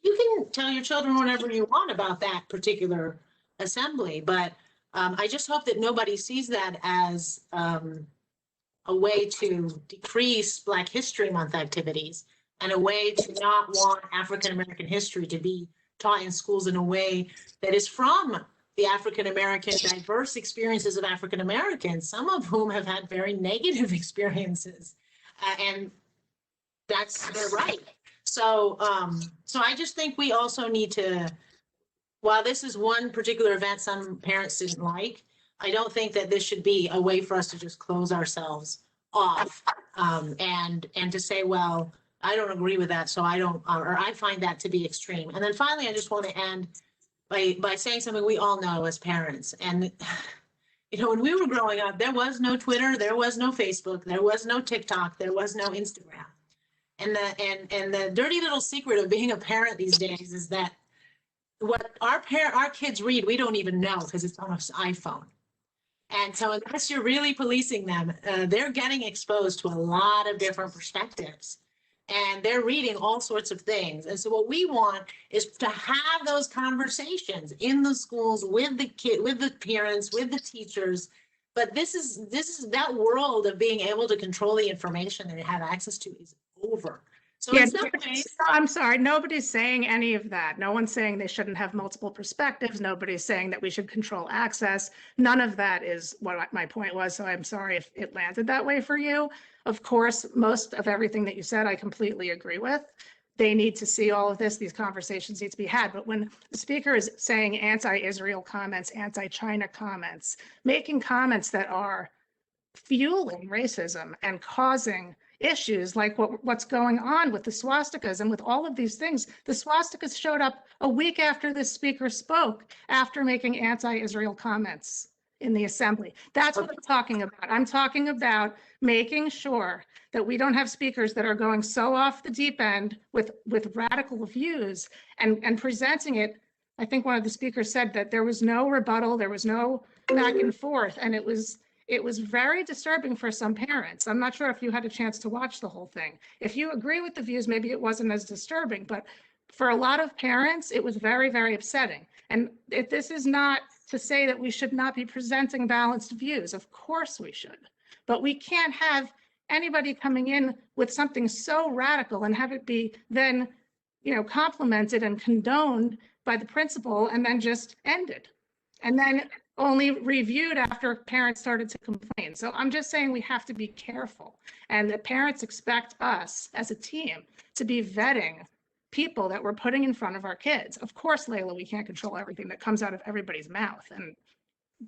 you can tell your children whatever you want about that particular assembly, but I just hope that nobody sees that as a way to decrease Black History Month activities and a way to not want African American history to be taught in schools in a way that is from the African American diverse experiences of African Americans, some of whom have had very negative experiences, and that's their right. So I just think we also need to, while this is one particular event some parents didn't like, I don't think that this should be a way for us to just close ourselves off and to say, well, I don't agree with that, so I don't, or I find that to be extreme. And then finally, I just want to end by saying something we all know as parents. And, you know, when we were growing up, there was no Twitter, there was no Facebook, there was no TikTok, there was no Instagram. And the dirty little secret of being a parent these days is that what our kids read, we don't even know because it's on an iPhone. And so unless you're really policing them, they're getting exposed to a lot of different perspectives. And they're reading all sorts of things. And so what we want is to have those conversations in the schools with the with the parents, with the teachers. But this is that world of being able to control the information that they have access to is over. So Yeah, in some ways, I'm sorry, nobody's saying any of that. No one's saying they shouldn't have multiple perspectives. Nobody's saying that we should control access. None of that is what my point was. So I'm sorry if it landed that way for you. Of course, most of everything that you said, I completely agree with. they need to see all of this. These conversations need to be had. But when the speaker is saying anti-Israel comments, anti-China comments, making comments that are fueling racism and causing issues like what's going on with the swastikas and with all of these things. The swastikas showed up a week after this speaker spoke after making anti-Israel comments in the assembly. That's what I'm talking about. I'm talking about making sure that we don't have speakers that are going so off the deep end with radical views and presenting it. I think one of the speakers said that there was no rebuttal, there was no back and forth, and it was very disturbing for some parents. I'm not sure if you had a chance to watch the whole thing. If you agree with the views, maybe it wasn't as disturbing, but for a lot of parents, it was very, very upsetting. And this is not to say that we should not be presenting balanced views. Of course we should, but we can't have anybody coming in with something so radical and have it be then, complimented and condoned by the principal and then just ended. And then only reviewed after parents started to complain. So I'm just saying we have to be careful, and the parents expect us as a team to be vetting people that we're putting in front of our kids. Of course, Layla, we can't control everything that comes out of everybody's mouth, and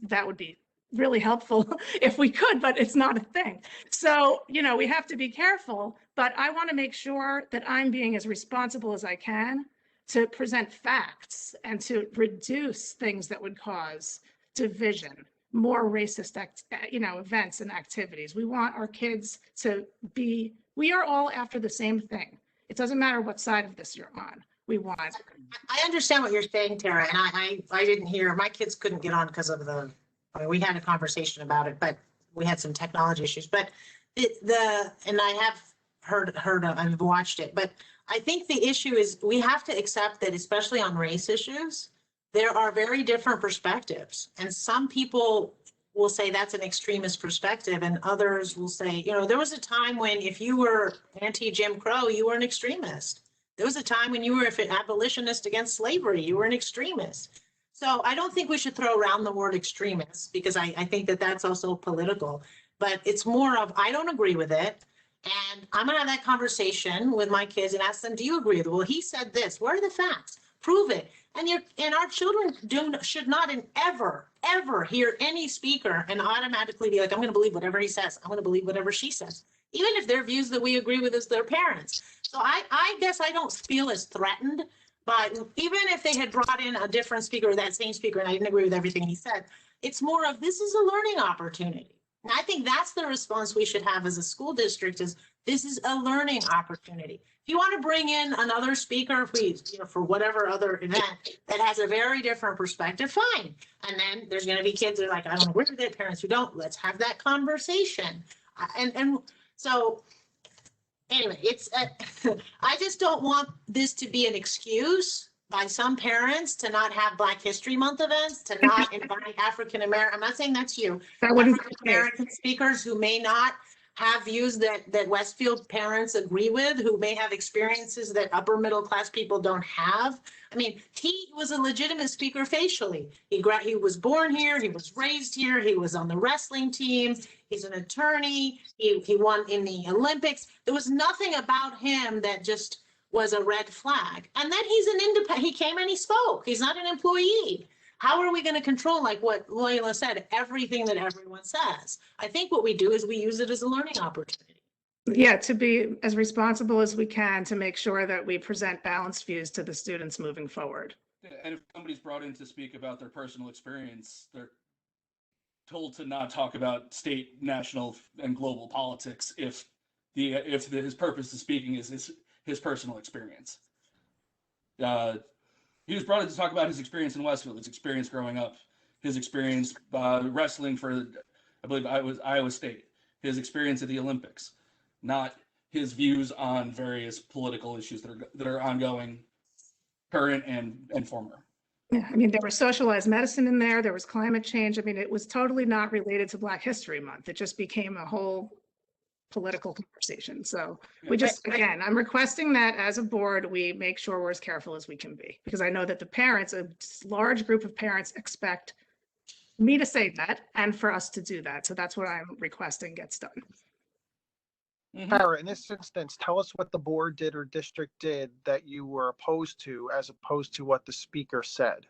that would be really helpful if we could, but it's not a thing. So, we have to be careful, but I want to make sure that I'm being as responsible as I can to present facts and to reduce things that would cause division, more racist, events and activities. We want our kids to be, we are all after the same thing. It doesn't matter what side of this you're on. We want. I understand what you're saying, Tara, and I didn't hear, my kids couldn't get on because of we had a conversation about it, but we had some technology issues, but and I have heard, I've watched it, but I think the issue is we have to accept that, especially on race issues, there are very different perspectives, and some people will say that's an extremist perspective, and others will say, there was a time when if you were anti-Jim Crow, you were an extremist. There was a time when you were an abolitionist against slavery, you were an extremist. So I don't think we should throw around the word extremist, because I think that that's also political, but it's more of, I don't agree with it. And I'm gonna have that conversation with my kids and ask them, do you agree with it? Well, he said this, where are the facts? Prove it. And our children should not ever hear any speaker and automatically be like, I'm going to believe whatever he says. I'm going to believe whatever she says, even if their views that we agree with as their parents. So I guess I don't feel as threatened, but even if they had brought in a different speaker or that same speaker and I didn't agree with everything he said, it's more of, this is a learning opportunity. And I think that's the response we should have as a school district, is this is a learning opportunity. If you want to bring in another speaker, please, for whatever other event that has a very different perspective, fine. And then there's going to be kids that are like, I don't agree with it, parents who don't. Let's have that conversation. And so anyway, it's I just don't want this to be an excuse by some parents to not have Black History Month events, to not invite African American. I'm not saying that's you. African American speakers who may not have views that Westfield parents agree with, who may have experiences that upper middle class people don't have. I mean, he was a legitimate speaker facially. He was born here, he was raised here, he was on the wrestling team, he's an attorney, he won in the Olympics. There was nothing about him that just was a red flag. And then he's an independent, he came and he spoke. He's not an employee. How are we going to control, like what Loyola said, everything that everyone says? I think what we do is we use it as a learning opportunity. Yeah, to be as responsible as we can to make sure that we present balanced views to the students moving forward. And if somebody's brought in to speak about their personal experience, they're told to not talk about state, national, and global politics if his purpose of speaking is his personal experience. He was brought in to talk about his experience in Westfield, his experience growing up, his experience wrestling for, I believe, Iowa State, his experience at the Olympics, not his views on various political issues that are ongoing, current and former. Yeah, I mean, there was socialized medicine in there. There was climate change. I mean, it was totally not related to Black History Month. It just became a whole political conversation. So we just, again, I'm requesting that as a board, we make sure we're as careful as we can be, because I know that the parents, a large group of parents, expect me to say that and for us to do that. So that's what I'm requesting gets done. Tara, in this instance, tell us what the board did or district did that you were opposed to, as opposed to what the speaker said.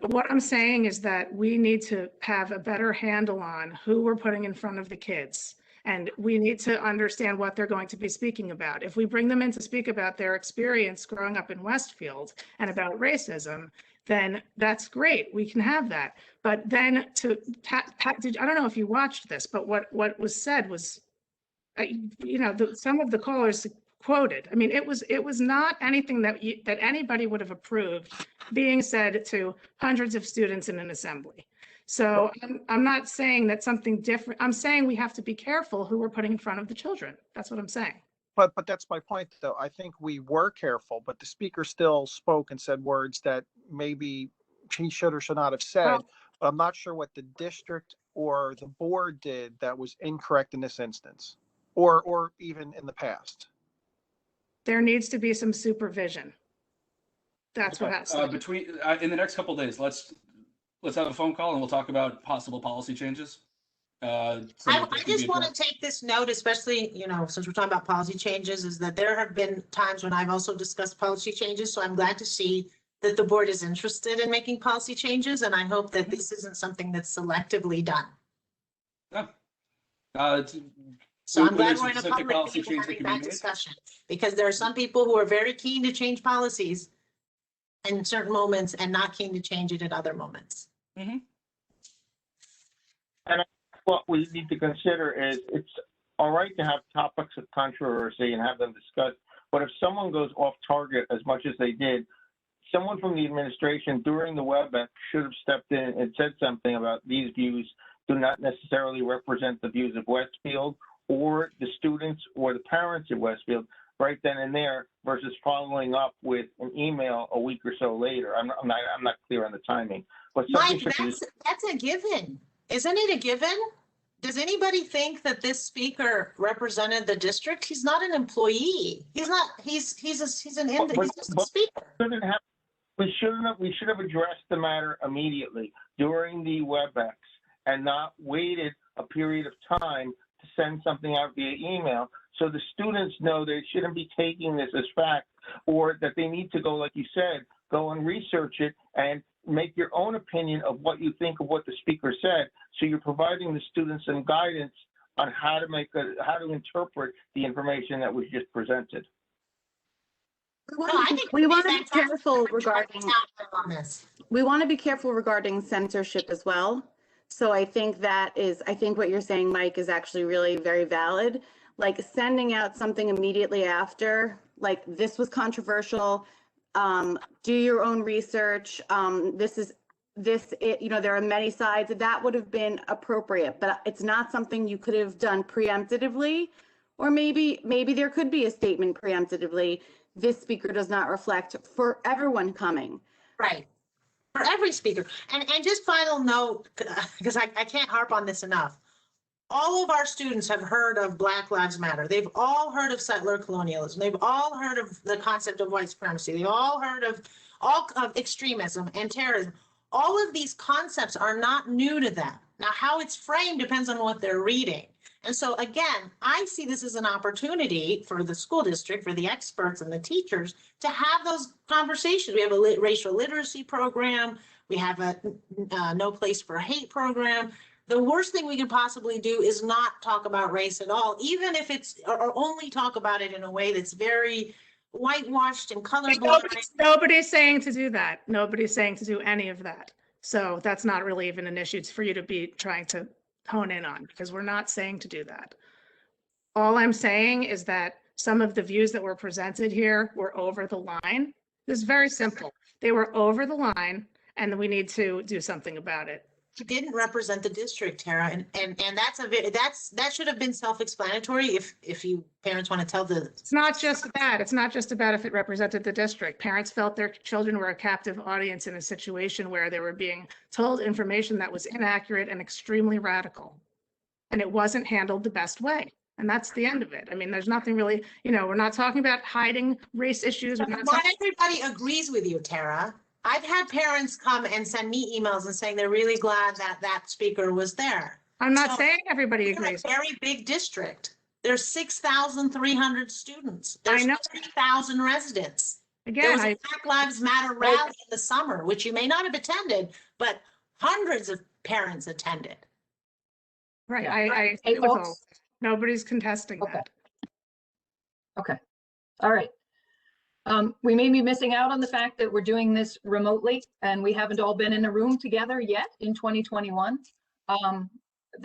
What I'm saying is that we need to have a better handle on who we're putting in front of the kids. And we need to understand what they're going to be speaking about. If we bring them in to speak about their experience growing up in Westfield and about racism, then that's great. We can have that. But then I don't know if you watched this, but what was said was, some of the callers quoted. I mean, it was not anything that anybody would have approved being said to hundreds of students in an assembly. So I'm not saying that something different. I'm saying we have to be careful who we're putting in front of the children. That's what I'm saying. But that's my point, though. I think we were careful, but the speaker still spoke and said words that maybe he should or should not have said. But I'm not sure what the district or the board did that was incorrect in this instance, or even in the past. There needs to be some supervision. That's what has to in the next couple of days, let's have a phone call and we'll talk about possible policy changes. I just want to take this note, especially, since we're talking about policy changes, is that there have been times when I've also discussed policy changes. So I'm glad to see that the board is interested in making policy changes. And I hope that this isn't something that's selectively done. Yeah. So I'm glad we're in a public meeting having that discussion, because there are some people who are very keen to change policies in certain moments and not keen to change it at other moments. Mm-hmm. And what we need to consider is it's all right to have topics of controversy and have them discussed, but if someone goes off target as much as they did, someone from the administration during the WebEx should have stepped in and said something about these views do not necessarily represent the views of Westfield or the students or the parents of Westfield right then and there, versus following up with an email a week or so later. I'm not clear on the timing. But Mike, that's a given. Isn't it a given? Does anybody think that this speaker represented the district? He's not an employee. He's not. He's just a speaker. We should have addressed the matter immediately during the WebEx and not waited a period of time to send something out via email, so the students know they shouldn't be taking this as fact, or that they need to go, like you said, go and research it and make your own opinion of what you think of what the speaker said. So you're providing the students some guidance on how to interpret the information that was just presented. We want to be careful regarding We want to be careful regarding censorship as well. So I think what you're saying, Mike, is actually really very valid. Like sending out something immediately after, like this was controversial, do your own research. There are many sides. That would have been appropriate, but it's not something you could have done preemptively, or maybe there could be a statement preemptively. This speaker does not reflect for everyone coming. Right. For every speaker. And just final note, because I can't harp on this enough. All of our students have heard of Black Lives Matter. They've all heard of settler colonialism. They've all heard of the concept of white supremacy. They've all heard of extremism and terrorism. All of these concepts are not new to them. Now, how it's framed depends on what they're reading. And so again, I see this as an opportunity for the school district, for the experts and the teachers to have those conversations. We have a racial literacy program. We have a No Place for Hate program. The worst thing we could possibly do is not talk about race at all, even if or only talk about it in a way that's very whitewashed and colorblind. Nobody's saying to do that. Nobody's saying to do any of that. So that's not really even an issue for you to be trying to hone in on, because we're not saying to do that. All I'm saying is that some of the views that were presented here were over the line. This is very simple. They were over the line, and we need to do something about it. He didn't represent the district, Tara, and that should have been self-explanatory. If you parents want to tell it's not just that. It's not just about if it represented the district. Parents felt their children were a captive audience in a situation where they were being told information that was inaccurate and extremely radical, and it wasn't handled the best way. And that's the end of it. I mean, there's nothing really, we're not talking about hiding race issues. Not everybody agrees with you, Tara. I've had parents come and send me emails and saying they're really glad that speaker was there. I'm not So saying everybody we're agrees. a very big district. There's 6,300 students. There's I know. 3,000 residents. There Again, was a Black Lives Matter rally in the summer, which you may not have attended, but hundreds of parents attended. right, Yeah. I Hey, agree with all. folks. Nobody's contesting that. Okay. All right. We may be missing out on the fact that we're doing this remotely and we haven't all been in a room together yet in 2021.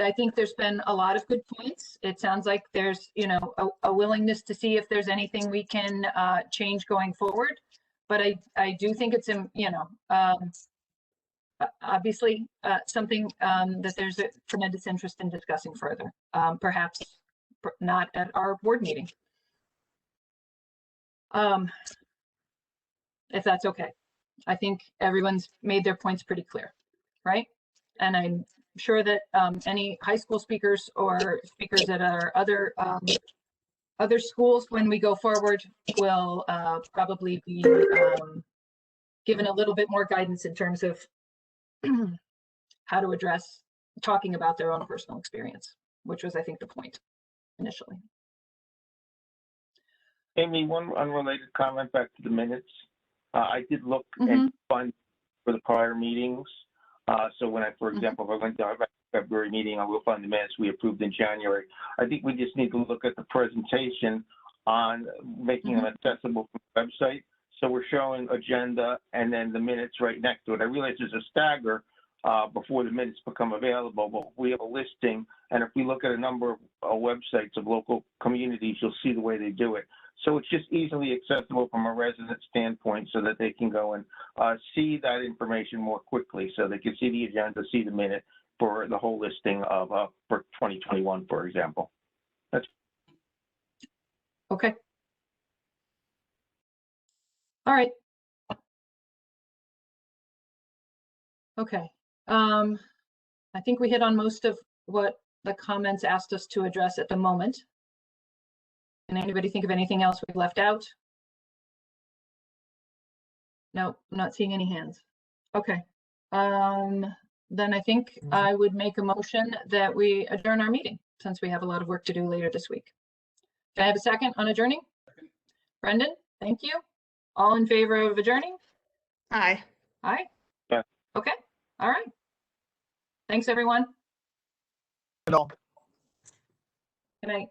I think there's been a lot of good points. It sounds like there's, you know, a willingness to see if there's anything we can change going forward. But I do think it's, you know, obviously something that there's a tremendous interest in discussing further, perhaps not at our board meeting. If that's okay. I think everyone's made their points pretty clear, right? And I'm sure that any high school speakers or speakers at our other schools, when we go forward, will probably be given a little bit more guidance in terms of how to address talking about their own personal experience, which was, I think, the point initially. Amy, one unrelated comment back to the minutes. I did look and find for the prior meetings. So when I, for example, if I went to our February meeting, I will find the minutes we approved in January. I think we just need to look at the presentation on making them accessible from the website. So we're showing agenda and then the minutes right next to it. I realize there's a stagger before the minutes become available, but we have a listing. And if we look at a number of websites of local communities, you'll see the way they do it. So it's just easily accessible from a resident standpoint so that they can go and see that information more quickly, so they can see the agenda, see the minute for the whole listing of for 2021, for example. That's okay. All right. Okay. I think we hit on most of what the comments asked us to address at the moment. Can anybody think of anything else we've left out? No, I'm not seeing any hands. Okay. Then I think I would make a motion that we adjourn our meeting, since we have a lot of work to do later this week. Can I have a second on adjourning? Brendan, thank you. All in favor of adjourning? Aye. Aye. Yeah. Okay. All right. Thanks, everyone. Good all. Good night.